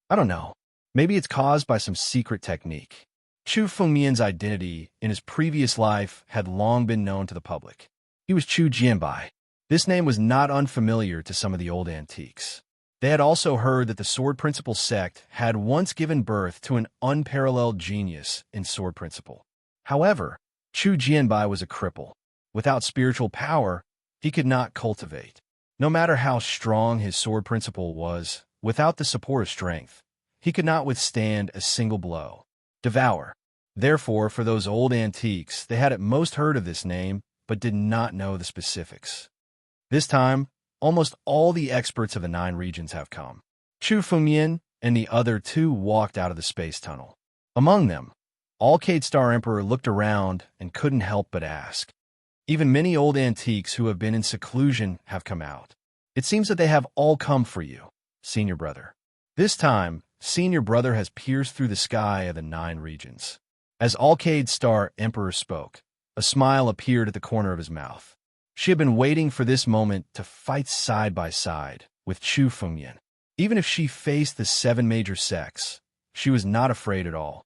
I don't know. Maybe it's caused by some secret technique. Chu Fengmian's identity in his previous life had long been known to the public. He was Chu Jianbai. This name was not unfamiliar to some of the old antiques. They had also heard that the Sword Principle sect had once given birth to an unparalleled genius in Sword Principle. However, Chu Jianbai was a cripple. Without spiritual power, he could not cultivate. No matter how strong his Sword Principle was, without the support of strength, he could not withstand a single blow. Devour. Therefore, for those old antiques, they had at most heard of this name, but did not know the specifics. This time, almost all the experts of the 9 regions have come. Chu Fengmian and the other 2 walked out of the space tunnel. Among them, Alcade Star Emperor looked around and couldn't help but ask. Even many old antiques who have been in seclusion have come out. It seems that they have all come for you, Senior Brother. This time, Senior Brother has pierced through the sky of the 9 regions. As Alcade Star Emperor spoke, a smile appeared at the corner of his mouth. She had been waiting for this moment to fight side by side with Chu Fengmian. Even if she faced the 7 major sects, she was not afraid at all.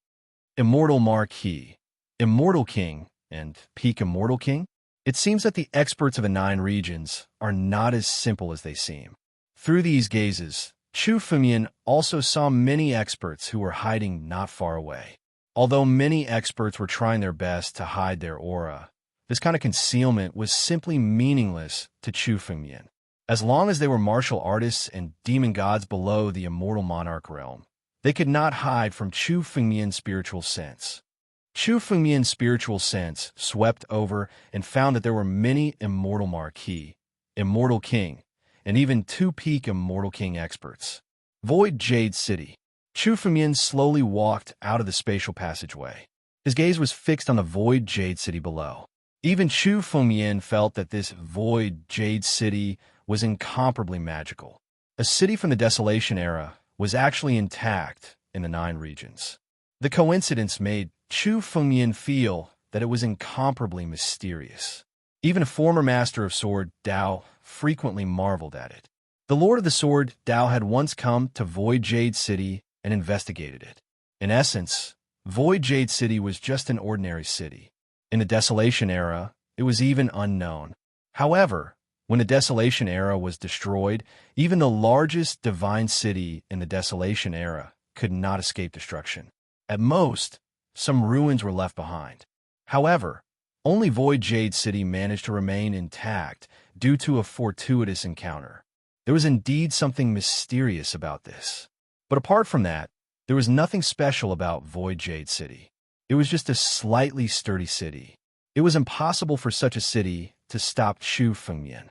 Immortal Marquis, Immortal King, and Peak Immortal King? It seems that the experts of the 9 regions are not as simple as they seem. Through these gazes, Chu Fengmian also saw many experts who were hiding not far away. Although many experts were trying their best to hide their aura, this kind of concealment was simply meaningless to Chu Fengmian. As long as they were martial artists and demon gods below the immortal monarch realm, they could not hide from Chu Fengmian's spiritual sense. Chu Fengmian's spiritual sense swept over and found that there were many Immortal Marquis, Immortal King, and even 2 Peak Immortal King experts. Void Jade City. Chu Fengmian slowly walked out of the spatial passageway. His gaze was fixed on the Void Jade City below. Even Chu Fengmian felt that this Void Jade City was incomparably magical. A city from the Desolation era was actually intact in the 9 regions. The coincidence made Chu Fengmian feel that it was incomparably mysterious. Even a former master of sword, Dao, frequently marveled at it. The Lord of the Sword, Dao, had once come to Void Jade City and investigated it. In essence, Void Jade City was just an ordinary city. In the Desolation era, it was even unknown. However, when the Desolation era was destroyed, even the largest divine city in the Desolation era could not escape destruction. At most, some ruins were left behind. However, only Void Jade City managed to remain intact due to a fortuitous encounter. There was indeed something mysterious about this. But apart from that, there was nothing special about Void Jade City. It was just a slightly sturdy city. It was impossible for such a city to stop Chu Fengmian.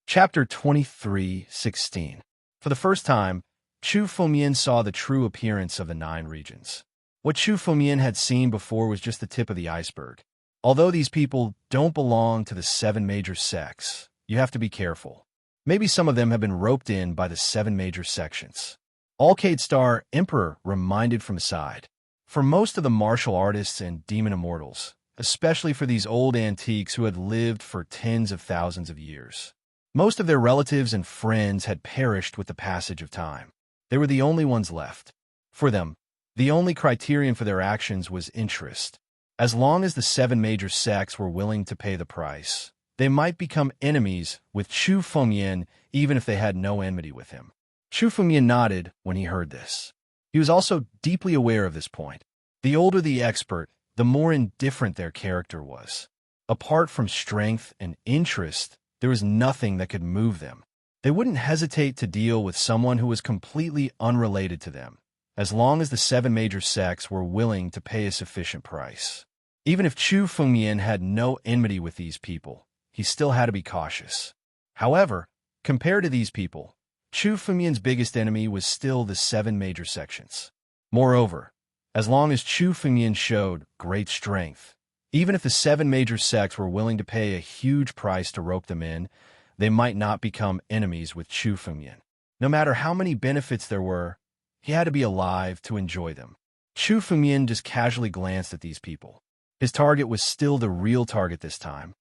Chapter 23:16. For the first time, Chu Fengmian saw the true appearance of the 9 regions. What Chu Fengmian had seen before was just the tip of the iceberg. Although these people don't belong to the 7 major sects, you have to be careful. Maybe some of them have been roped in by the 7 major sections. Alcade Star Emperor reminded from aside. For most of the martial artists and demon immortals, especially for these old antiques who had lived for tens of thousands of years, most of their relatives and friends had perished with the passage of time. They were the only ones left. For them, the only criterion for their actions was interest. As long as the 7 major sects were willing to pay the price, they might become enemies with Chu Fengmian even if they had no enmity with him. Chu Fengmian nodded when he heard this. He was also deeply aware of this point. The older the expert, the more indifferent their character was. Apart from strength and interest, there was nothing that could move them. They wouldn't hesitate to deal with someone who was completely unrelated to them, as long as the 7 major sects were willing to pay a sufficient price. Even if Chu Fengmian had no enmity with these people, he still had to be cautious. However, compared to these people, Chu Fengmian's biggest enemy was still the 7 major sections. Moreover, as long as Chu Fengmian showed great strength, even if the 7 major sects were willing to pay a huge price to rope them in, they might not become enemies with Chu Fengmian. No matter how many benefits there were, he had to be alive to enjoy them. Chu Fengmian just casually glanced at these people. His target was still the real target this time.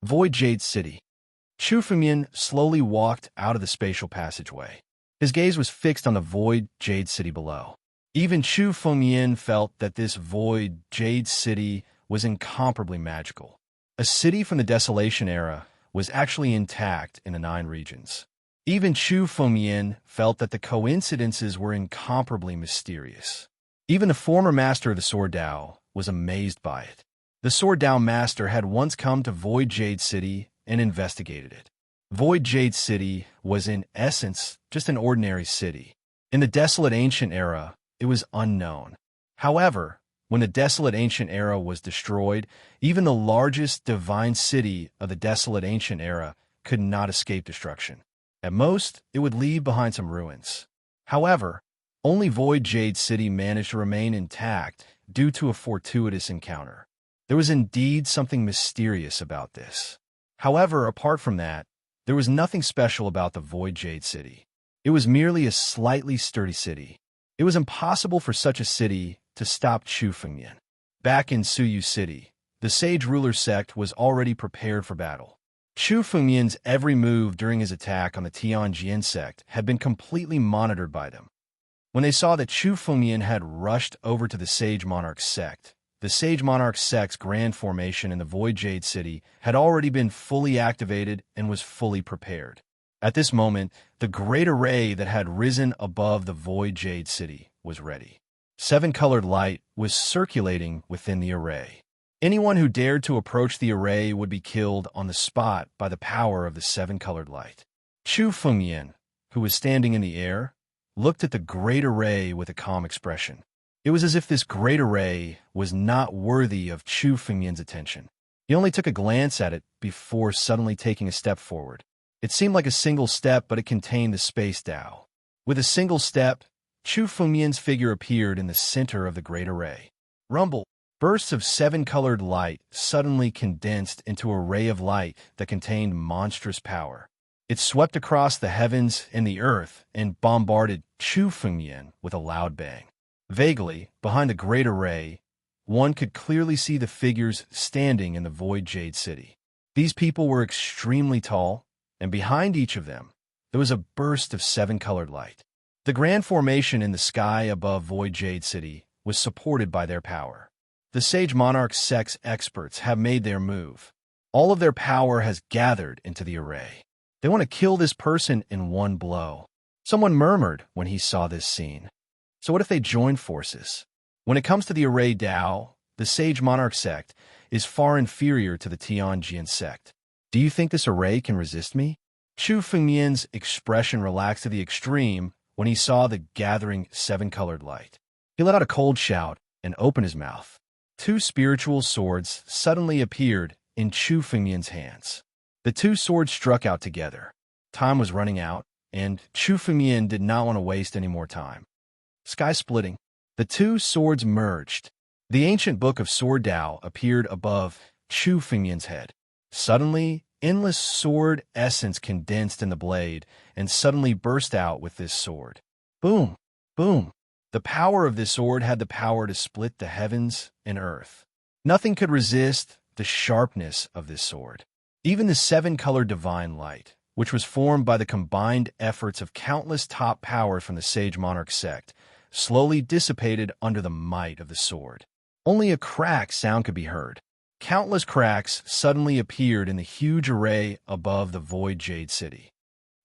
Void Jade City. Chu Fengmian slowly walked out of the spatial passageway. His gaze was fixed on the Void Jade City below. Even Chu Fengmian felt that this Void Jade City was incomparably magical. A city from the Desolation era was actually intact in the 9 regions. Even Chu Fengmian felt that the coincidences were incomparably mysterious. Even the former master of the Sword Dao was amazed by it. The Sword Dao master had once come to Void Jade City and investigated it. Void Jade City was in essence just an ordinary city. In the Desolate Ancient Era, it was unknown. However, when the Desolate Ancient Era was destroyed, even the largest divine city of the Desolate Ancient Era could not escape destruction. At most, it would leave behind some ruins. However, only Void Jade City managed to remain intact due to a fortuitous encounter. There was indeed something mysterious about this. However, apart from that, there was nothing special about the Void Jade City. It was merely a slightly sturdy city. It was impossible for such a city to stop Chu Fengmian. Back in Suyu City, the Sage Ruler sect was already prepared for battle. Chu Fengmian's every move during his attack on the Tianjin sect had been completely monitored by them. When they saw that Chu Fengmian had rushed over to the Sage Monarch sect, the Sage Monarch sect's grand formation in the Void Jade City had already been fully activated and was fully prepared. At this moment, the great array that had risen above the Void Jade City was ready. 7-colored light was circulating within the array. Anyone who dared to approach the array would be killed on the spot by the power of the 7-colored light. Chu Fengmian, who was standing in the air, looked at the great array with a calm expression. It was as if this great array was not worthy of Chu Fengmian's attention. He only took a glance at it before suddenly taking a step forward. It seemed like a single step, but it contained the Space Dao. With a single step, Chu Fengmian's figure appeared in the center of the great array. Rumble! Bursts of 7-colored light suddenly condensed into a ray of light that contained monstrous power. It swept across the heavens and the earth and bombarded Chu Fengmian with a loud bang. Vaguely, behind the great array, one could clearly see the figures standing in the Void Jade City. These people were extremely tall, and behind each of them, there was a burst of 7-colored light. The grand formation in the sky above Void Jade City was supported by their power. The Sage Monarch sect's experts have made their move. All of their power has gathered into the array. They want to kill this person in one blow. Someone murmured when he saw this scene. So what if they join forces? When it comes to the Array Dao, the Sage Monarch sect is far inferior to the Tianjin sect. Do you think this array can resist me? Chu Fengmian's expression relaxed to the extreme when he saw the gathering 7-colored light. He let out a cold shout and opened his mouth. 2 spiritual swords suddenly appeared in Chu Fengmian's hands. The 2 swords struck out together. Time was running out, and Chu Fengmian did not want to waste any more time. Sky splitting. The 2 swords merged. The ancient book of Sword Dao appeared above Chu Fengmian's head. Suddenly, endless sword essence condensed in the blade and suddenly burst out with this sword. Boom! Boom! The power of this sword had the power to split the heavens and earth. Nothing could resist the sharpness of this sword. Even the 7-colored divine light, which was formed by the combined efforts of countless top powers from the Sage Monarch sect, slowly dissipated under the might of the sword. Only a crack sound could be heard. Countless cracks suddenly appeared in the huge array above the Void Jade City.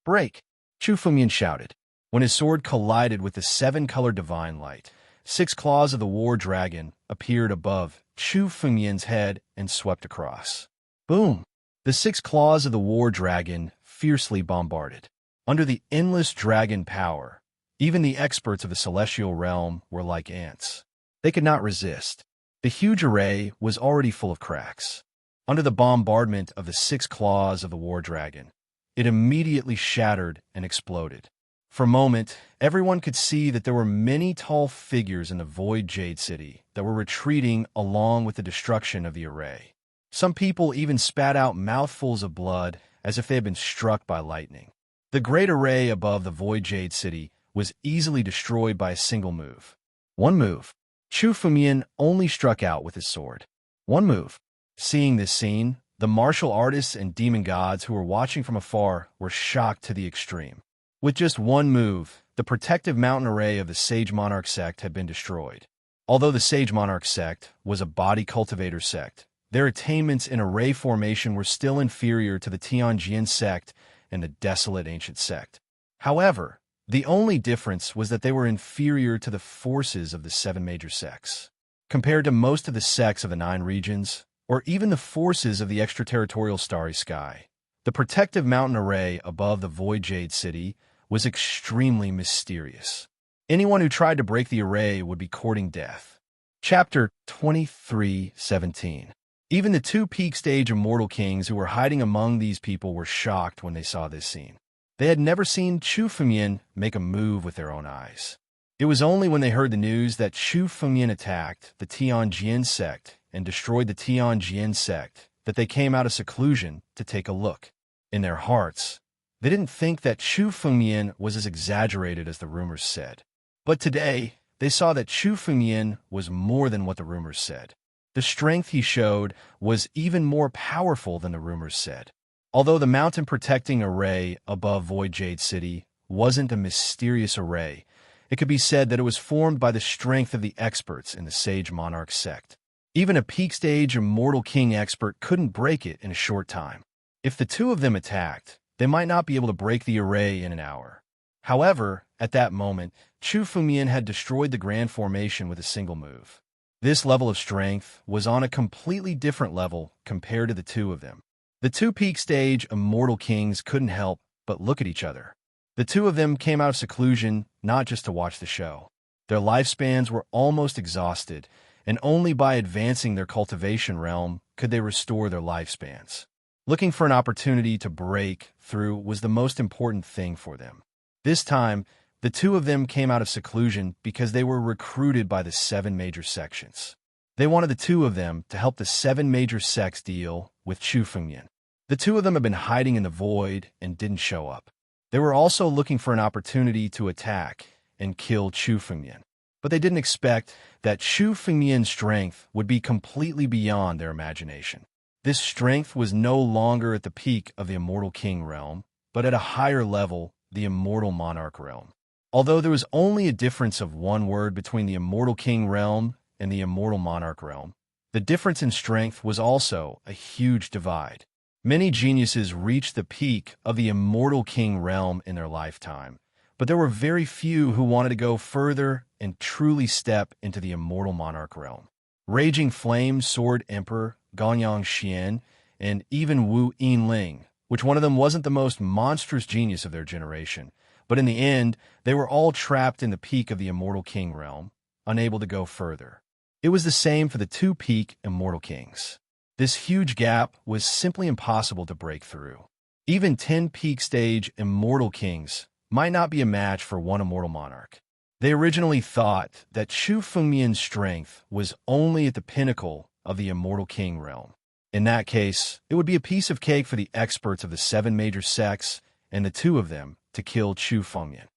Break! Chu Fengmian shouted. When his sword collided with the 7-colored divine light, 6 claws of the war dragon appeared above Chu Fengmian's head and swept across. Boom! The 6 claws of the war dragon fiercely bombarded. Under the endless dragon power, even the experts of the celestial realm were like ants. They could not resist. The huge array was already full of cracks. Under the bombardment of the 6 claws of the war dragon, it immediately shattered and exploded. For a moment, everyone could see that there were many tall figures in the Void Jade City that were retreating along with the destruction of the array. Some people even spat out mouthfuls of blood as if they had been struck by lightning. The great array above the Void Jade City was easily destroyed by a single move. One move. Chu Fumian only struck out with his sword. One move. Seeing this scene, the martial artists and demon gods who were watching from afar were shocked to the extreme. With just one move, the protective mountain array of the Sage Monarch sect had been destroyed. Although the Sage Monarch sect was a body cultivator sect, their attainments in array formation were still inferior to the Tianjin sect and the Desolate Ancient sect. However, the only difference was that they were inferior to the forces of the 7 major sects. Compared to most of the sects of the 9 regions, or even the forces of the extraterritorial Starry Sky, the protective mountain array above the Void Jade City was extremely mysterious. Anyone who tried to break the array would be courting death. Chapter 23:17. Even the 2 peak stage immortal kings who were hiding among these people were shocked when they saw this scene. They had never seen Chu Fumian make a move with their own eyes. It was only when they heard the news that Chu Fumian attacked the Tianjin sect and destroyed the Tianjin sect that they came out of seclusion to take a look. In their hearts, they didn't think that Chu Fumian was as exaggerated as the rumors said. But today, they saw that Chu Fumian was more than what the rumors said. The strength he showed was even more powerful than the rumors said. Although the mountain-protecting array above Void Jade City wasn't a mysterious array, it could be said that it was formed by the strength of the experts in the Sage Monarch sect. Even a peak-stage Immortal King expert couldn't break it in a short time. If the 2 of them attacked, they might not be able to break the array in an hour. However, at that moment, Chu Fumian had destroyed the Grand Formation with a single move. This level of strength was on a completely different level compared to the 2 of them. The 2 peak stage Immortal Kings couldn't help but look at each other. The 2 of them came out of seclusion not just to watch the show. Their lifespans were almost exhausted, and only by advancing their cultivation realm could they restore their lifespans. Looking for an opportunity to break through was the most important thing for them. This time, the 2 of them came out of seclusion because they were recruited by the 7 major sections. They wanted the 2 of them to help the 7 major sects deal with Chu Fumian. The 2 of them had been hiding in the void and didn't show up. They were also looking for an opportunity to attack and kill Chu Fumian. But they didn't expect that Chu Fumian's strength would be completely beyond their imagination. This strength was no longer at the peak of the Immortal King realm, but at a higher level, the Immortal Monarch realm. Although there was only a difference of 1 word between the Immortal King realm and the Immortal Monarch realm, the difference in strength was also a huge divide. Many geniuses reached the peak of the Immortal King realm in their lifetime, but there were very few who wanted to go further and truly step into the Immortal Monarch realm. Raging Flame Sword Emperor Gonyang Xian and even Wu Yinling, which one of them wasn't the most monstrous genius of their generation, but in the end, they were all trapped in the peak of the Immortal King realm, unable to go further. It was the same for the 2 peak Immortal Kings. This huge gap was simply impossible to break through. Even 10 peak stage Immortal Kings might not be a match for 1 Immortal Monarch. They originally thought that Chu Fumian's strength was only at the pinnacle of the Immortal King realm. In that case, it would be a piece of cake for the experts of the 7 major sects and the 2 of them to kill Chu Fumian.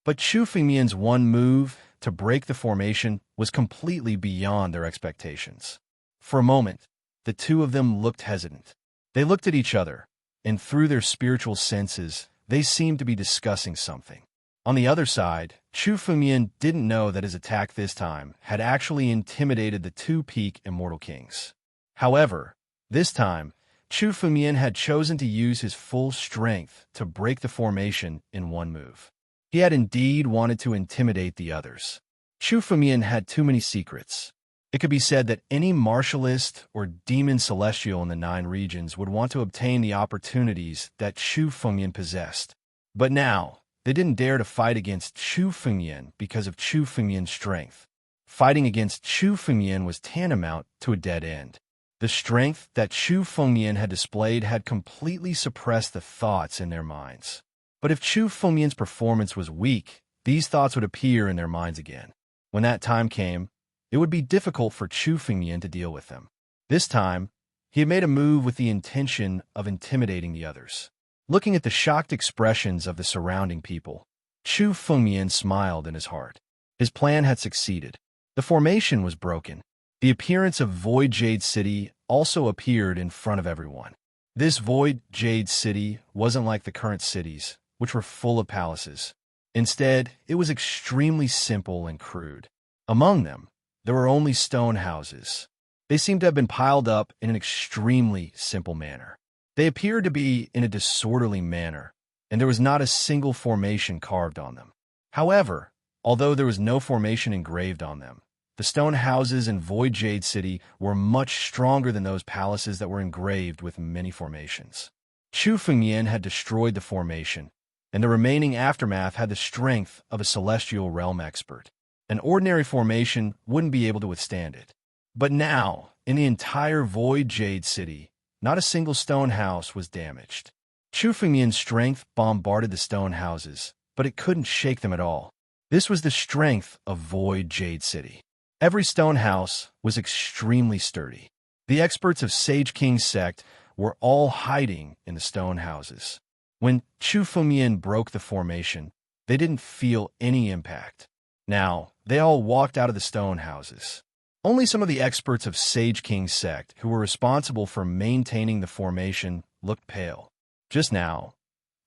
But Chu Fumian's 1 move to break the formation was completely beyond their expectations. For a moment, the 2 of them looked hesitant. They looked at each other, and through their spiritual senses, they seemed to be discussing something. On the other side, Chu Fumian didn't know that his attack this time had actually intimidated the 2 peak Immortal Kings. However, this time, Chu Fumian had chosen to use his full strength to break the formation in 1 move. He had indeed wanted to intimidate the others. Chu Fumian had too many secrets. It could be said that any martialist or demon celestial in the 9 regions would want to obtain the opportunities that Chu Fumian possessed. But now, they didn't dare to fight against Chu Fumian because of Chu Fumian's strength. Fighting against Chu Fumian was tantamount to a dead end. The strength that Chu Fengmian had displayed had completely suppressed the thoughts in their minds. But if Chu Fengmian's performance was weak, these thoughts would appear in their minds again. When that time came, it would be difficult for Chu Fengmian to deal with them. This time, he had made a move with the intention of intimidating the others. Looking at the shocked expressions of the surrounding people, Chu Fengmian smiled in his heart. His plan had succeeded. The formation was broken. The appearance of Void Jade City also appeared in front of everyone. This Void Jade City wasn't like the current cities, which were full of palaces. Instead, it was extremely simple and crude. Among them, there were only stone houses. They seemed to have been piled up in an extremely simple manner. They appeared to be in a disorderly manner, and there was not a single formation carved on them. However, although there was no formation engraved on them, the stone houses in Void Jade City were much stronger than those palaces that were engraved with many formations. Chu Fengmian had destroyed the formation, and the remaining aftermath had the strength of a celestial realm expert. An ordinary formation wouldn't be able to withstand it. But now, in the entire Void Jade City, not a single stone house was damaged. Chu Fengmian's strength bombarded the stone houses, but it couldn't shake them at all. This was the strength of Void Jade City. Every stone house was extremely sturdy. The experts of Sage King's sect were all hiding in the stone houses. When Chu Fengmian broke the formation, they didn't feel any impact. Now, they all walked out of the stone houses. Only some of the experts of Sage King's sect, who were responsible for maintaining the formation, looked pale. Just now,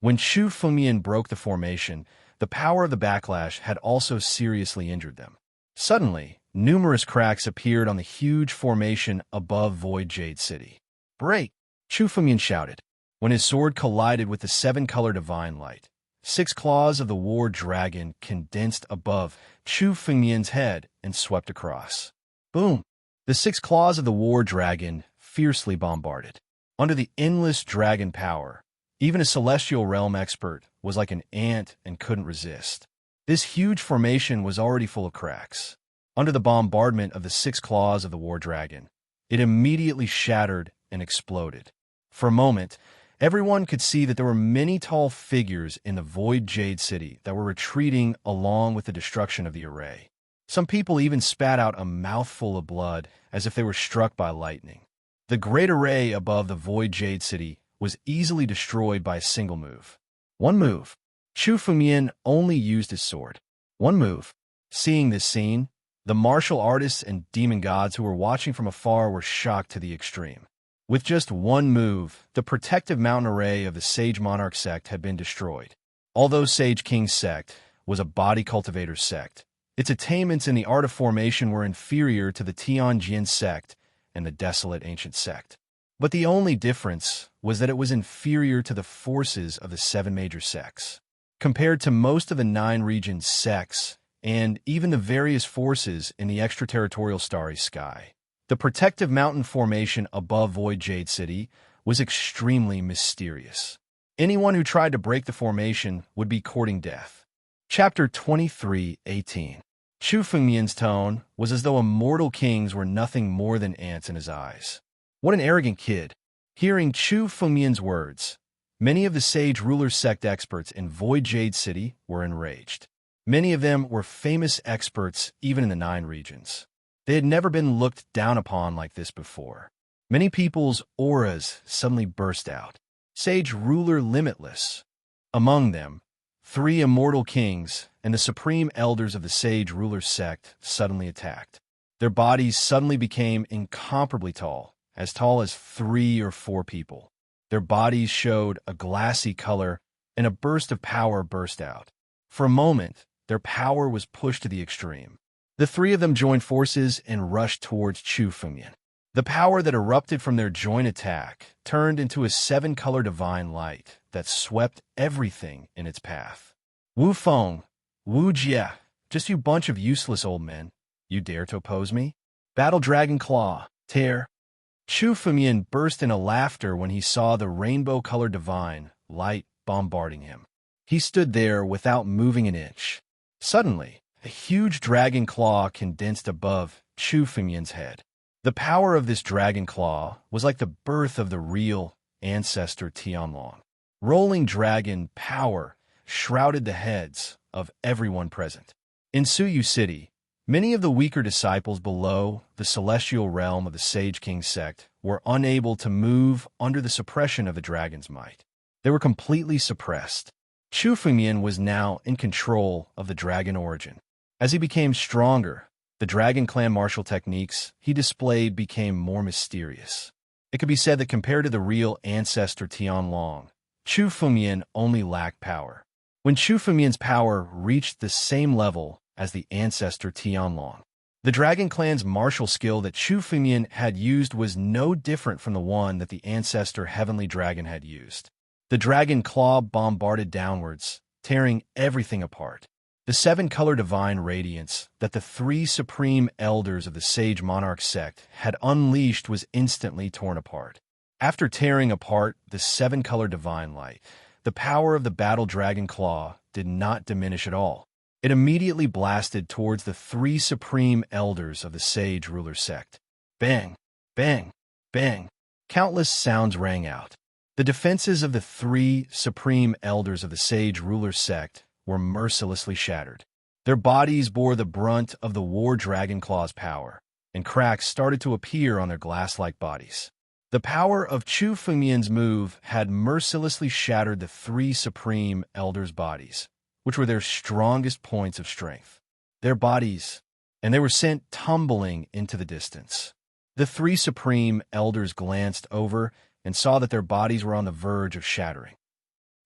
when Chu Fengmian broke the formation, the power of the backlash had also seriously injured them. Suddenly, numerous cracks appeared on the huge formation above Void Jade City. "Break!" Chu Fengmian shouted. When his sword collided with the seven-color divine light, 6 claws of the war dragon condensed above Chu Fengmian's head and swept across. Boom! The 6 claws of the war dragon fiercely bombarded. Under the endless dragon power, even a celestial realm expert was like an ant and couldn't resist. This huge formation was already full of cracks. Under the bombardment of the 6 claws of the war dragon, it immediately shattered and exploded. For a moment, everyone could see that there were many tall figures in the Void Jade City that were retreating along with the destruction of the array. Some people even spat out a mouthful of blood as if they were struck by lightning. The great array above the Void Jade City was easily destroyed by a single move. One move. Chu Fengmian only used his sword. One move. Seeing this scene, the martial artists and demon gods who were watching from afar were shocked to the extreme. With just one move, the protective mountain array of the Sage Monarch sect had been destroyed. Although Sage King's sect was a body cultivator sect, its attainments in the art of formation were inferior to the Tianjin sect and the Desolate Ancient sect. But the only difference was that it was inferior to the forces of the 7 major sects. Compared to most of the 9 region sects, and even the various forces in the extraterritorial starry sky, the protective mountain formation above Void Jade City was extremely mysterious. Anyone who tried to break the formation would be courting death. Chapter 23:18. Chu Fengmian's tone was as though immortal kings were nothing more than ants in his eyes. What an arrogant kid. Hearing Chu Fengmian's words, many of the Sage Ruler sect experts in Void Jade City were enraged. Many of them were famous experts even in the 9 regions. They had never been looked down upon like this before. Many people's auras suddenly burst out. Sage Ruler Limitless. Among them, 3 immortal kings and the supreme elders of the Sage Ruler sect suddenly attacked. Their bodies suddenly became incomparably tall as 3 or 4 people. Their bodies showed a glassy color, and a burst of power burst out. For a moment, their power was pushed to the extreme. The 3 of them joined forces and rushed towards Chu Fengmian. The power that erupted from their joint attack turned into a 7-color divine light that swept everything in its path. Wu Feng, Wu Jie, just you bunch of useless old men. You dare to oppose me? Battle Dragon Claw, tear. Chu Fengmian burst into laughter when he saw the rainbow-colored divine light bombarding him. He stood there without moving an inch. Suddenly, a huge dragon claw condensed above Chu Fengmian's head. The power of this dragon claw was like the birth of the real ancestor Tianlong. Rolling dragon power shrouded the heads of everyone present. In Suyu City, many of the weaker disciples below the celestial realm of the Sage King sect were unable to move under the suppression of the dragon's might. They were completely suppressed. Chu Fengmian was now in control of the dragon origin. As he became stronger, the dragon clan martial techniques he displayed became more mysterious. It could be said that compared to the real ancestor Tianlong, Chu Fengmian only lacked power. When Chu Fengmian's power reached the same level as the ancestor Tianlong, the dragon clan's martial skill that Chu Fengmian had used was no different from the one that the ancestor heavenly dragon had used. The dragon claw bombarded downwards, tearing everything apart. The seven-color divine radiance that the three supreme elders of the Sage Monarch sect had unleashed was instantly torn apart. After tearing apart the seven-color divine light, the power of the battle dragon claw did not diminish at all. It immediately blasted towards the three supreme elders of the Sage ruler sect. Bang! Bang! Bang! Countless sounds rang out. The defenses of the three supreme elders of the Sage ruler sect were mercilessly shattered. Their bodies bore the brunt of the war dragon claw's power, and cracks started to appear on their glass-like bodies. The power of Chu Fengmian's move had mercilessly shattered the three supreme elders' bodies, which were their strongest points of strength. Their bodies, and they were sent tumbling into the distance. The three supreme elders glanced over and saw that their bodies were on the verge of shattering.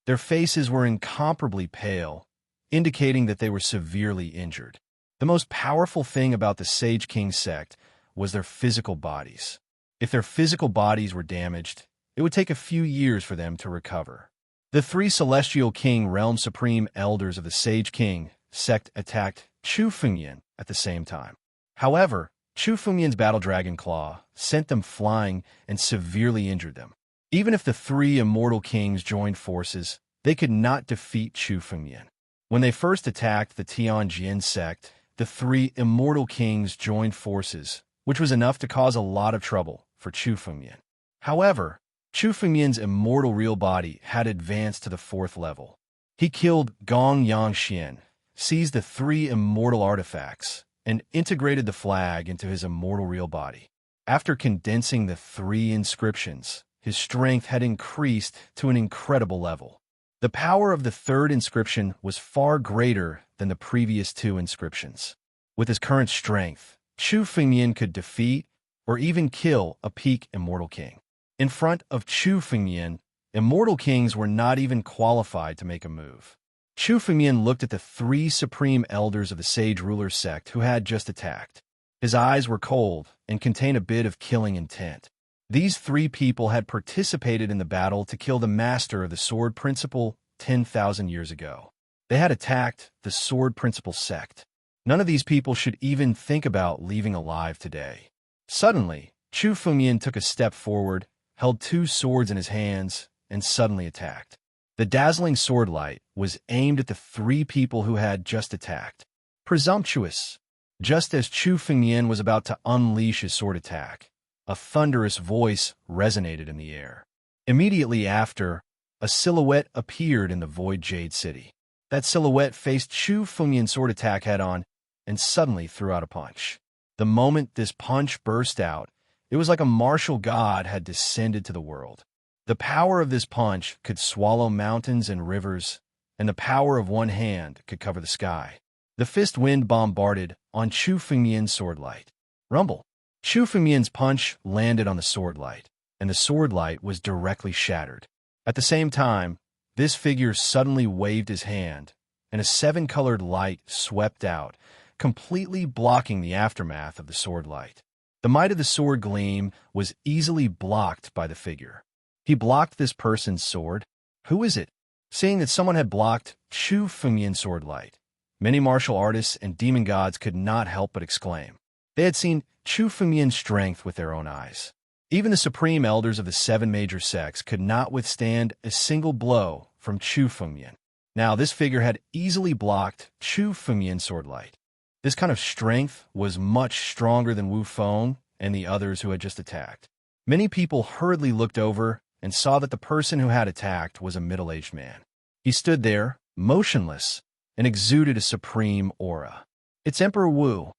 Their faces were incomparably pale, indicating that they were severely injured. The most powerful thing about the Sage King sect was their physical bodies. If their physical bodies were damaged, it would take a few years for them to recover. The three Celestial King Realm Supreme Elders of the Sage King sect attacked Chu Fengmian at the same time. However, Chu Fengmian's Battle Dragon Claw sent them flying and severely injured them. Even if the three Immortal Kings joined forces, they could not defeat Chu Fengmian. When they first attacked the Tianjin sect, the three Immortal Kings joined forces, which was enough to cause a lot of trouble for Chu Fengmian. However, Chu Fengmian's immortal real body had advanced to the 4th level. He killed Gong Yangxian, seized the three immortal artifacts, and integrated the flag into his immortal real body. After condensing the three inscriptions, his strength had increased to an incredible level. The power of the third inscription was far greater than the previous two inscriptions. With his current strength, Chu Fengmian could defeat or even kill a peak Immortal King. In front of Chu Fengmian, Immortal Kings were not even qualified to make a move. Chu Fengmian looked at the three supreme elders of the Sage Ruler sect who had just attacked. His eyes were cold and contained a bit of killing intent. These three people had participated in the battle to kill the master of the Sword Principle 10,000 years ago. They had attacked the Sword Principle sect. None of these people should even think about leaving alive today. Suddenly, Chu Fengmian took a step forward, held two swords in his hands, and suddenly attacked. The dazzling sword light was aimed at the three people who had just attacked. Presumptuous! Just as Chu Fengmian was about to unleash his sword attack, a thunderous voice resonated in the air. Immediately after, a silhouette appeared in the Void Jade City. That silhouette faced Chu Fengmian's sword attack head-on and suddenly threw out a punch. The moment this punch burst out, it was like a martial god had descended to the world. The power of this punch could swallow mountains and rivers, and the power of one hand could cover the sky. The fist wind bombarded on Chu Fengmian's sword light. Rumble! Chu Fengmian's punch landed on the sword light, and the sword light was directly shattered. At the same time, this figure suddenly waved his hand, and a seven-colored light swept out, completely blocking the aftermath of the sword light. The might of the sword gleam was easily blocked by the figure. He blocked this person's sword. Who is it? Seeing that someone had blocked Chu Fengmian's sword light, many martial artists and demon gods could not help but exclaim. They had seen Chu Fengmian's strength with their own eyes. Even the supreme elders of the 7 major sects could not withstand a single blow from Chu Fengmian. Now, this figure had easily blocked Chu Fengmian's sword light. This kind of strength was much stronger than Wu Feng and the others who had just attacked. Many people hurriedly looked over and saw that the person who had attacked was a middle-aged man. He stood there, motionless, and exuded a supreme aura. It's Emperor Wu.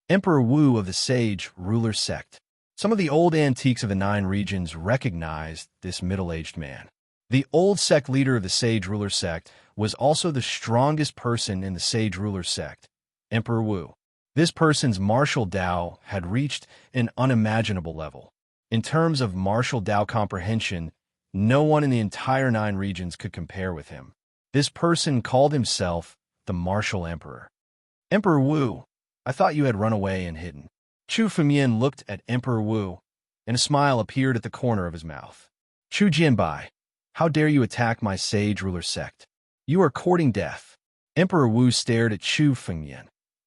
Emperor Wu of the Sage Ruler Sect. Some of the old antiques of the 9 regions recognized this middle-aged man. The old sect leader of the Sage Ruler Sect was also the strongest person in the Sage Ruler Sect, Emperor Wu. This person's martial Dao had reached an unimaginable level. In terms of martial Dao comprehension, no one in the entire 9 regions could compare with him. This person called himself the Martial Emperor. Emperor Wu, I thought you had run away and hidden. Chu Fengyan looked at Emperor Wu, and a smile appeared at the corner of his mouth. Chu Jianbai, how dare you attack my Sage Ruler Sect? You are courting death. Emperor Wu stared at Chu Fengyan,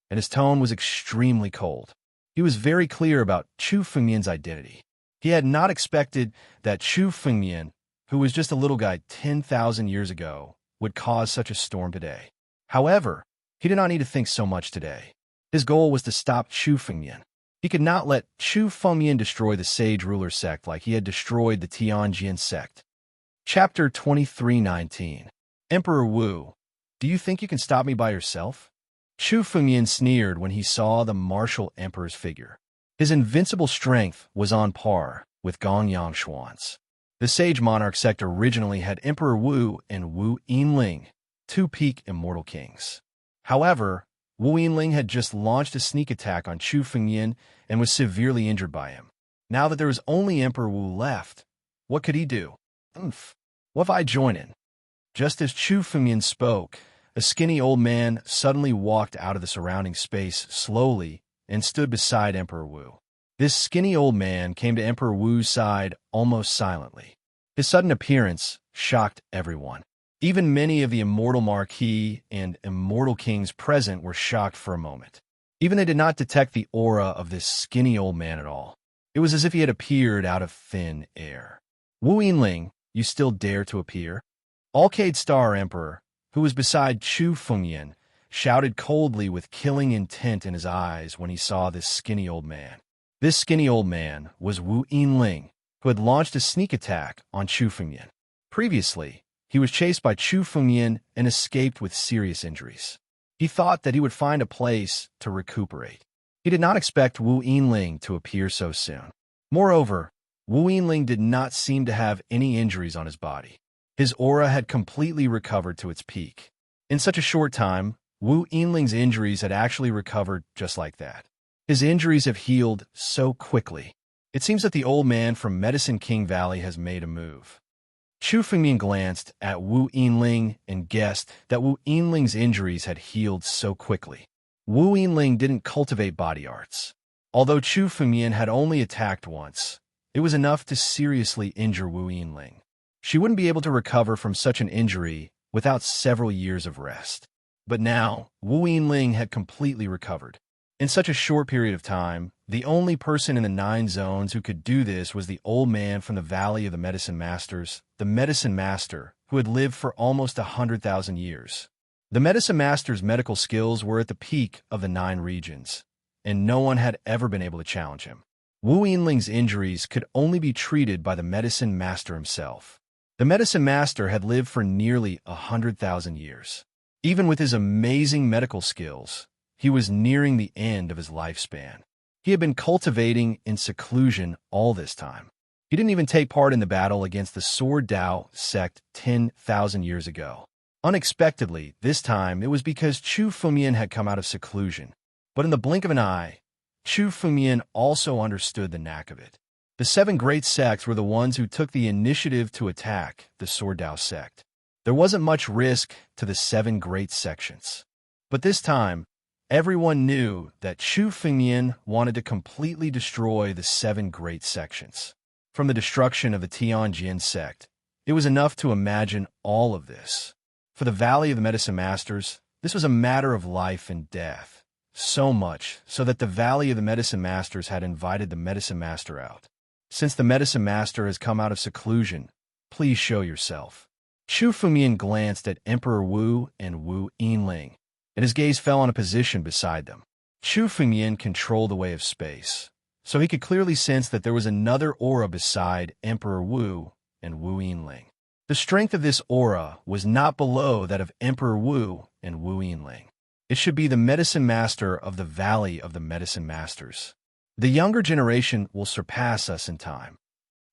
and his tone was extremely cold. He was very clear about Chu Fengyan's identity. He had not expected that Chu Fengyan, who was just a little guy 10,000 years ago, would cause such a storm today. However, he did not need to think so much today. His goal was to stop Chu Fengyan. He could not let Chu Fengyan destroy the Sage Ruler Sect like he had destroyed the Tianjin Sect. Chapter 23:19. Emperor Wu, do you think you can stop me by yourself? Chu Fengyan sneered when he saw the martial emperor's figure. His invincible strength was on par with Gong Yangshuan's. The Sage Monarch sect originally had Emperor Wu and Wu Yinling, 2 peak immortal kings. However, Wu Yinling had just launched a sneak attack on Chu Fengyan and was severely injured by him. Now that there was only Emperor Wu left, what could he do? What if I join in? Just as Chu Fengyan spoke, a skinny old man suddenly walked out of the surrounding space slowly and stood beside Emperor Wu. This skinny old man came to Emperor Wu's side almost silently. His sudden appearance shocked everyone. Even many of the immortal marquis and immortal kings present were shocked for a moment. Even they did not detect the aura of this skinny old man at all. It was as if he had appeared out of thin air. Wu Yinling, you still dare to appear? Alcade Star Emperor, who was beside Chu Fengyan, shouted coldly with killing intent in his eyes when he saw this skinny old man. This skinny old man was Wu Yinling, who had launched a sneak attack on Chu Fengyan. Previously, he was chased by Chu Fengyan and escaped with serious injuries. He thought that he would find a place to recuperate. He did not expect Wu Yinling to appear so soon. Moreover, Wu Yinling did not seem to have any injuries on his body. His aura had completely recovered to its peak. In such a short time, Wu Yinling's injuries had actually recovered just like that. His injuries have healed so quickly. It seems that the old man from Medicine King Valley has made a move. Chu Fengyan glanced at Wu Yinling and guessed that Wu Yinling's injuries had healed so quickly. Wu Yinling didn't cultivate body arts. Although Chu Fengyan had only attacked once, it was enough to seriously injure Wu Yinling. She wouldn't be able to recover from such an injury without several years of rest. But now, Wu Yinling had completely recovered. In such a short period of time, the only person in the 9 zones who could do this was the old man from the Valley of the Medicine Masters, the Medicine Master, who had lived for almost 100,000 years. The Medicine Master's medical skills were at the peak of the 9 regions, and no one had ever been able to challenge him. Wu Yinling's injuries could only be treated by the Medicine Master himself. The Medicine Master had lived for nearly 100,000 years. Even with his amazing medical skills, he was nearing the end of his lifespan. He had been cultivating in seclusion all this time. He didn't even take part in the battle against the Sword Dao sect 10,000 years ago. Unexpectedly, this time it was because Chu Fengyan had come out of seclusion. But in the blink of an eye, Chu Fengyan also understood the knack of it. The 7 great sects were the ones who took the initiative to attack the Sword Dao sect. There wasn't much risk to the 7 great sections. But this time, everyone knew that Chu Fengyan wanted to completely destroy the 7 great sections. From the destruction of the Tianjin sect, it was enough to imagine all of this. For the Valley of the Medicine Masters, this was a matter of life and death. So much so that the Valley of the Medicine Masters had invited the Medicine Master out. Since the Medicine Master has come out of seclusion, please show yourself. Chu Fengyan glanced at Emperor Wu and Wu Yinling, and his gaze fell on a position beside them. Chu Fengyan controlled the way of space, so he could clearly sense that there was another aura beside Emperor Wu and Wu Yinling. The strength of this aura was not below that of Emperor Wu and Wu Yinling. It should be the medicine master of the Valley of the Medicine Masters. The younger generation will surpass us in time.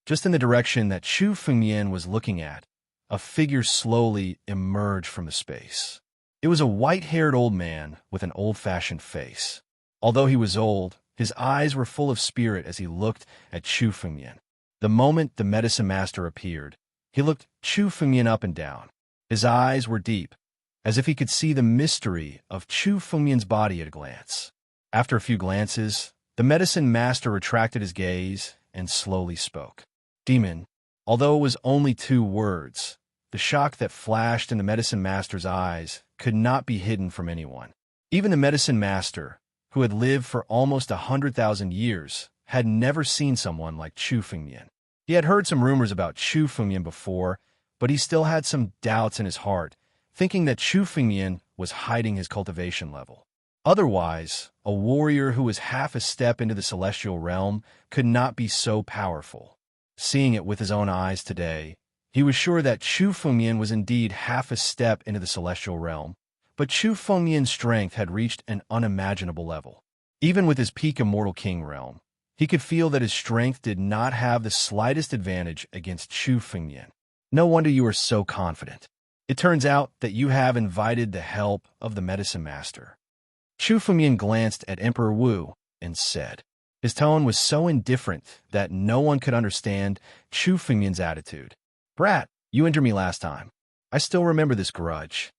Just in the direction that Chu Fengmian was looking at, a figure slowly emerged from the space. It was a white-haired old man with an old-fashioned face. Although he was old, his eyes were full of spirit as he looked at Chu Fengmian. The moment the medicine master appeared, he looked Chu Fengmian up and down. His eyes were deep, as if he could see the mystery of Chu Fengmian's body at a glance. After a few glances, the medicine master retracted his gaze and slowly spoke. Demon, although it was only 2 words, the shock that flashed in the medicine master's eyes could not be hidden from anyone. Even the medicine master, who had lived for almost 100,000 years, had never seen someone like Chu Fengmian. He had heard some rumors about Chu Fengmian before, but he still had some doubts in his heart, thinking that Chu Fengmian was hiding his cultivation level. Otherwise, a warrior who was half a step into the celestial realm could not be so powerful. Seeing it with his own eyes today, he was sure that Chu Fengmian was indeed half a step into the celestial realm, but Chu Fengmian's strength had reached an unimaginable level. Even with his peak Immortal King realm, he could feel that his strength did not have the slightest advantage against Chu Fengmian. No wonder you are so confident. It turns out that you have invited the help of the medicine master. Chu Fengmian glanced at Emperor Wu and said. His tone was so indifferent that no one could understand Chu Fengmian's attitude. Brat, you injured me last time. I still remember this grudge.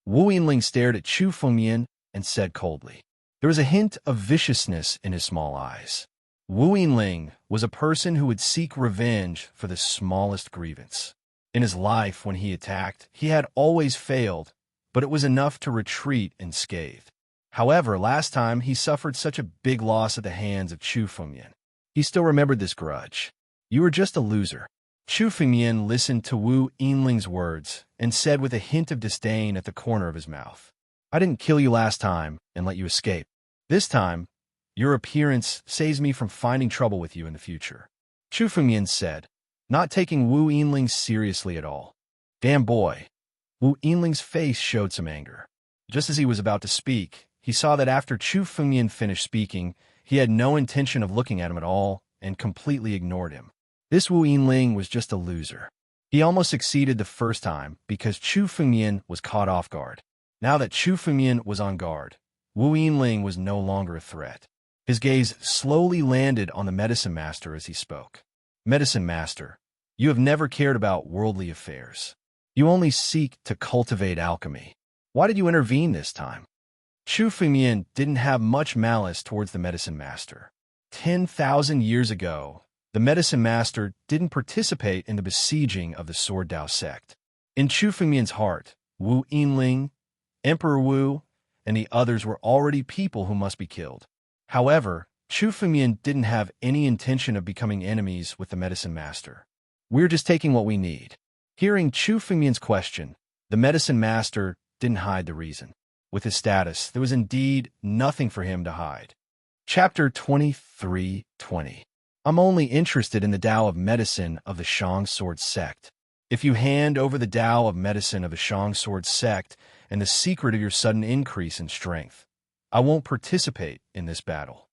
Wu Yinling stared at Chu Fengmian and said coldly. There was a hint of viciousness in his small eyes. Wu Yinling was a person who would seek revenge for the smallest grievance. In his life, when he attacked, he had always failed, but it was enough to retreat unscathed. However, last time he suffered such a big loss at the hands of Chu Fengmian. He still remembered this grudge. You were just a loser. Chu Fengmian listened to Wu Yinling's words and said with a hint of disdain at the corner of his mouth, I didn't kill you last time and let you escape. This time, your appearance saves me from finding trouble with you in the future. Chu Fengmian said, not taking Wu Yinling seriously at all. Damn boy. Wu Yinling's face showed some anger. Just as he was about to speak, he saw that after Chu Fengmian finished speaking, he had no intention of looking at him at all and completely ignored him. This Wu Yinling was just a loser. He almost succeeded the first time because Chu Fengmian was caught off guard. Now that Chu Fengmian was on guard, Wu Yinling was no longer a threat. His gaze slowly landed on the medicine master as he spoke. Medicine master, you have never cared about worldly affairs. You only seek to cultivate alchemy. Why did you intervene this time? Chu Fengmian didn't have much malice towards the medicine master. 10,000 years ago, the medicine master didn't participate in the besieging of the Sword Dao sect. In Chu Fengmian's heart, Wu Yinling, Emperor Wu, and the others were already people who must be killed. However, Chu Fengmian didn't have any intention of becoming enemies with the medicine master. We're just taking what we need. Hearing Chu Fengmian's question, the medicine master didn't hide the reason. With his status, there was indeed nothing for him to hide. Chapter 23:20. I'm only interested in the Tao of Medicine of the Shang Sword Sect. If you hand over the Tao of Medicine of the Shang Sword Sect and the secret of your sudden increase in strength, I won't participate in this battle.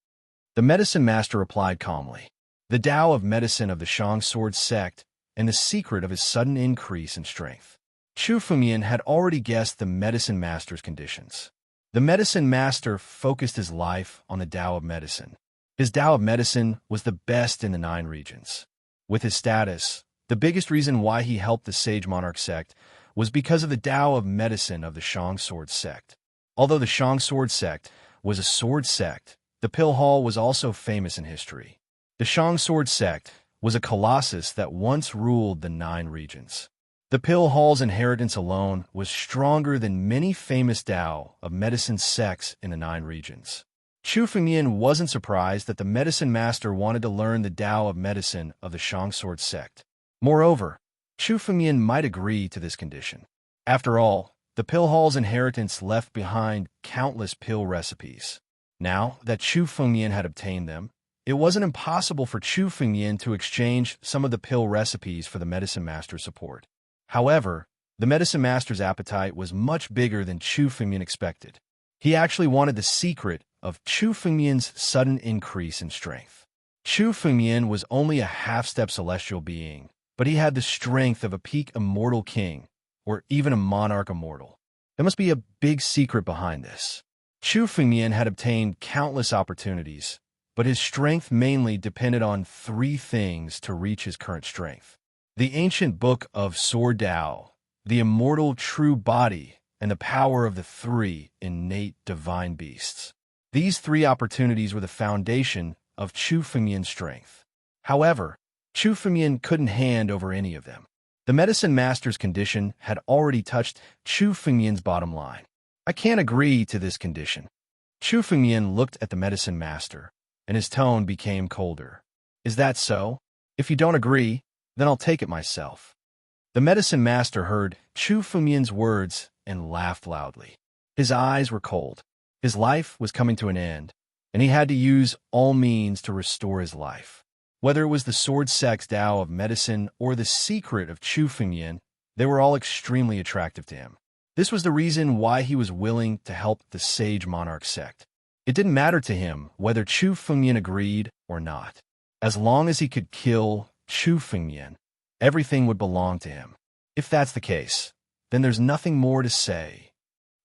The medicine master replied calmly. The Tao of Medicine of the Shang Sword Sect and the secret of his sudden increase in strength. Chu Fengmian had already guessed the medicine master's conditions. The medicine master focused his life on the Tao of Medicine. His Tao of Medicine was the best in the 9 regions. With his status, the biggest reason why he helped the Sage Monarch sect was because of the Tao of Medicine of the Shang Sword sect. Although the Shang Sword sect was a sword sect, the Pill Hall was also famous in history. The Shang Sword sect was a colossus that once ruled the 9 regions. The Pill Hall's inheritance alone was stronger than many famous Tao of Medicine sects in the 9 regions. Chu Fengmian wasn't surprised that the medicine master wanted to learn the Tao of Medicine of the Shang Sword sect. Moreover, Chu Fengmian might agree to this condition. After all, the Pill Hall's inheritance left behind countless pill recipes. Now that Chu Fengmian had obtained them, It wasn't impossible for Chu Fengyan to exchange some of the pill recipes for the medicine master's support. However, the medicine master's appetite was much bigger than Chu Fengyan expected. He actually wanted the secret of Chu Fengyan's sudden increase in strength. Chu Fengyan was only a half-step celestial being, but he had the strength of a peak immortal king, or even a monarch immortal. There must be a big secret behind this. Chu Fengyan had obtained countless opportunities, but his strength mainly depended on three things to reach his current strength: the ancient book of Sword Tao, the immortal true body, and the power of the three innate divine beasts. These three opportunities were the foundation of Chu Fengyan's strength. However, Chu Fengyan couldn't hand over any of them. The medicine master's condition had already touched Chu Fengyan's bottom line. I can't agree to this condition. Chu Fengyan looked at the medicine master, and his tone became colder. Is that so? If you don't agree, then I'll take it myself. The medicine master heard Chu Fengyan's words and laughed loudly. His eyes were cold. His life was coming to an end, and he had to use all means to restore his life. Whether it was the sword sex Tao of medicine or the secret of Chu Fengyan, they were all extremely attractive to him. This was the reason why he was willing to help the sage monarch sect. It didn't matter to him whether Chu Fengyan agreed or not. As long as he could kill Chu Fengyan, everything would belong to him. If that's the case, then there's nothing more to say.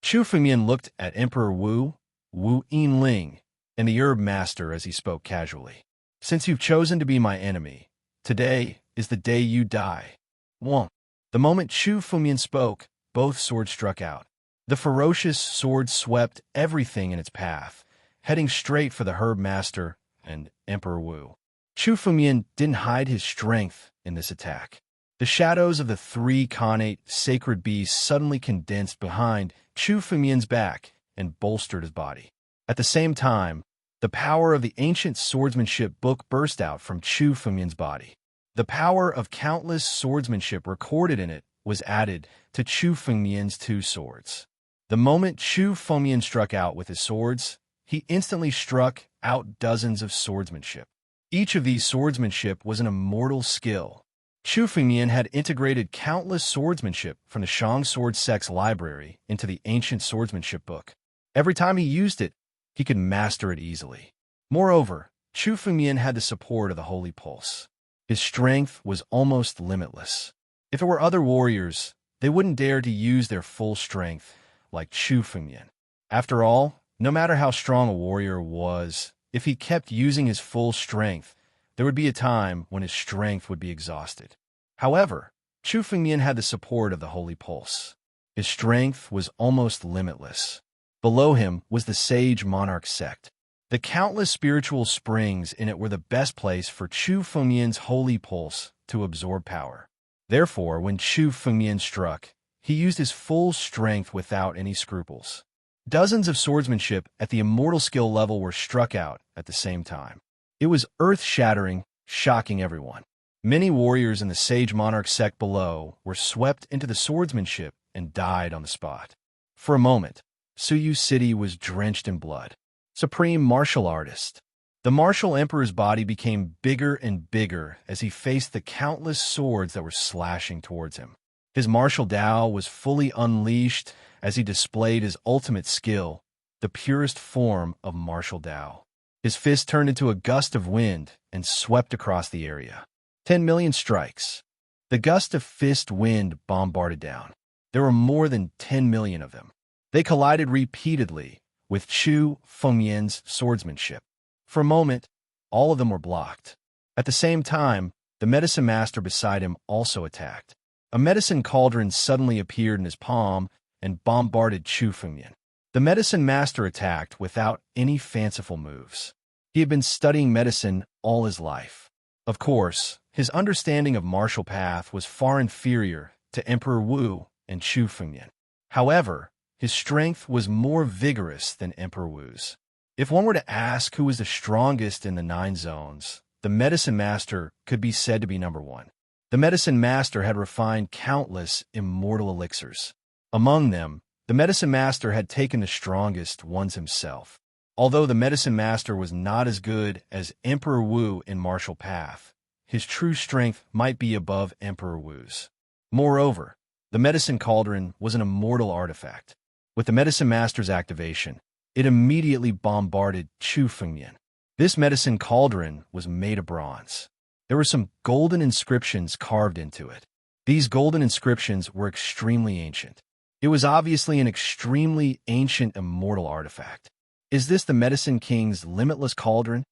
Chu Fengyan looked at Emperor Wu Yinling, and the herb master as he spoke casually. Since you've chosen to be my enemy, today is the day you die. 1. The moment Chu Fengyan spoke, both swords struck out. The ferocious sword swept everything in its path, heading straight for the herb master and Emperor Wu. Chu Fengyan didn't hide his strength in this attack. The shadows of the three connate sacred beasts suddenly condensed behind Chu Fengyan's back and bolstered his body. At the same time, the power of the ancient swordsmanship book burst out from Chu Fengyan's body. The power of countless swordsmanship recorded in it was added to Chu Fengyan's two swords. The moment Chu Fengyan struck out with his swords, he instantly struck out dozens of swordsmanship. Each of these swordsmanship was an immortal skill. Chu Fengyan had integrated countless swordsmanship from the Shang Sword Sect's library into the ancient swordsmanship book. Every time he used it, he could master it easily. Moreover, Chu Fengyan had the support of the Holy Pulse. His strength was almost limitless. If it were other warriors, they wouldn't dare to use their full strength like Chu Fengyan. After all, no matter how strong a warrior was, if he kept using his full strength, there would be a time when his strength would be exhausted. However, Chu Fengyan had the support of the Holy Pulse. His strength was almost limitless. Below him was the Sage Monarch sect. The countless spiritual springs in it were the best place for Chu Fengyan's Holy Pulse to absorb power. Therefore, when Chu Fengyan struck, he used his full strength without any scruples. Dozens of swordsmanship at the immortal skill level were struck out at the same time. It was earth-shattering, shocking everyone. Many warriors in the Sage Monarch sect below were swept into the swordsmanship and died on the spot. For a moment, Suyu City was drenched in blood. Supreme Martial Artist. The martial emperor's body became bigger and bigger as he faced the countless swords that were slashing towards him. His martial Tao was fully unleashed as he displayed his ultimate skill, the purest form of martial Tao. His fist turned into a gust of wind and swept across the area. 10 million strikes. The gust of fist wind bombarded down. There were more than 10 million of them. They collided repeatedly with Chu Fengyan's swordsmanship. For a moment, all of them were blocked. At the same time, the medicine master beside him also attacked. A medicine cauldron suddenly appeared in his palm and bombarded Chu Fengyan. The medicine master attacked without any fanciful moves. He had been studying medicine all his life. Of course, his understanding of martial path was far inferior to Emperor Wu and Chu Fengyan. However, his strength was more vigorous than Emperor Wu's. If one were to ask who was the strongest in the 9 zones, the medicine master could be said to be number 1. The medicine master had refined countless immortal elixirs. Among them, the medicine master had taken the strongest ones himself. Although the medicine master was not as good as Emperor Wu in martial path, his true strength might be above Emperor Wu's. Moreover, the medicine cauldron was an immortal artifact. With the medicine master's activation, it immediately bombarded Chu Fengmian. This medicine cauldron was made of bronze. There were some golden inscriptions carved into it. These golden inscriptions were extremely ancient. It was obviously an extremely ancient immortal artifact. Is this the Medicine King's limitless cauldron?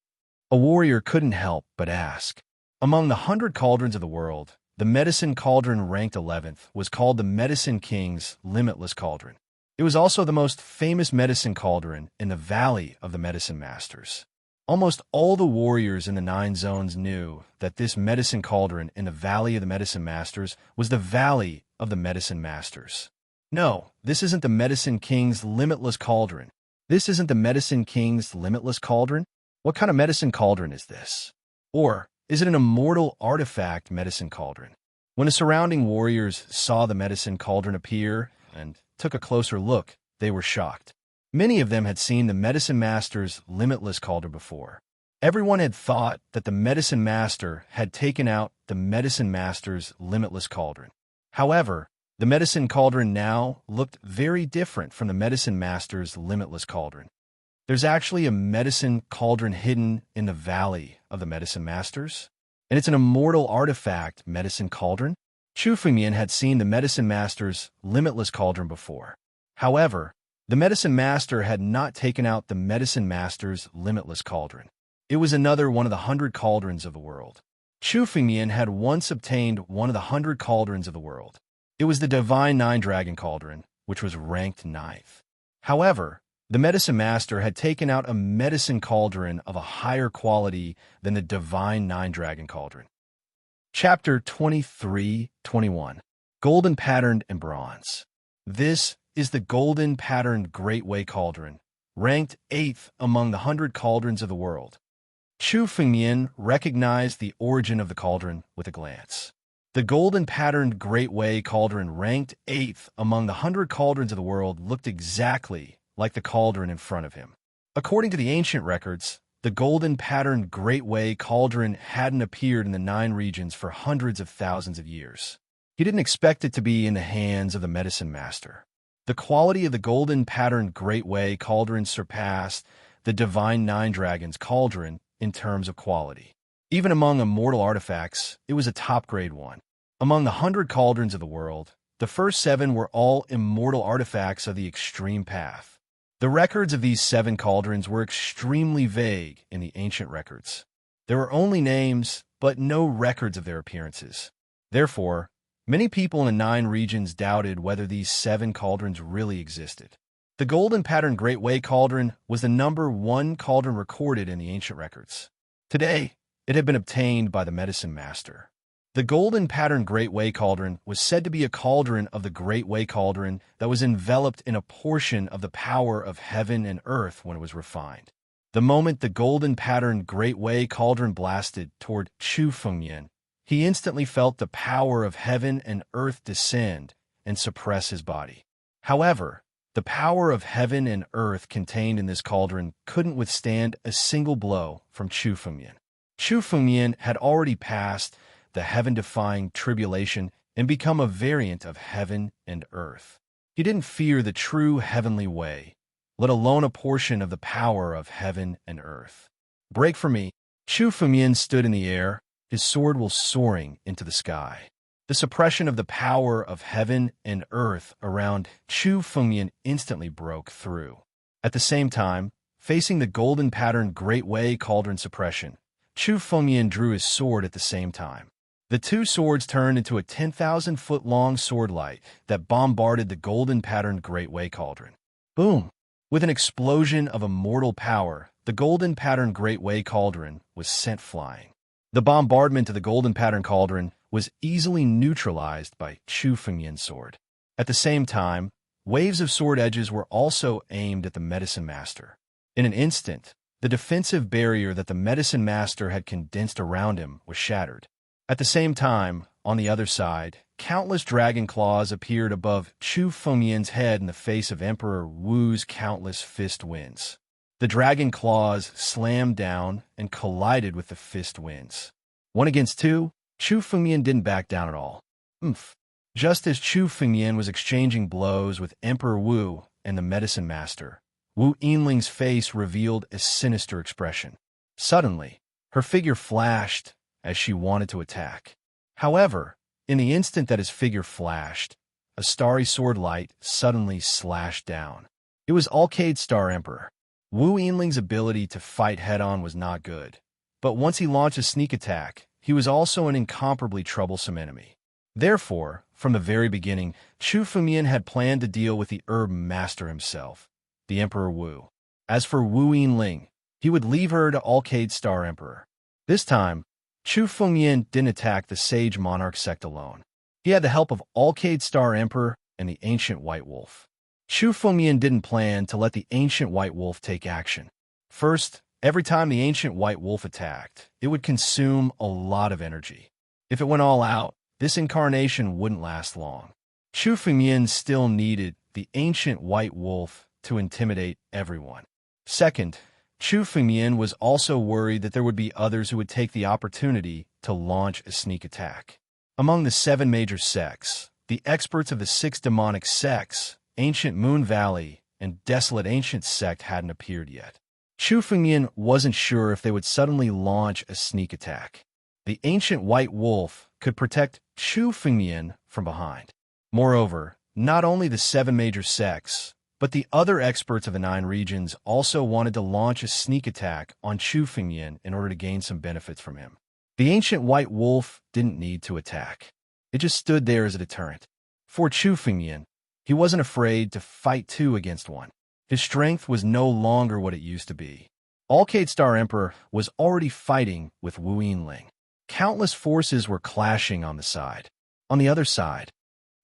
A warrior couldn't help but ask. Among the 100 cauldrons of the world, the medicine cauldron ranked 11th was called the Medicine King's limitless cauldron. It was also the most famous medicine cauldron in the Valley of the Medicine Masters. Almost all the warriors in the 9 zones knew that this medicine cauldron in the Valley of the Medicine Masters was the Valley of the Medicine Masters. No, this isn't the Medicine King's limitless cauldron. This isn't the Medicine King's limitless cauldron? What kind of medicine cauldron is this? Or is it an immortal artifact medicine cauldron? When the surrounding warriors saw the medicine cauldron appear and took a closer look, they were shocked. Many of them had seen the Medicine Master's limitless cauldron before. Everyone had thought that the Medicine Master had taken out the Medicine Master's limitless cauldron. However, the medicine cauldron now looked very different from the Medicine Master's limitless cauldron. There's actually a medicine cauldron hidden in the Valley of the Medicine Masters, and it's an immortal artifact medicine cauldron. Chu Fengmian had seen the Medicine Master's limitless cauldron before. However, the Medicine Master had not taken out the Medicine Master's limitless cauldron. It was another one of the 100 cauldrons of the world. Chu Fengmian had once obtained one of the 100 cauldrons of the world. It was the Divine 9 Dragon Cauldron, which was ranked 9th. However, the Medicine Master had taken out a medicine cauldron of a higher quality than the Divine 9 Dragon Cauldron. Chapter 23-21. Golden Patterned in Bronze. This is the Golden Patterned Great Way Cauldron, ranked 8th among the 100 cauldrons of the world. Chu Fengmian recognized the origin of the cauldron with a glance. The Golden Patterned Great Way Cauldron, ranked 8th among the 100 cauldrons of the world, looked exactly like the cauldron in front of him. According to the ancient records, the Golden Patterned Great Way Cauldron hadn't appeared in the 9 regions for hundreds of thousands of years. He didn't expect it to be in the hands of the Medicine Master. The quality of the Golden Patterned Great Way Cauldron surpassed the Divine 9 Dragons Cauldron in terms of quality. Even among immortal artifacts, it was a top-grade one. Among the 100 cauldrons of the world, the first 7 were all immortal artifacts of the extreme path. The records of these 7 cauldrons were extremely vague in the ancient records. There were only names, but no records of their appearances. Therefore, many people in the 9 regions doubted whether these 7 cauldrons really existed. The Golden Patterned Great Way Cauldron was the number 1 cauldron recorded in the ancient records. Today, it had been obtained by the Medicine Master. The Golden Patterned Great Way Cauldron was said to be a cauldron of the Great Way Cauldron that was enveloped in a portion of the power of heaven and earth when it was refined. The moment the Golden Patterned Great Way Cauldron blasted toward Chu Fengmian, he instantly felt the power of heaven and earth descend and suppress his body. However, the power of heaven and earth contained in this cauldron couldn't withstand a single blow from Chu Fengmian. Chu Fengmian had already passed the heaven-defying tribulation and become a variant of heaven and earth. He didn't fear the true heavenly way, let alone a portion of the power of heaven and earth. Break for me. Chu Fengmian stood in the air, his sword was soaring into the sky. The suppression of the power of heaven and earth around Chu Fengmian instantly broke through. At the same time, facing the Golden Patterned Great Way Cauldron suppression, Chu Fengmian drew his sword at the same time. The 2 swords turned into a 10,000-foot-long sword light that bombarded the Golden Patterned Great Way Cauldron. Boom! With an explosion of immortal power, the Golden Patterned Great Way Cauldron was sent flying. The bombardment of the Golden Patterned Cauldron was easily neutralized by Chu Fengmian's sword. At the same time, waves of sword edges were also aimed at the Medicine Master. In an instant, the defensive barrier that the Medicine Master had condensed around him was shattered. At the same time, on the other side, countless dragon claws appeared above Chu Fengmian's head in the face of Emperor Wu's countless fist winds. The dragon claws slammed down and collided with the fist winds. 1 against 2, Chu Fengmian didn't back down at all. Oomph. Just as Chu Fengmian was exchanging blows with Emperor Wu and the medicine master, Wu Yinling's face revealed a sinister expression. Suddenly, her figure flashed as she wanted to attack. However, in the instant that his figure flashed, a starry sword light suddenly slashed down. It was Alcade Star Emperor. Wu Yinling's ability to fight head-on was not good, but once he launched a sneak attack, he was also an incomparably troublesome enemy. Therefore, from the very beginning, Chu Fengmian had planned to deal with the herb master himself, the Emperor Wu. As for Wu Yinling, he would leave her to Alcade Star Emperor. This time, Chu Fengmian didn't attack the Sage Monarch sect alone. He had the help of Alcade Star Emperor and the Ancient White Wolf. Chu Fengmian didn't plan to let the Ancient White Wolf take action. First, every time the Ancient White Wolf attacked, it would consume a lot of energy. If it went all out, this incarnation wouldn't last long. Chu Fengmian still needed the Ancient White Wolf to intimidate everyone. Second, Chu Fengmian was also worried that there would be others who would take the opportunity to launch a sneak attack. Among the 7 major sects, the experts of the 6 demonic sects, Ancient Moon Valley and Desolate Ancient sect hadn't appeared yet. Chu Fengmian wasn't sure if they would suddenly launch a sneak attack. The Ancient White Wolf could protect Chu Fengmian from behind. Moreover, not only the 7 major sects, but the other experts of the 9 regions also wanted to launch a sneak attack on Chu Fengmian in order to gain some benefits from him. The Ancient White Wolf didn't need to attack. It just stood there as a deterrent. For Chu Fengmian, he wasn't afraid to fight 2 against 1. His strength was no longer what it used to be. Alcade Star Emperor was already fighting with Wu Yinling. Countless forces were clashing on the side. On the other side,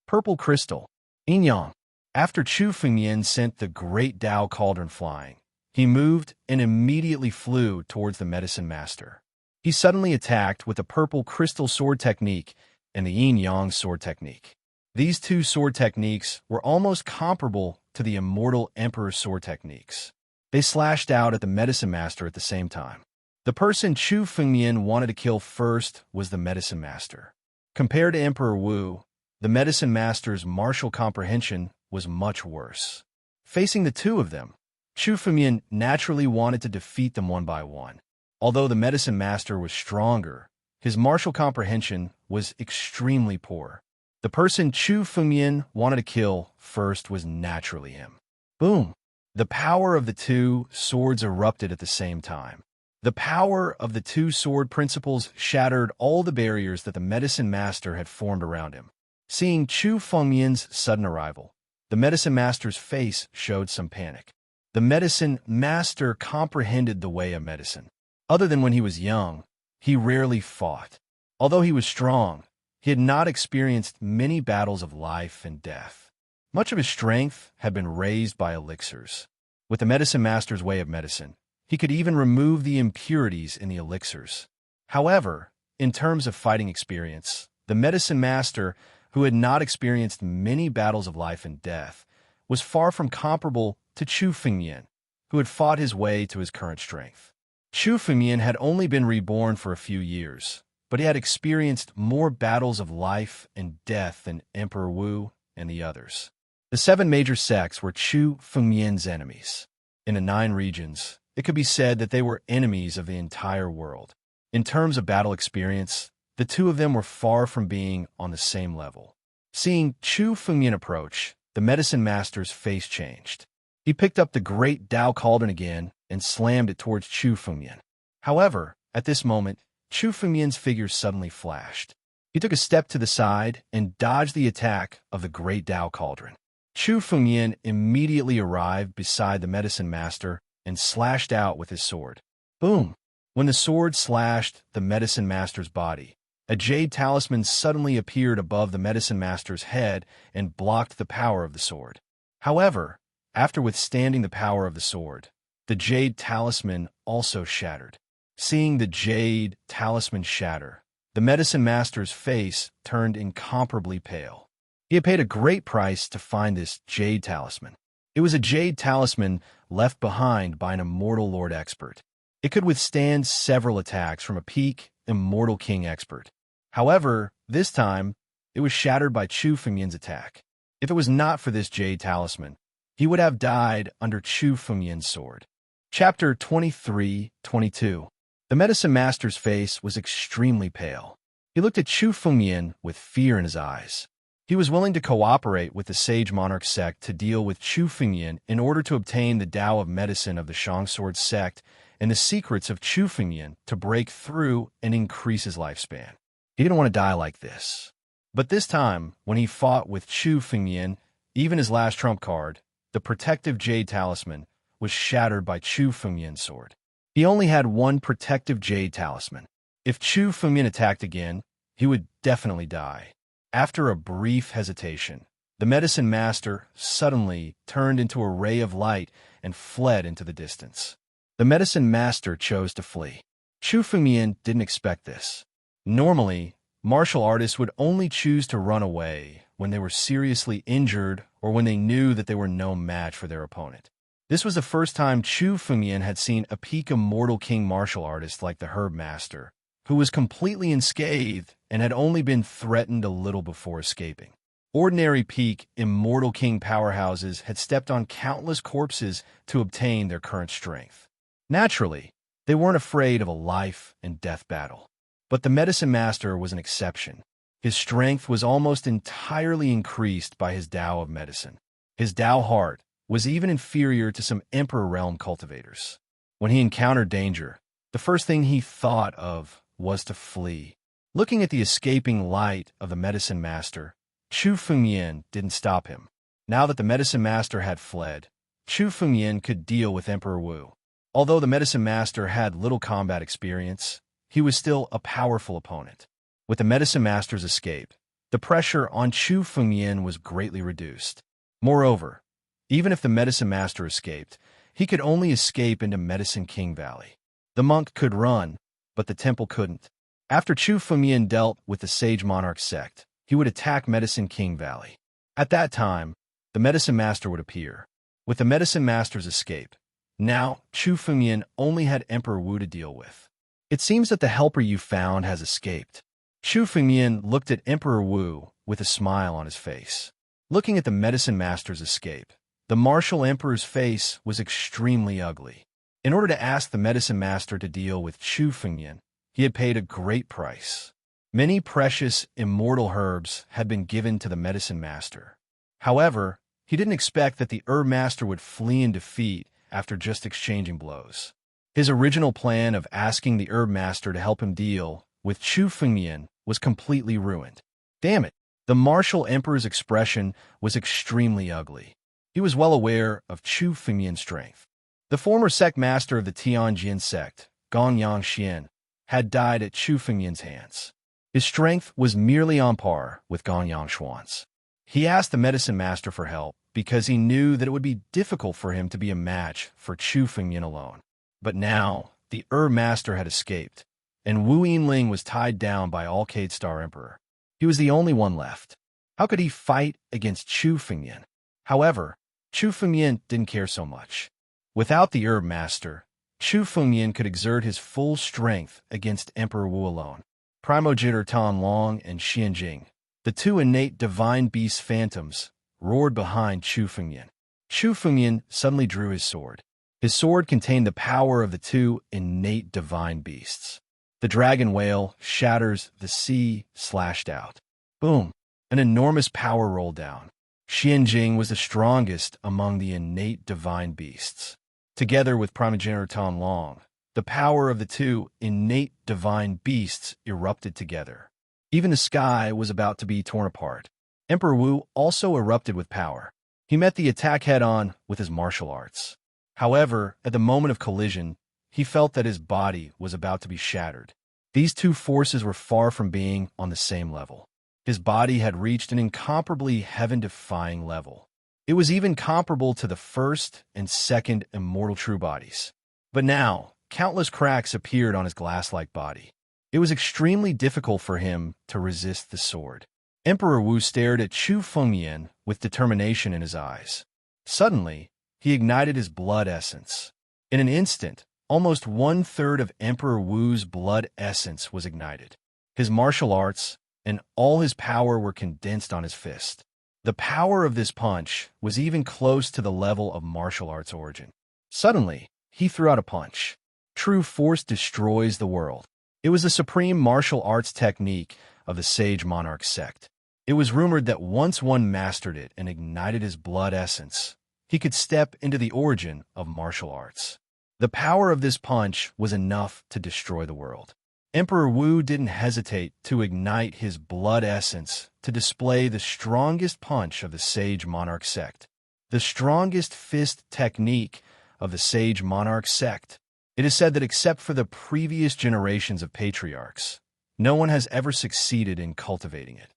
Purple Crystal, Yin Yang. After Chu Fengmian sent the Great Tao Cauldron flying, he moved and immediately flew towards the Medicine Master. He suddenly attacked with the Purple Crystal Sword Technique and the Yin Yang Sword Technique. These 2 sword techniques were almost comparable to the Immortal Emperor sword techniques. They slashed out at the Medicine Master at the same time. The person Chu Fengmian wanted to kill first was the Medicine Master. Compared to Emperor Wu, the Medicine Master's martial comprehension was much worse. Facing the 2 of them, Chu Fengmian naturally wanted to defeat them one by one. Although the Medicine Master was stronger, his martial comprehension was extremely poor. The person Chu Fengmian wanted to kill first was naturally him. Boom! The power of the 2 swords erupted at the same time. The power of the 2 sword principles shattered all the barriers that the Medicine Master had formed around him. Seeing Chu Fengmian's sudden arrival, the Medicine Master's face showed some panic. The Medicine Master comprehended the way of medicine. Other than when he was young, he rarely fought. Although he was strong, he had not experienced many battles of life and death. Much of his strength had been raised by elixirs. With the Medicine Master's way of medicine, he could even remove the impurities in the elixirs. However, in terms of fighting experience, the Medicine Master, who had not experienced many battles of life and death, was far from comparable to Chu Fengmian, who had fought his way to his current strength. Chu Fengmian had only been reborn for a few years, but he had experienced more battles of life and death than Emperor Wu and the others. The 7 major sects were Chu Fengmian's enemies. In the 9 regions, it could be said that they were enemies of the entire world. In terms of battle experience, the 2 of them were far from being on the same level. Seeing Chu Fengmian approach, the Medicine Master's face changed. He picked up the Great Tao Cauldron again and slammed it towards Chu Fengmian. However, at this moment, Chu Fengmian's figure suddenly flashed. He took a step to the side and dodged the attack of the Great Tao Cauldron. Chu Fengmian immediately arrived beside the Medicine Master and slashed out with his sword. Boom! When the sword slashed the Medicine Master's body, a jade talisman suddenly appeared above the Medicine Master's head and blocked the power of the sword. However, after withstanding the power of the sword, the jade talisman also shattered. Seeing the jade talisman shatter, the Medicine Master's face turned incomparably pale. He had paid a great price to find this jade talisman. It was a jade talisman left behind by an immortal lord expert. It could withstand several attacks from a peak immortal king expert. However, this time, it was shattered by Chu Fengyan's attack. If it was not for this jade talisman, he would have died under Chu Fengyan's sword. Chapter 23-22. The medicine master's face was extremely pale. He looked at Chu Fengyan with fear in his eyes. He was willing to cooperate with the Sage Monarch sect to deal with Chu Fengyan in order to obtain the Tao of Medicine of the Shangsword sect and the secrets of Chu Fengyan to break through and increase his lifespan. He didn't want to die like this. But this time, when he fought with Chu Fengyan, even his last trump card, the protective jade talisman, was shattered by Chu Fengyan's sword. He only had one protective jade talisman. If Chu Fengyan attacked again, he would definitely die. After a brief hesitation, the medicine master suddenly turned into a ray of light and fled into the distance. The medicine master chose to flee. Chu Fengyan didn't expect this. Normally, martial artists would only choose to run away when they were seriously injured or when they knew that they were no match for their opponent. This was the first time Chu Fengyan had seen a peak immortal king martial artist like the herb master, who was completely unscathed and had only been threatened a little before escaping. Ordinary peak immortal king powerhouses had stepped on countless corpses to obtain their current strength. Naturally, they weren't afraid of a life and death battle. But the medicine master was an exception. His strength was almost entirely increased by his Tao of medicine. His Tao heart was even inferior to some Emperor Realm cultivators. When he encountered danger, the first thing he thought of was to flee. Looking at the escaping light of the medicine master, Chu Fengyan didn't stop him. Now that the medicine master had fled, Chu Fengyan could deal with Emperor Wu. Although the medicine master had little combat experience, he was still a powerful opponent. With the medicine master's escape, the pressure on Chu Fengyan was greatly reduced. Moreover, even if the medicine master escaped, he could only escape into Medicine King Valley. The monk could run, but the temple couldn't. After Chu Fengyan dealt with the Sage Monarch sect, he would attack Medicine King Valley. At that time, the medicine master would appear. With the medicine master's escape, now Chu Fengyan only had Emperor Wu to deal with. It seems that the helper you found has escaped. Chu Fengyan looked at Emperor Wu with a smile on his face. Looking at the medicine master's escape, the martial emperor's face was extremely ugly. In order to ask the medicine master to deal with Chu Fengyan, he had paid a great price. Many precious, immortal herbs had been given to the medicine master. However, he didn't expect that the herb master would flee in defeat after just exchanging blows. His original plan of asking the herb master to help him deal with Chu Fengyan was completely ruined. Damn it! The martial emperor's expression was extremely ugly. He was well aware of Chu Fengyan's strength. The former sect master of the Tianjin sect, Gong Yangxian, had died at Chu Fengyan's hands. His strength was merely on par with Gong Yangshuan's. He asked the medicine master for help because he knew that it would be difficult for him to be a match for Chu Fengyan alone. But now, the herb master had escaped, and Wu Yinling was tied down by Alcade Star Emperor. He was the only one left. How could he fight against Chu Fengyan? However, Chu Fengyan didn't care so much. Without the herb master, Chu Fengyan could exert his full strength against Emperor Wu alone. Primogenitor Tan Long and Xian Jing, the two innate divine beast phantoms, roared behind Chu Fengyan. Chu Fengyan suddenly drew his sword. His sword contained the power of the two innate divine beasts. The dragon whale shatters, the sea slashed out. Boom! An enormous power rolled down. Xian Jing was the strongest among the innate divine beasts. Together with Primogenitor Tan Long, the power of the two innate divine beasts erupted together. Even the sky was about to be torn apart. Emperor Wu also erupted with power. He met the attack head-on with his martial arts. However, at the moment of collision, he felt that his body was about to be shattered. These two forces were far from being on the same level. His body had reached an incomparably heaven-defying level. It was even comparable to the first and second immortal true bodies. But now, countless cracks appeared on his glass-like body. It was extremely difficult for him to resist the sword. Emperor Wu stared at Chu Fengyan with determination in his eyes. Suddenly, he ignited his blood essence. In an instant, almost 1/3 of Emperor Wu's blood essence was ignited. His martial arts and all his power were condensed on his fist. The power of this punch was even close to the level of martial arts origin. Suddenly, he threw out a punch. True force destroys the world. It was the supreme martial arts technique of the Sage Monarch sect. It was rumored that once one mastered it and ignited his blood essence, he could step into the origin of martial arts. The power of this punch was enough to destroy the world. Emperor Wu didn't hesitate to ignite his blood essence to display the strongest punch of the Sage Monarch sect, the strongest fist technique of the Sage Monarch sect. It is said that except for the previous generations of patriarchs, no one has ever succeeded in cultivating it.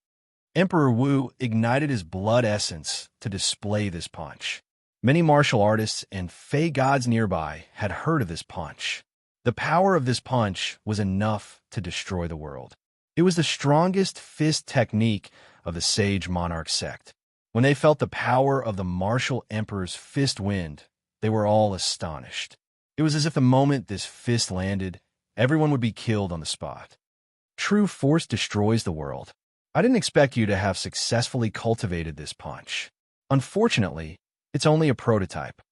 Emperor Wu ignited his blood essence to display this punch. Many martial artists and Fey gods nearby had heard of this punch. The power of this punch was enough to destroy the world. It was the strongest fist technique of the Sage Monarch sect. When they felt the power of the martial emperor's fist wind, they were all astonished. It was as if the moment this fist landed, everyone would be killed on the spot. True force destroys the world. I didn't expect you to have successfully cultivated this punch. Unfortunately, it's only a prototype.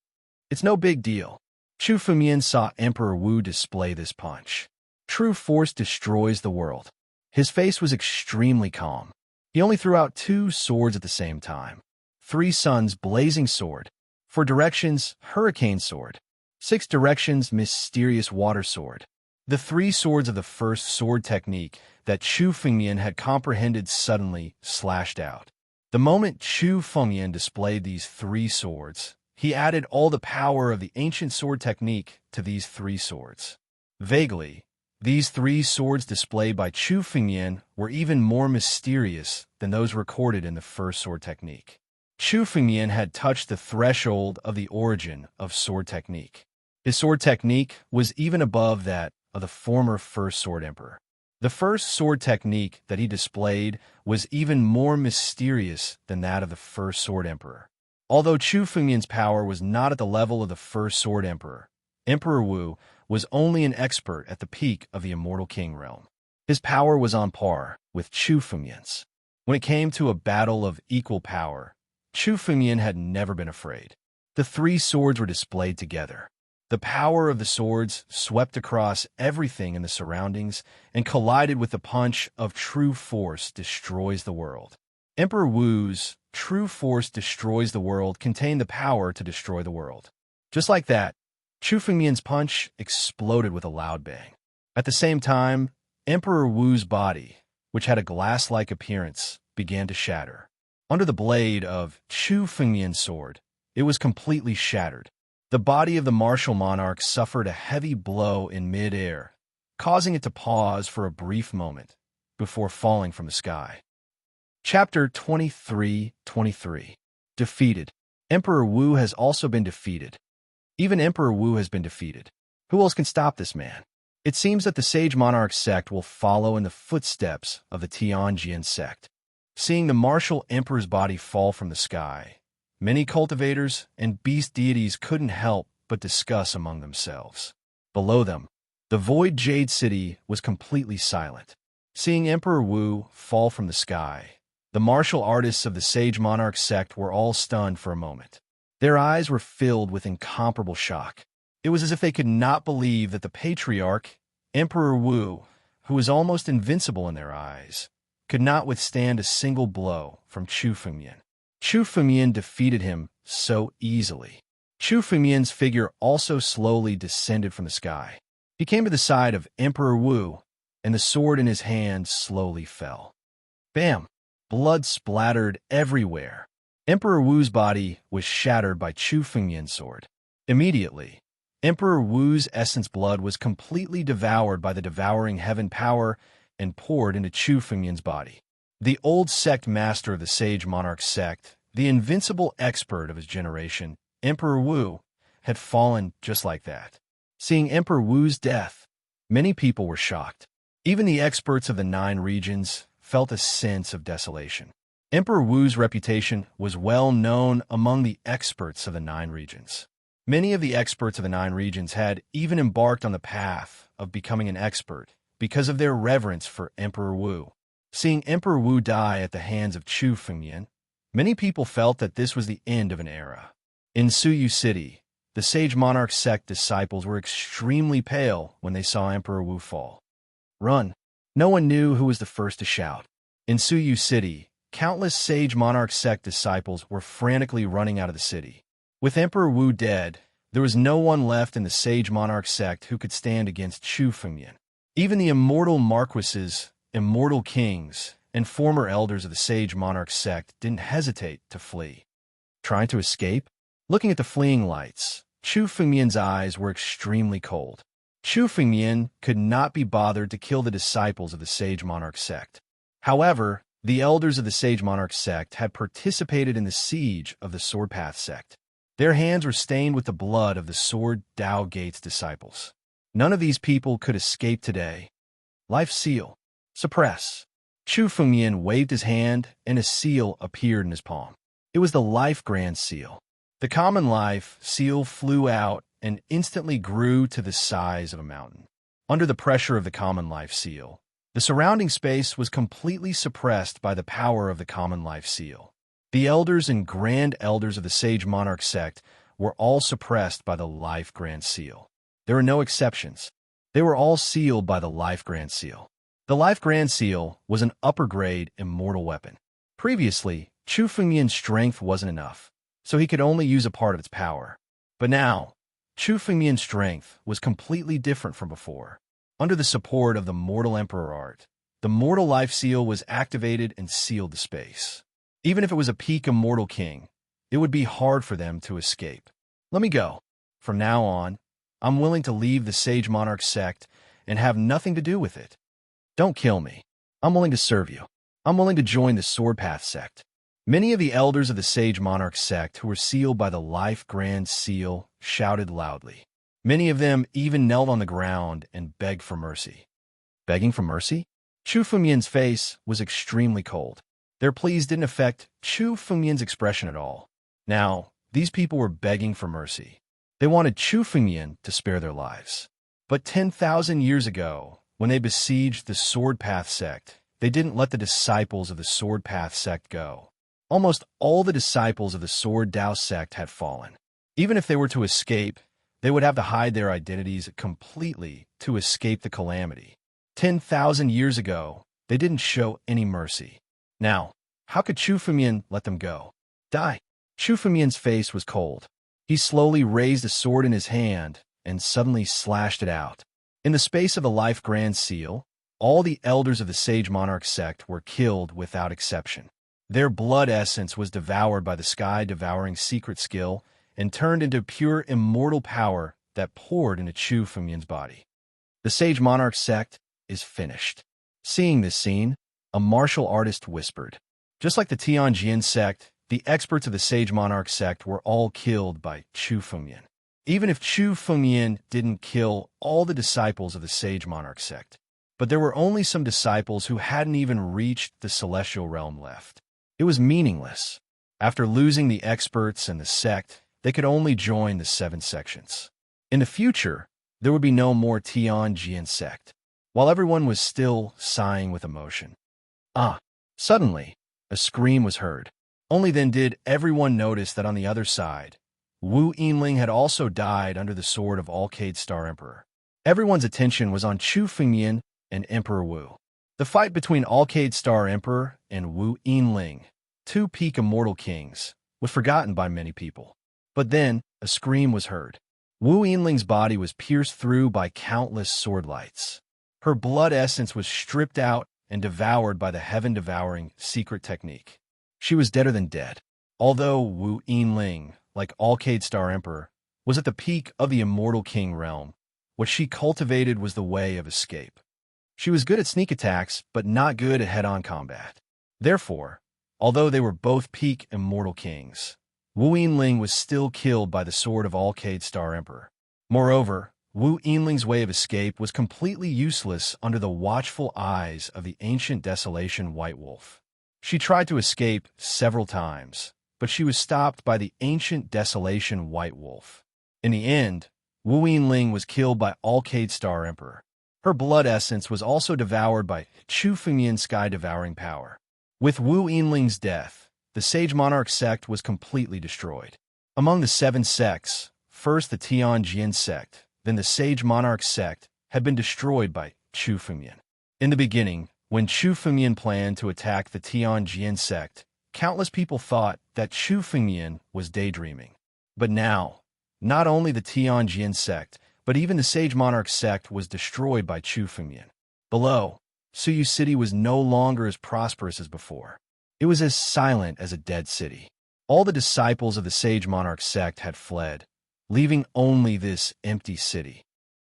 It's no big deal. Chu Fumian saw Emperor Wu display this punch. True force destroys the world. His face was extremely calm. He only threw out 2 swords at the same time. 3 suns, blazing sword. 4 directions, hurricane sword. 6 directions, mysterious water sword. The 3 swords of the first sword technique that Chu Fengmian had comprehended suddenly slashed out. The moment Chu Fengmian displayed these 3 swords, he added all the power of the ancient sword technique to these 3 swords. Vaguely, these 3 swords displayed by Chu Fengmian were even more mysterious than those recorded in the first sword technique. Chu Fengmian had touched the threshold of the origin of sword technique. His sword technique was even above that of the former First Sword Emperor. The first sword technique that he displayed was even more mysterious than that of the First Sword Emperor. Although Chu Fengmian's power was not at the level of the First Sword Emperor, Emperor Wu was only an expert at the peak of the Immortal King realm. His power was on par with Chu Fengmian's. When it came to a battle of equal power, Chu Fengmian had never been afraid. The 3 swords were displayed together. The power of the swords swept across everything in the surroundings and collided with the punch of true force destroys the world. Emperor Wu's true force destroys the world contained the power to destroy the world. Just like that, Chu Fengmian's punch exploded with a loud bang. At the same time, Emperor Wu's body, which had a glass-like appearance, began to shatter. Under the blade of Chu Fengmian's sword, it was completely shattered. The body of the martial monarch suffered a heavy blow in mid-air, causing it to pause for a brief moment before falling from the sky. Chapter 23:23. Defeated. Emperor Wu has also been defeated. Even Emperor Wu has been defeated. Who else can stop this man? It seems that the Sage Monarch sect will follow in the footsteps of the Tianjian sect. Seeing the martial emperor's body fall from the sky, many cultivators and beast deities couldn't help but discuss among themselves. Below them, the Void Jade City was completely silent. Seeing Emperor Wu fall from the sky, the martial artists of the Sage Monarch sect were all stunned for a moment. Their eyes were filled with incomparable shock. It was as if they could not believe that the patriarch, Emperor Wu, who was almost invincible in their eyes, could not withstand a single blow from Chu Fengmian. Chu Fengmian defeated him so easily. Chu Fengmian's figure also slowly descended from the sky. He came to the side of Emperor Wu, and the sword in his hand slowly fell. Bam! Blood splattered everywhere. Emperor Wu's body was shattered by Chu Fengmian's sword. Immediately, Emperor Wu's essence blood was completely devoured by the devouring heaven power and poured into Chu Fengmian's body. The old sect master of the Sage Monarch sect, the invincible expert of his generation, Emperor Wu, had fallen just like that. Seeing Emperor Wu's death, many people were shocked. Even the experts of the 9 regions felt a sense of desolation. Emperor Wu's reputation was well known among the experts of the Nine Regions. Many of the experts of the Nine Regions had even embarked on the path of becoming an expert because of their reverence for Emperor Wu. Seeing Emperor Wu die at the hands of Chu Fengmian, many people felt that this was the end of an era. In Suyu City, the sage monarch sect disciples were extremely pale when they saw Emperor Wu fall. Run! No one knew who was the first to shout. In Suyu City, countless sage monarch sect disciples were frantically running out of the city. With Emperor Wu dead, there was no one left in the sage monarch sect who could stand against Chu Fengmian. Even the immortal marquises, immortal kings, and former elders of the sage monarch sect didn't hesitate to flee. Trying to escape? Looking at the fleeing lights, Chu Fengmian's eyes were extremely cold. Chu Fengmian could not be bothered to kill the disciples of the sage monarch sect. However, the elders of the sage monarch sect had participated in the siege of the Sword Path sect. Their hands were stained with the blood of the Sword Dao Gates disciples. None of these people could escape today. Life seal. Suppress. Chu Fengmian waved his hand, and a seal appeared in his palm. It was the Life Grand Seal. The common life seal flew out and instantly grew to the size of a mountain. Under the pressure of the common life seal, the surrounding space was completely suppressed by the power of the common life seal. The elders and grand elders of the sage monarch sect were all suppressed by the Life Grand Seal. There were no exceptions. They were all sealed by the Life Grand Seal. The Life Grand Seal was an upper-grade immortal weapon. Previously, Chu Fengmian's strength wasn't enough, so he could only use a part of its power. But now, Chu Fengmian's strength was completely different from before. Under the support of the Mortal Emperor art, the Mortal Life Seal was activated and sealed the space. Even if it was a peak immortal king, it would be hard for them to escape. Let me go. From now on, I'm willing to leave the Sage Monarch sect and have nothing to do with it. Don't kill me. I'm willing to serve you. I'm willing to join the Sword Path sect. Many of the elders of the Sage Monarch sect who were sealed by the Life Grand Seal shouted loudly. Many of them even knelt on the ground and begged for mercy. Begging for mercy? Chu Fengmian's face was extremely cold. Their pleas didn't affect Chu Fengmian's expression at all. Now, these people were begging for mercy. They wanted Chu Fengmian to spare their lives. But 10,000 years ago, when they besieged the Sword Path sect, they didn't let the disciples of the Sword Path sect go. Almost all the disciples of the Sword Dao sect had fallen. Even if they were to escape, they would have to hide their identities completely to escape the calamity. 10,000 years ago, they didn't show any mercy. Now, how could Chu Fengmian let them go? Die. Chu Fengmian's face was cold. He slowly raised a sword in his hand and suddenly slashed it out. In the space of the Life Grand Seal, all the elders of the Sage Monarch sect were killed without exception. Their blood essence was devoured by the sky-devouring secret skill and turned into pure immortal power that poured into Chu Fengmian's body. The Sage Monarch sect is finished. Seeing this scene, a martial artist whispered. Just like the Tianjin sect, the experts of the Sage Monarch sect were all killed by Chu Fengmian. Even if Chu Fengmian didn't kill all the disciples of the Sage Monarch sect, but there were only some disciples who hadn't even reached the celestial realm left. It was meaningless. After losing the experts and the sect, they could only join the 7 sections. In the future, there would be no more Tianjin sect, while everyone was still sighing with emotion. Suddenly, a scream was heard. Only then did everyone notice that on the other side, Wu Yinling had also died under the sword of Alcade Star Emperor. Everyone's attention was on Chu Fengmian and Emperor Wu. The fight between Alcade Star Emperor and Wu Yinling, 2 peak immortal kings, was forgotten by many people. But then, a scream was heard. Wu Yinling's body was pierced through by countless sword lights. Her blood essence was stripped out and devoured by the heaven-devouring secret technique. She was deader than dead. Although Wu Yinling, like Alcade Star Emperor, was at the peak of the immortal king realm, what she cultivated was the way of escape. She was good at sneak attacks, but not good at head-on combat. Therefore, although they were both peak immortal kings, Wu Yinling was still killed by the sword of Alcade Star Emperor. Moreover, Wu Yinling's way of escape was completely useless under the watchful eyes of the ancient desolation White Wolf. She tried to escape several times, but she was stopped by the ancient desolation White Wolf. In the end, Wu Yinling was killed by Alcade Star Emperor. Her blood essence was also devoured by Chu Fengmian's sky-devouring power. With Wu Yinling's death, the Sage Monarch sect was completely destroyed. Among the 7 sects, first the Tianjin sect, then the Sage Monarch sect, had been destroyed by Chu Fengmian. In the beginning, when Chu Fengmian planned to attack the Tianjin sect, countless people thought that Chu Fengmian was daydreaming. But now, not only the Tianjin sect, but even the Sage Monarch sect was destroyed by Chu Fengmian. Below, Suyu City was no longer as prosperous as before. It was as silent as a dead city. All the disciples of the Sage Monarch sect had fled, leaving only this empty city.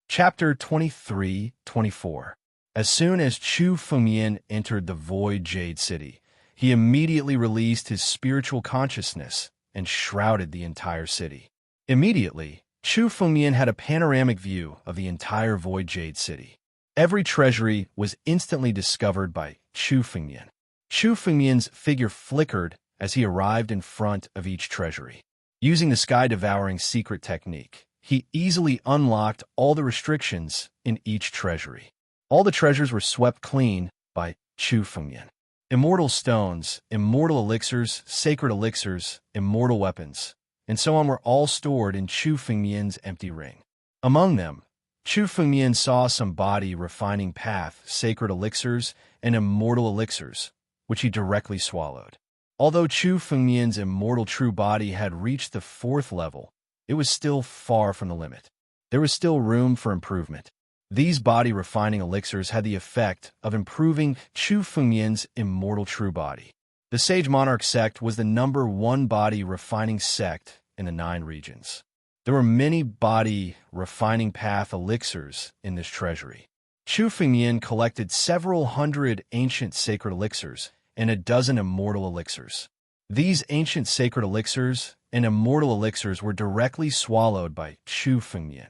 Chapter 23-24. As soon as Chu Fengmian entered the Void Jade City, he immediately released his spiritual consciousness and shrouded the entire city. Immediately, Chu Fengmian had a panoramic view of the entire Void Jade City. Every treasury was instantly discovered by Chu Fengmian. Chu Fengmian's figure flickered as he arrived in front of each treasury. Using the sky-devouring secret technique, he easily unlocked all the restrictions in each treasury. All the treasures were swept clean by Chu Fengmian. Immortal stones, immortal elixirs, sacred elixirs, immortal weapons, and so on were all stored in Chu Fengmian's empty ring. Among them, Chu Fengmian saw some body refining path, sacred elixirs, and immortal elixirs, which he directly swallowed. Although Chu Fengmian's immortal true body had reached the 4th level, it was still far from the limit. There was still room for improvement. These body-refining elixirs had the effect of improving Chu Fengmian's immortal true body. The Sage Monarch sect was the #1 body-refining sect in the 9 regions. There were many body-refining path elixirs in this treasury. Chu Fengmian collected several hundred ancient sacred elixirs and a dozen immortal elixirs. These ancient sacred elixirs and immortal elixirs were directly swallowed by Chu Fengmian,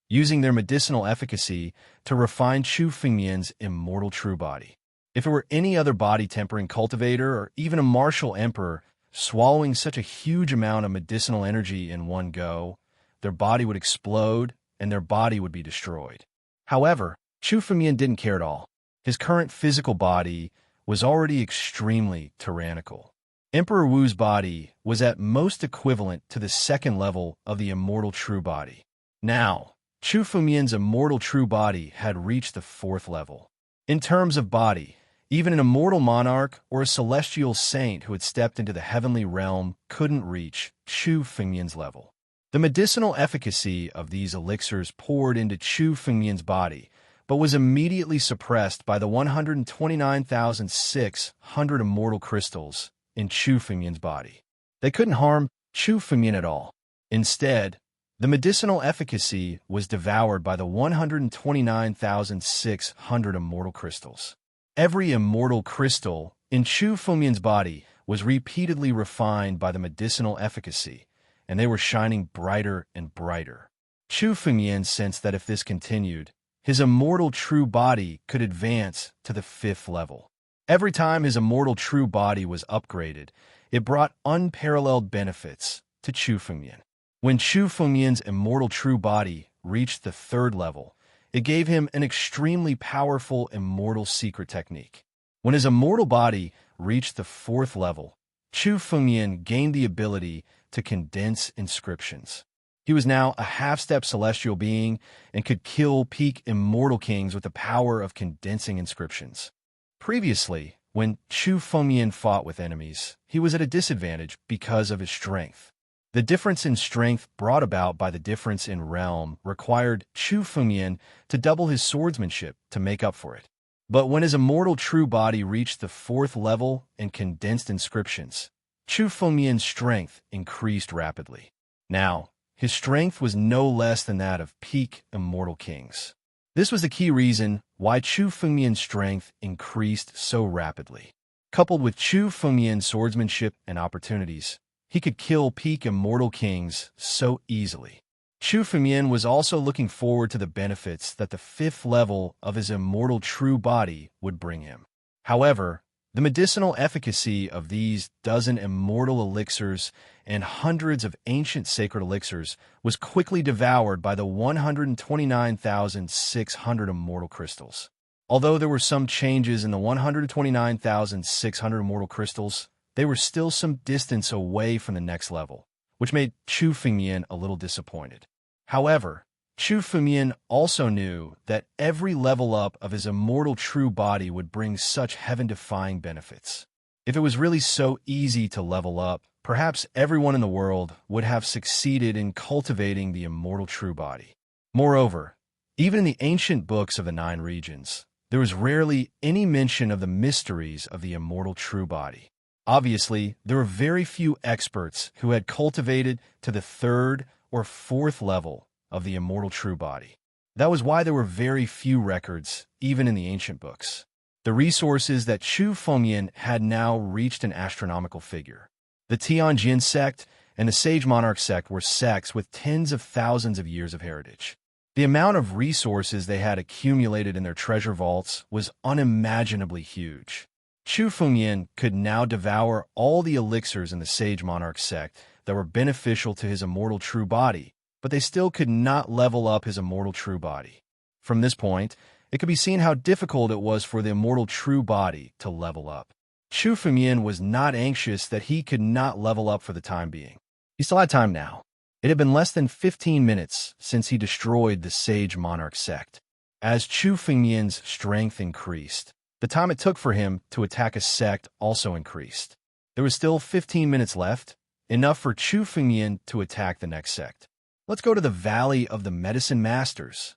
using their medicinal efficacy to refine Chu Fengmian's immortal true body. If it were any other body-tempering cultivator or even a martial emperor swallowing such a huge amount of medicinal energy in one go, their body would explode and their body would be destroyed. However, Chu Fengmian didn't care at all. His current physical body was already extremely tyrannical. Emperor Wu's body was at most equivalent to the 2nd level of the immortal true body. Now, Chu Fengmian's immortal true body had reached the 4th level. In terms of body, even an immortal monarch or a celestial saint who had stepped into the heavenly realm couldn't reach Chu Fengmian's level. The medicinal efficacy of these elixirs poured into Chu Fengmian's body, but was immediately suppressed by the 129,600 immortal crystals in Chu Fengmian's body. They couldn't harm Chu Fengmian at all. Instead, the medicinal efficacy was devoured by the 129,600 immortal crystals. Every immortal crystal in Chu Fengmian's body was repeatedly refined by the medicinal efficacy, and they were shining brighter and brighter. Chu Fengmian sensed that if this continued, his immortal true body could advance to the 5th level. Every time his immortal true body was upgraded, it brought unparalleled benefits to Chu Fengmian. When Chu Fengmian's immortal true body reached the 3rd level, it gave him an extremely powerful immortal secret technique. When his immortal body reached the 4th level, Chu Fengmian gained the ability to condense inscriptions. He was now a half-step celestial being and could kill peak immortal kings with the power of condensing inscriptions. Previously, when Chu Fengmian fought with enemies, he was at a disadvantage because of his strength. The difference in strength brought about by the difference in realm required Chu Fengmian to double his swordsmanship to make up for it. But when his immortal true body reached the 4th level and condensed inscriptions, Chu Fengmian's strength increased rapidly. Now, his strength was no less than that of peak immortal kings. This was the key reason why Chu Fengmian's strength increased so rapidly. Coupled with Chu Fengmian's swordsmanship and opportunities, he could kill peak immortal kings so easily. Chu Fengmian was also looking forward to the benefits that the 5th level of his immortal true body would bring him. However, The medicinal efficacy of these dozen immortal elixirs and hundreds of ancient sacred elixirs was quickly devoured by the 129,600 immortal crystals. Although there were some changes in the 129,600 immortal crystals, they were still some distance away from the next level, which made Chu Fengmian a little disappointed. However, Chu Fengmian also knew that every level up of his immortal true body would bring such heaven-defying benefits. If it was really so easy to level up, perhaps everyone in the world would have succeeded in cultivating the immortal true body. Moreover, even in the ancient books of the 9 regions, there was rarely any mention of the mysteries of the immortal true body. Obviously, there were very few experts who had cultivated to the 3rd or 4th level of the immortal true body. That was why there were very few records, even in the ancient books. The resources that Chu Fengmian had now reached an astronomical figure. The Tianjin sect and the Sage Monarch sect were sects with tens of thousands of years of heritage. The amount of resources they had accumulated in their treasure vaults was unimaginably huge. Chu Fengmian could now devour all the elixirs in the Sage Monarch sect that were beneficial to his immortal true body, but they still could not level up his immortal true body. From this point, it could be seen how difficult it was for the immortal true body to level up. Chu Fengmian was not anxious that he could not level up for the time being. He still had time now. It had been less than 15 minutes since he destroyed the Sage Monarch sect. As Chu Fengmian's strength increased, the time it took for him to attack a sect also increased. There was still 15 minutes left, enough for Chu Fengmian to attack the next sect. Let's go to the Valley of the Medicine Masters.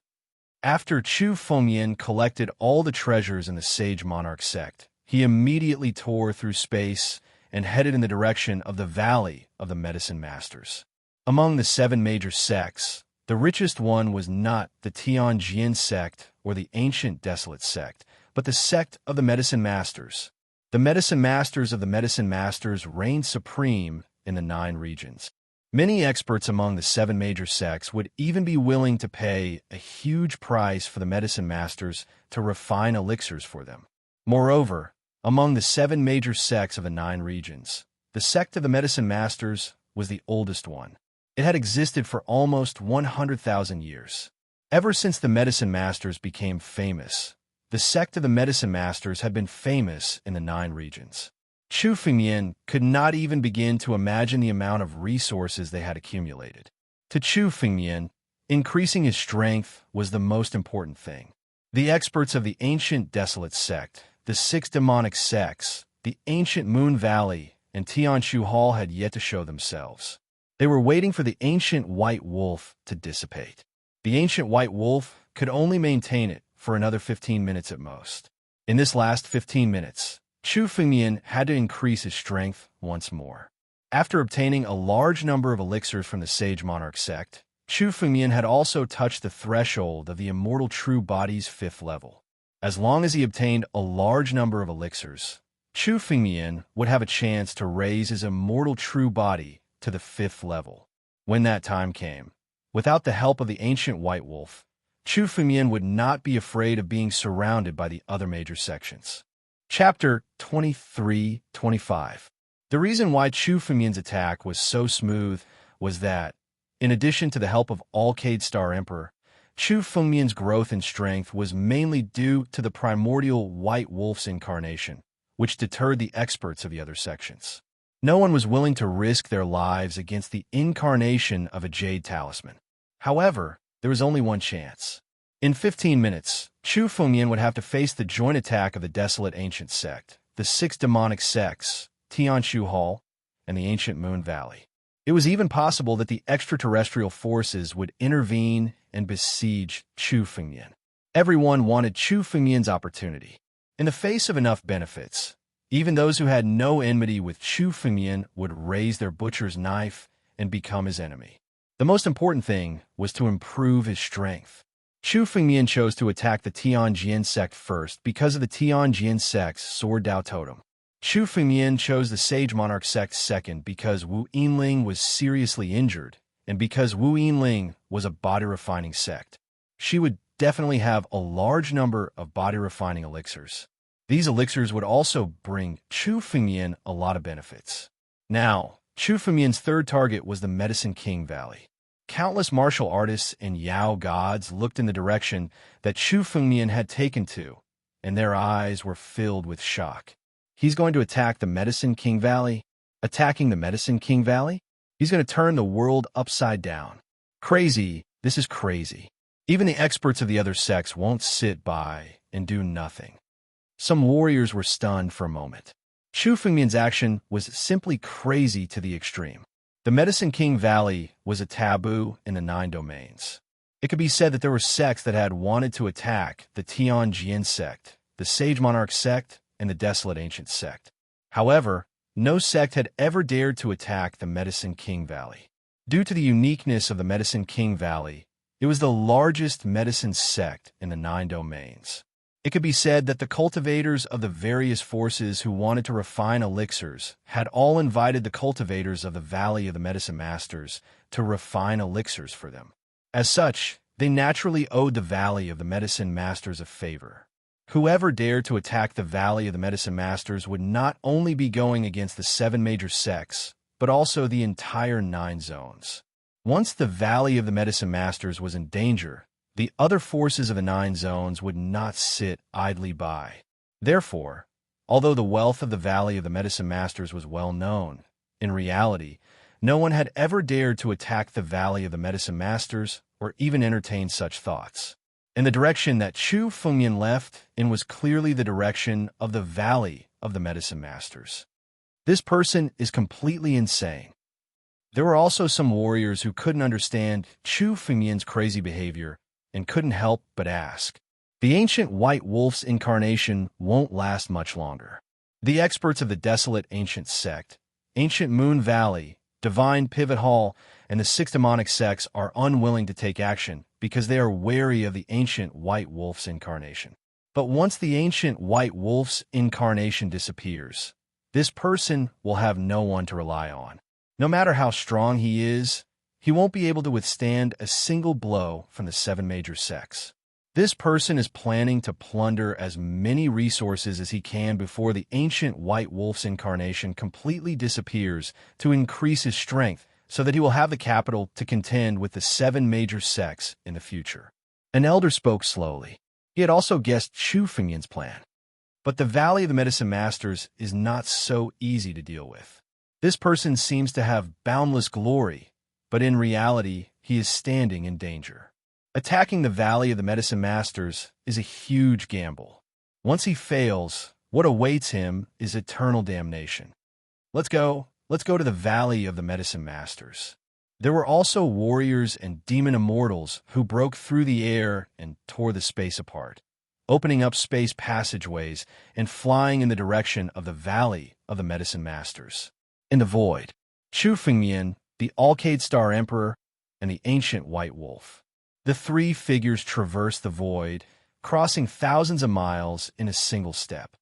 After Chu Fengmian collected all the treasures in the Sage Monarch sect, he immediately tore through space and headed in the direction of the Valley of the Medicine Masters. Among the 7 major sects, the richest one was not the Tianjin sect or the Ancient Desolate sect, but the sect of the Medicine Masters. The Medicine Masters of the Medicine Masters reigned supreme in the 9 regions. Many experts among the 7 major sects would even be willing to pay a huge price for the medicine masters to refine elixirs for them. Moreover, among the 7 major sects of the 9 regions, the sect of the medicine masters was the oldest one. It had existed for almost 100,000 years. Ever since the medicine masters became famous, the sect of the medicine masters had been famous in the 9 regions. Chu Fengmian could not even begin to imagine the amount of resources they had accumulated. To Chu Fengmian, increasing his strength was the most important thing. The experts of the Ancient Desolate sect, the 6 demonic sects, the Ancient Moon Valley, and Tianshu Hall had yet to show themselves. They were waiting for the Ancient White Wolf to dissipate. The Ancient White Wolf could only maintain it for another 15 minutes at most. In this last 15 minutes, Chu Fengmian had to increase his strength once more. After obtaining a large number of elixirs from the Sage Monarch sect, Chu Fengmian had also touched the threshold of the immortal true body's 5th level. As long as he obtained a large number of elixirs, Chu Fengmian would have a chance to raise his immortal true body to the 5th level. When that time came, without the help of the Ancient White Wolf, Chu Fengmian would not be afraid of being surrounded by the other major sections. Chapter 23-25. The reason why Chu Fengmian's attack was so smooth was that, in addition to the help of Alcade Star Emperor, Chu Fengmian's growth in strength was mainly due to the primordial White Wolf's incarnation, which deterred the experts of the other sections. No one was willing to risk their lives against the incarnation of a Jade Talisman. However, there was only one chance. In 15 minutes, Chu Fengmian would have to face the joint attack of the Desolate Ancient Sect, the 6 demonic sects, Tianshu Hall, and the Ancient Moon Valley. It was even possible that the extraterrestrial forces would intervene and besiege Chu Fengmian. Everyone wanted Chu Fengmian's opportunity. In the face of enough benefits, even those who had no enmity with Chu Fengmian would raise their butcher's knife and become his enemy. The most important thing was to improve his strength. Chu Fengmian chose to attack the Tianjin sect first because of the Tianjin sect's Sword Dao Totem. Chu Fengmian chose the Sage Monarch sect second because Wu Yinling was seriously injured, and because Wu Yinling was a body-refining sect. She would definitely have a large number of body-refining elixirs. These elixirs would also bring Chu Fengmian a lot of benefits. Now, Chu Fengmian's third target was the Medicine King Valley. Countless martial artists and Yao gods looked in the direction that Chu Fengmian had taken to, and their eyes were filled with shock. He's going to attack the Medicine King Valley? Attacking the Medicine King Valley? He's going to turn the world upside down. Crazy, this is crazy. Even the experts of the other sects won't sit by and do nothing. Some warriors were stunned for a moment. Chu Fengmian's action was simply crazy to the extreme. The Medicine King Valley was a taboo in the 9 domains. It could be said that there were sects that had wanted to attack the Tianjin sect, the Sage Monarch sect, and the Desolate Ancient sect. However, no sect had ever dared to attack the Medicine King Valley. Due to the uniqueness of the Medicine King Valley, it was the largest medicine sect in the 9 domains. It could be said that the cultivators of the various forces who wanted to refine elixirs had all invited the cultivators of the Valley of the Medicine Masters to refine elixirs for them. As such, they naturally owed the Valley of the Medicine Masters a favor. Whoever dared to attack the Valley of the Medicine Masters would not only be going against the 7 major sects, but also the entire 9 zones. Once the Valley of the Medicine Masters was in danger, the other forces of the 9 zones would not sit idly by. Therefore, although the wealth of the Valley of the Medicine Masters was well known, in reality, no one had ever dared to attack the Valley of the Medicine Masters or even entertain such thoughts. And the direction that Chu Fengmian left in was clearly the direction of the Valley of the Medicine Masters. This person is completely insane. There were also some warriors who couldn't understand Chu Fengmian's crazy behavior and couldn't help but ask. The ancient White Wolf's incarnation won't last much longer. The experts of the Desolate Ancient Sect, Ancient Moon Valley, Divine Pivot Hall, and the 6 demonic sects are unwilling to take action because they are wary of the ancient White Wolf's incarnation. But once the ancient White Wolf's incarnation disappears, this person will have no one to rely on. No matter how strong he is, he won't be able to withstand a single blow from the 7 major sects. This person is planning to plunder as many resources as he can before the ancient White Wolf's incarnation completely disappears to increase his strength so that he will have the capital to contend with the 7 major sects in the future. An elder spoke slowly. He had also guessed Chu Fengmian's plan. But the Valley of the Medicine Masters is not so easy to deal with. This person seems to have boundless glory, but in reality, he is standing in danger. Attacking the Valley of the Medicine Masters is a huge gamble. Once he fails, what awaits him is eternal damnation. Let's go to the Valley of the Medicine Masters. There were also warriors and demon immortals who broke through the air and tore the space apart, opening up space passageways and flying in the direction of the Valley of the Medicine Masters. In the void, Chu Fengmian, the Alcade Star Emperor, and the ancient White Wolf. The 3 figures traverse the void, crossing thousands of miles in a single step.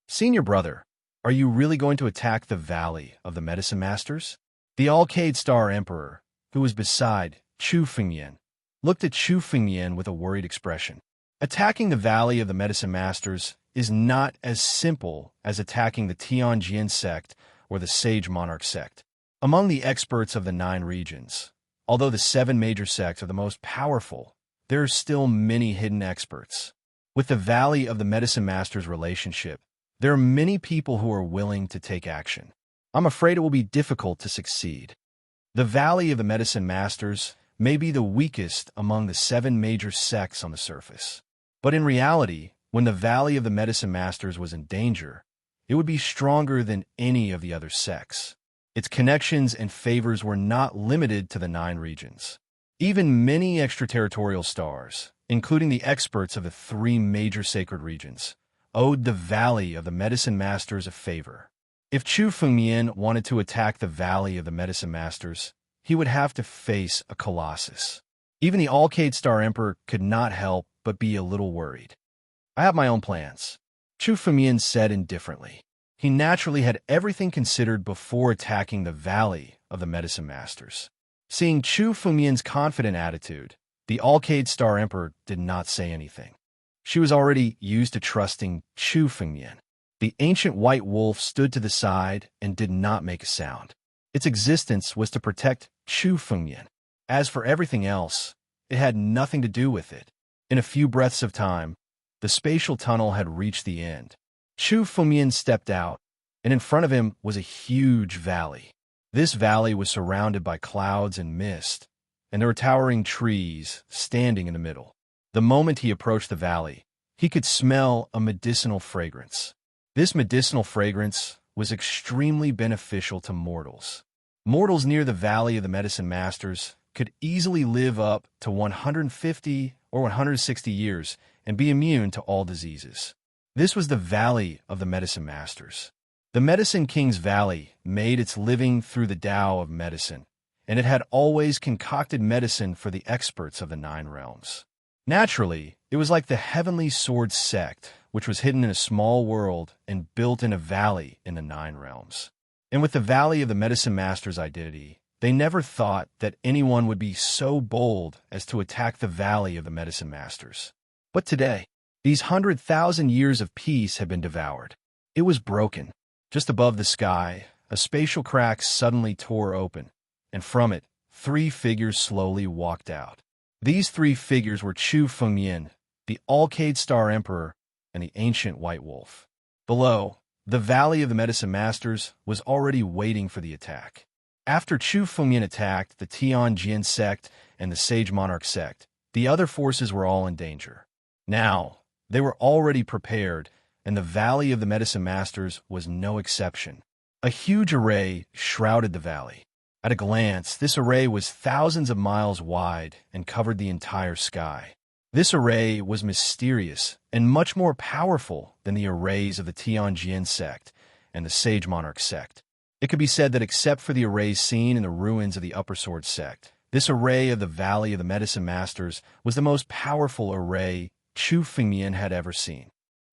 Senior brother, are you really going to attack the Valley of the Medicine Masters? The Alcade Star Emperor, who was beside Chu Fengmian, looked at Chu Fengmian with a worried expression. Attacking the Valley of the Medicine Masters is not as simple as attacking the Tianjin sect or the Sage Monarch sect. Among the experts of the 9 regions, although the 7 major sects are the most powerful, there are still many hidden experts. With the Valley of the Medicine Masters relationship, there are many people who are willing to take action. I'm afraid it will be difficult to succeed. The Valley of the Medicine Masters may be the weakest among the 7 major sects on the surface. But in reality, when the Valley of the Medicine Masters was in danger, it would be stronger than any of the other sects. Its connections and favors were not limited to the 9 regions. Even many extraterritorial stars, including the experts of the 3 major sacred regions, owed the Valley of the Medicine Masters a favor. If Chu Fengmian wanted to attack the Valley of the Medicine Masters, he would have to face a colossus. Even the Alcade Star Emperor could not help but be a little worried. I have my own plans, Chu Fengmian said indifferently. He naturally had everything considered before attacking the Valley of the Medicine Masters. Seeing Chu Fengmian's confident attitude, the Alcade Star Emperor did not say anything. She was already used to trusting Chu Fengmian. The ancient white wolf stood to the side and did not make a sound. Its existence was to protect Chu Fengmian. As for everything else, it had nothing to do with it. In a few breaths of time, the spatial tunnel had reached the end. Chu Fengmian stepped out, and in front of him was a huge valley. This valley was surrounded by clouds and mist, and there were towering trees standing in the middle. The moment he approached the valley, he could smell a medicinal fragrance. This medicinal fragrance was extremely beneficial to mortals. Mortals near the Valley of the Medicine Masters could easily live up to 150 or 160 years and be immune to all diseases. This was the Valley of the Medicine Masters. The Medicine King's Valley made its living through the Tao of medicine, and it had always concocted medicine for the experts of the 9 realms. Naturally, it was like the Heavenly Sword sect, which was hidden in a small world and built in a valley in the 9 realms. And with the Valley of the Medicine Master's identity, they never thought that anyone would be so bold as to attack the Valley of the Medicine Masters. But today, these 100,000 years of peace had been devoured. It was broken. Just above the sky, a spatial crack suddenly tore open, and from it, 3 figures slowly walked out. These 3 figures were Chu Fengmian, the Alcade Star Emperor, and the ancient white wolf. Below, the Valley of the Medicine Masters was already waiting for the attack. After Chu Fengmian attacked the Tianjin sect and the Sage Monarch sect, the other forces were all in danger. Now, they were already prepared, and the Valley of the Medicine Masters was no exception. A huge array shrouded the valley. At a glance, this array was thousands of miles wide and covered the entire sky. This array was mysterious and much more powerful than the arrays of the Tianjin sect and the Sage Monarch sect. It could be said that except for the arrays seen in the ruins of the Upper Sword sect, this array of the Valley of the Medicine Masters was the most powerful array Chu Fengmian had ever seen.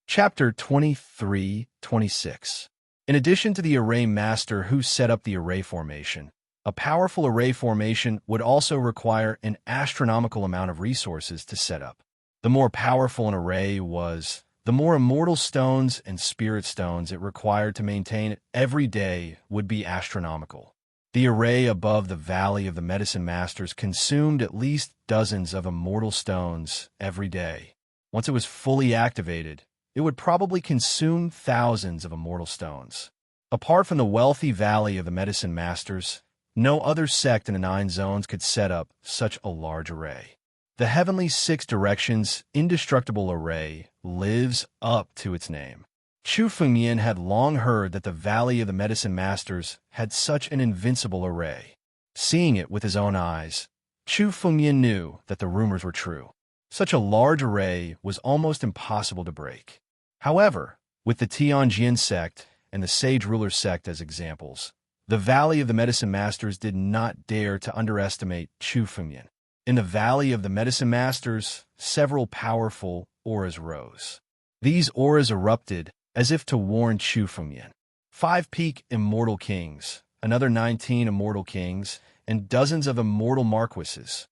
Chapter 23-26. In addition to the array master who set up the array formation, a powerful array formation would also require an astronomical amount of resources to set up. The more powerful an array was, the more immortal stones and spirit stones it required to maintain it every day would be astronomical. The array above the Valley of the Medicine Masters consumed at least dozens of immortal stones every day. Once it was fully activated, it would probably consume thousands of immortal stones. Apart from the wealthy Valley of the Medicine Masters, no other sect in the 9 zones could set up such a large array. The Heavenly 6 Directions Indestructible Array lives up to its name. Chu Fengmian had long heard that the Valley of the Medicine Masters had such an invincible array. Seeing it with his own eyes, Chu Fengmian knew that the rumors were true. Such a large array was almost impossible to break. However, with the Tianjin sect and the Sage Ruler sect as examples, the Valley of the Medicine Masters did not dare to underestimate Chu Fengmian. In the Valley of the Medicine Masters, several powerful auras rose. These auras erupted as if to warn Chu Fengmian. 5 peak immortal kings, another 19 immortal kings, and dozens of immortal marquises.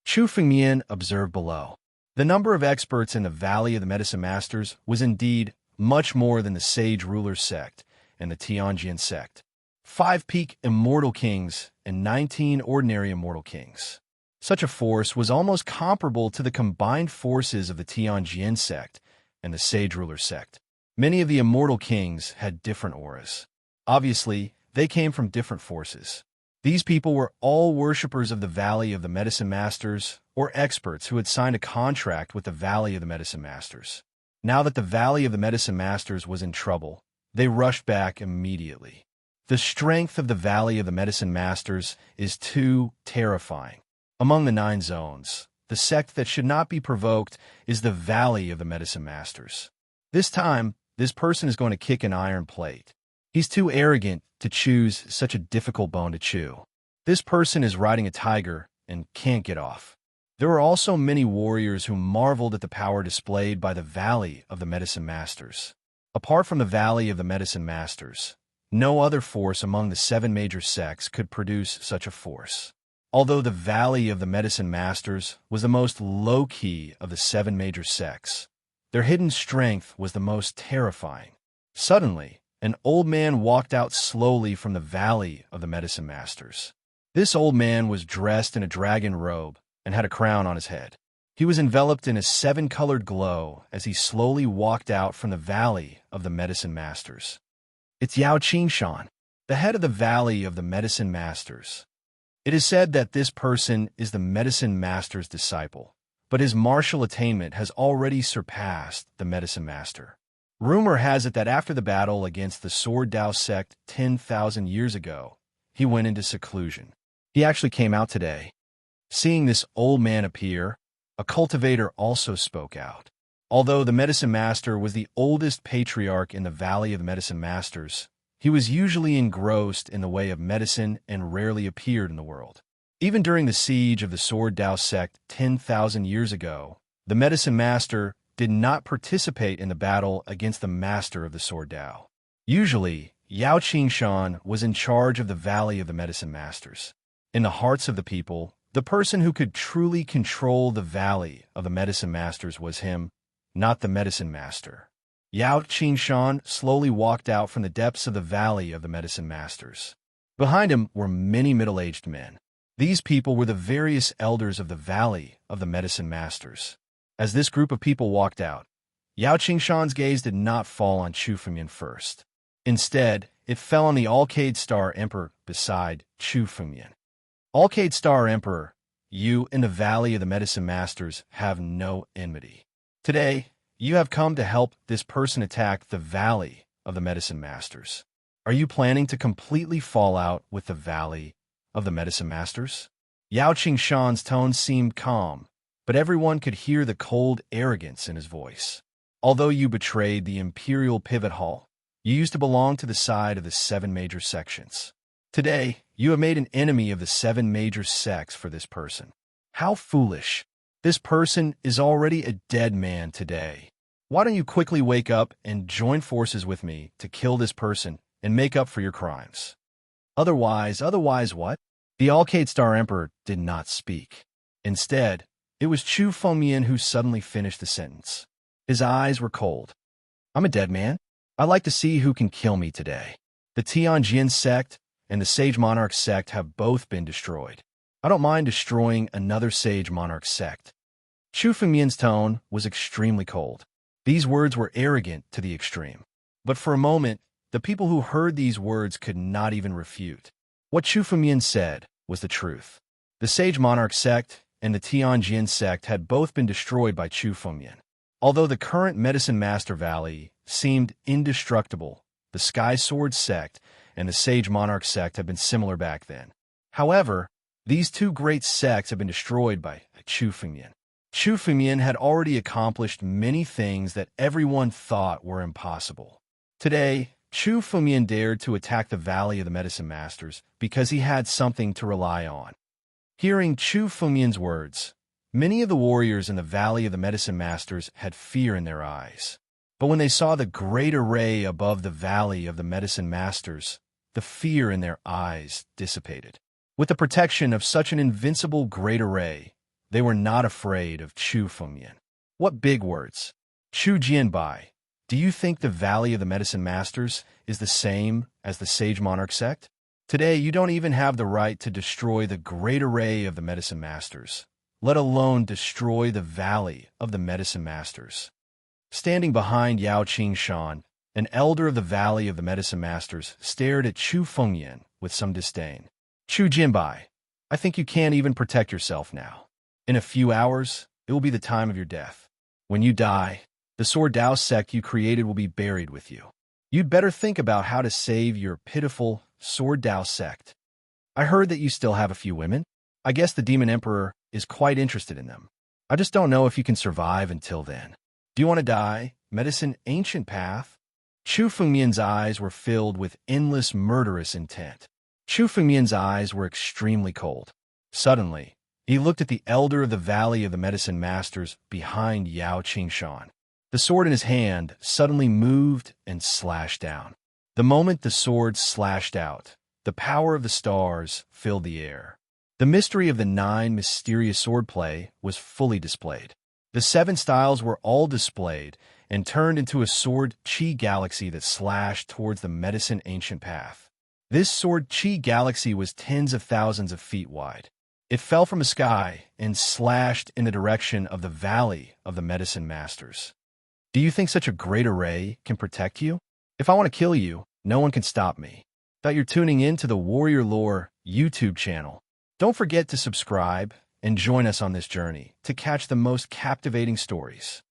Chu Fengmian observed below. The number of experts in the Valley of the Medicine Masters was indeed much more than the Sage Ruler sect and the Tianjin sect. 5 peak immortal kings and 19 ordinary immortal kings. Such a force was almost comparable to the combined forces of the Tianjin sect and the Sage Ruler sect. Many of the immortal kings had different auras. Obviously, they came from different forces. These people were all worshippers of the Valley of the Medicine Masters or experts who had signed a contract with the Valley of the Medicine Masters. Now that the Valley of the Medicine Masters was in trouble, they rushed back immediately. The strength of the Valley of the Medicine Masters is too terrifying. Among the 9 zones, the sect that should not be provoked is the Valley of the Medicine Masters. This time, this person is going to kick an iron plate. He's too arrogant to choose such a difficult bone to chew. This person is riding a tiger and can't get off. There were also many warriors who marveled at the power displayed by the Valley of the Medicine Masters. Apart from the Valley of the Medicine Masters, no other force among the 7 major sects could produce such a force. Although the Valley of the Medicine Masters was the most low-key of the 7 major sects, Their hidden strength was the most terrifying. Suddenly, an old man walked out slowly from the Valley of the Medicine Masters. This old man was dressed in a dragon robe and had a crown on his head. He was enveloped in a seven-colored glow as he slowly walked out from the Valley of the Medicine Masters. It's Yao Qingshan, the head of the Valley of the Medicine Masters. It is said that this person is the Medicine Master's disciple, but his martial attainment has already surpassed the Medicine Master. Rumor has it that after the battle against the Sword Dao sect 10,000 years ago, he went into seclusion. He actually came out today. Seeing this old man appear, a cultivator also spoke out. Although the Medicine Master was the oldest patriarch in the Valley of the Medicine Masters, he was usually engrossed in the way of medicine and rarely appeared in the world. Even during the siege of the Sword Dao sect 10,000 years ago, the Medicine Master did not participate in the battle against the Master of the Sword Dao. Usually, Yao Qingshan was in charge of the Valley of the Medicine Masters. In the hearts of the people, the person who could truly control the Valley of the Medicine Masters was him, not the Medicine Master. Yao Qingshan slowly walked out from the depths of the Valley of the Medicine Masters. Behind him were many middle-aged men. These people were the various elders of the Valley of the Medicine Masters. As this group of people walked out, Yao Qingshan's gaze did not fall on Chu Fengmian first. Instead, it fell on the Alcade Star Emperor beside Chu Fengmian. Alcade Star Emperor, you in the Valley of the Medicine Masters have no enmity. Today, you have come to help this person attack the Valley of the Medicine Masters. Are you planning to completely fall out with the Valley of the Medicine Masters? Yao Qingshan's tone seemed calm, but everyone could hear the cold arrogance in his voice. Although you betrayed the Imperial Pivot Hall, you used to belong to the side of the 7 major sections. Today, you have made an enemy of the 7 major sects for this person. How foolish. This person is already a dead man today. Why don't you quickly wake up and join forces with me to kill this person and make up for your crimes? Otherwise what? The Alcade Star Emperor did not speak. Instead, it was Chu Fengmian who suddenly finished the sentence. His eyes were cold. I'm a dead man. I'd like to see who can kill me today. The Tianjin sect and the Sage Monarch sect have both been destroyed. I don't mind destroying another Sage Monarch sect. Chu Fengmian's tone was extremely cold. These words were arrogant to the extreme. But for a moment, the people who heard these words could not even refute. What Chu Fengmian said was the truth. The Sage Monarch sect and the Tianjin sect had both been destroyed by Chu Fengmian. Although the current Medicine Master Valley seemed indestructible, the Sky Sword sect and the Sage Monarch sect have been similar back then. However, these two great sects have been destroyed by Chu Fengmian. Chu Fengmian had already accomplished many things that everyone thought were impossible. Today, Chu Fengmian dared to attack the Valley of the Medicine Masters because he had something to rely on. Hearing Chu Fengmian's words, many of the warriors in the Valley of the Medicine Masters had fear in their eyes. But when they saw the great array above the Valley of the Medicine Masters, the fear in their eyes dissipated. With the protection of such an invincible great array, they were not afraid of Chu Fengmian. What big words! Chu Jianbai, do you think the Valley of the Medicine Masters is the same as the Sage Monarch sect? Today, you don't even have the right to destroy the great array of the Medicine Masters, let alone destroy the Valley of the Medicine Masters. Standing behind Yao Qingshan, an elder of the Valley of the Medicine Masters stared at Chu Fengmian with some disdain. Chu Jianbai, I think you can't even protect yourself now. In a few hours, it will be the time of your death. When you die, the Sword Dao sect you created will be buried with you. You'd better think about how to save your pitiful Sword Dao sect. I heard that you still have a few women. I guess the Demon Emperor is quite interested in them. I just don't know if you can survive until then. Do you want to die? Medicine Ancient Path? Chu Fengmian's eyes were filled with endless murderous intent. Chu Fengmian's eyes were extremely cold. Suddenly, he looked at the elder of the Valley of the Medicine Masters behind Yao Qingshan. The sword in his hand suddenly moved and slashed down. The moment the sword slashed out, the power of the stars filled the air. The mystery of the 9 mysterious swordplay was fully displayed. The 7 styles were all displayed and turned into a sword chi galaxy that slashed towards the medicine ancient path. This sword chi galaxy was tens of thousands of feet wide. It fell from the sky and slashed in the direction of the Valley of the Medicine Masters. Do you think such a great array can protect you? If I want to kill you, no one can stop me. That you're tuning in to the Warrior Lore YouTube channel. Don't forget to subscribe and join us on this journey to catch the most captivating stories.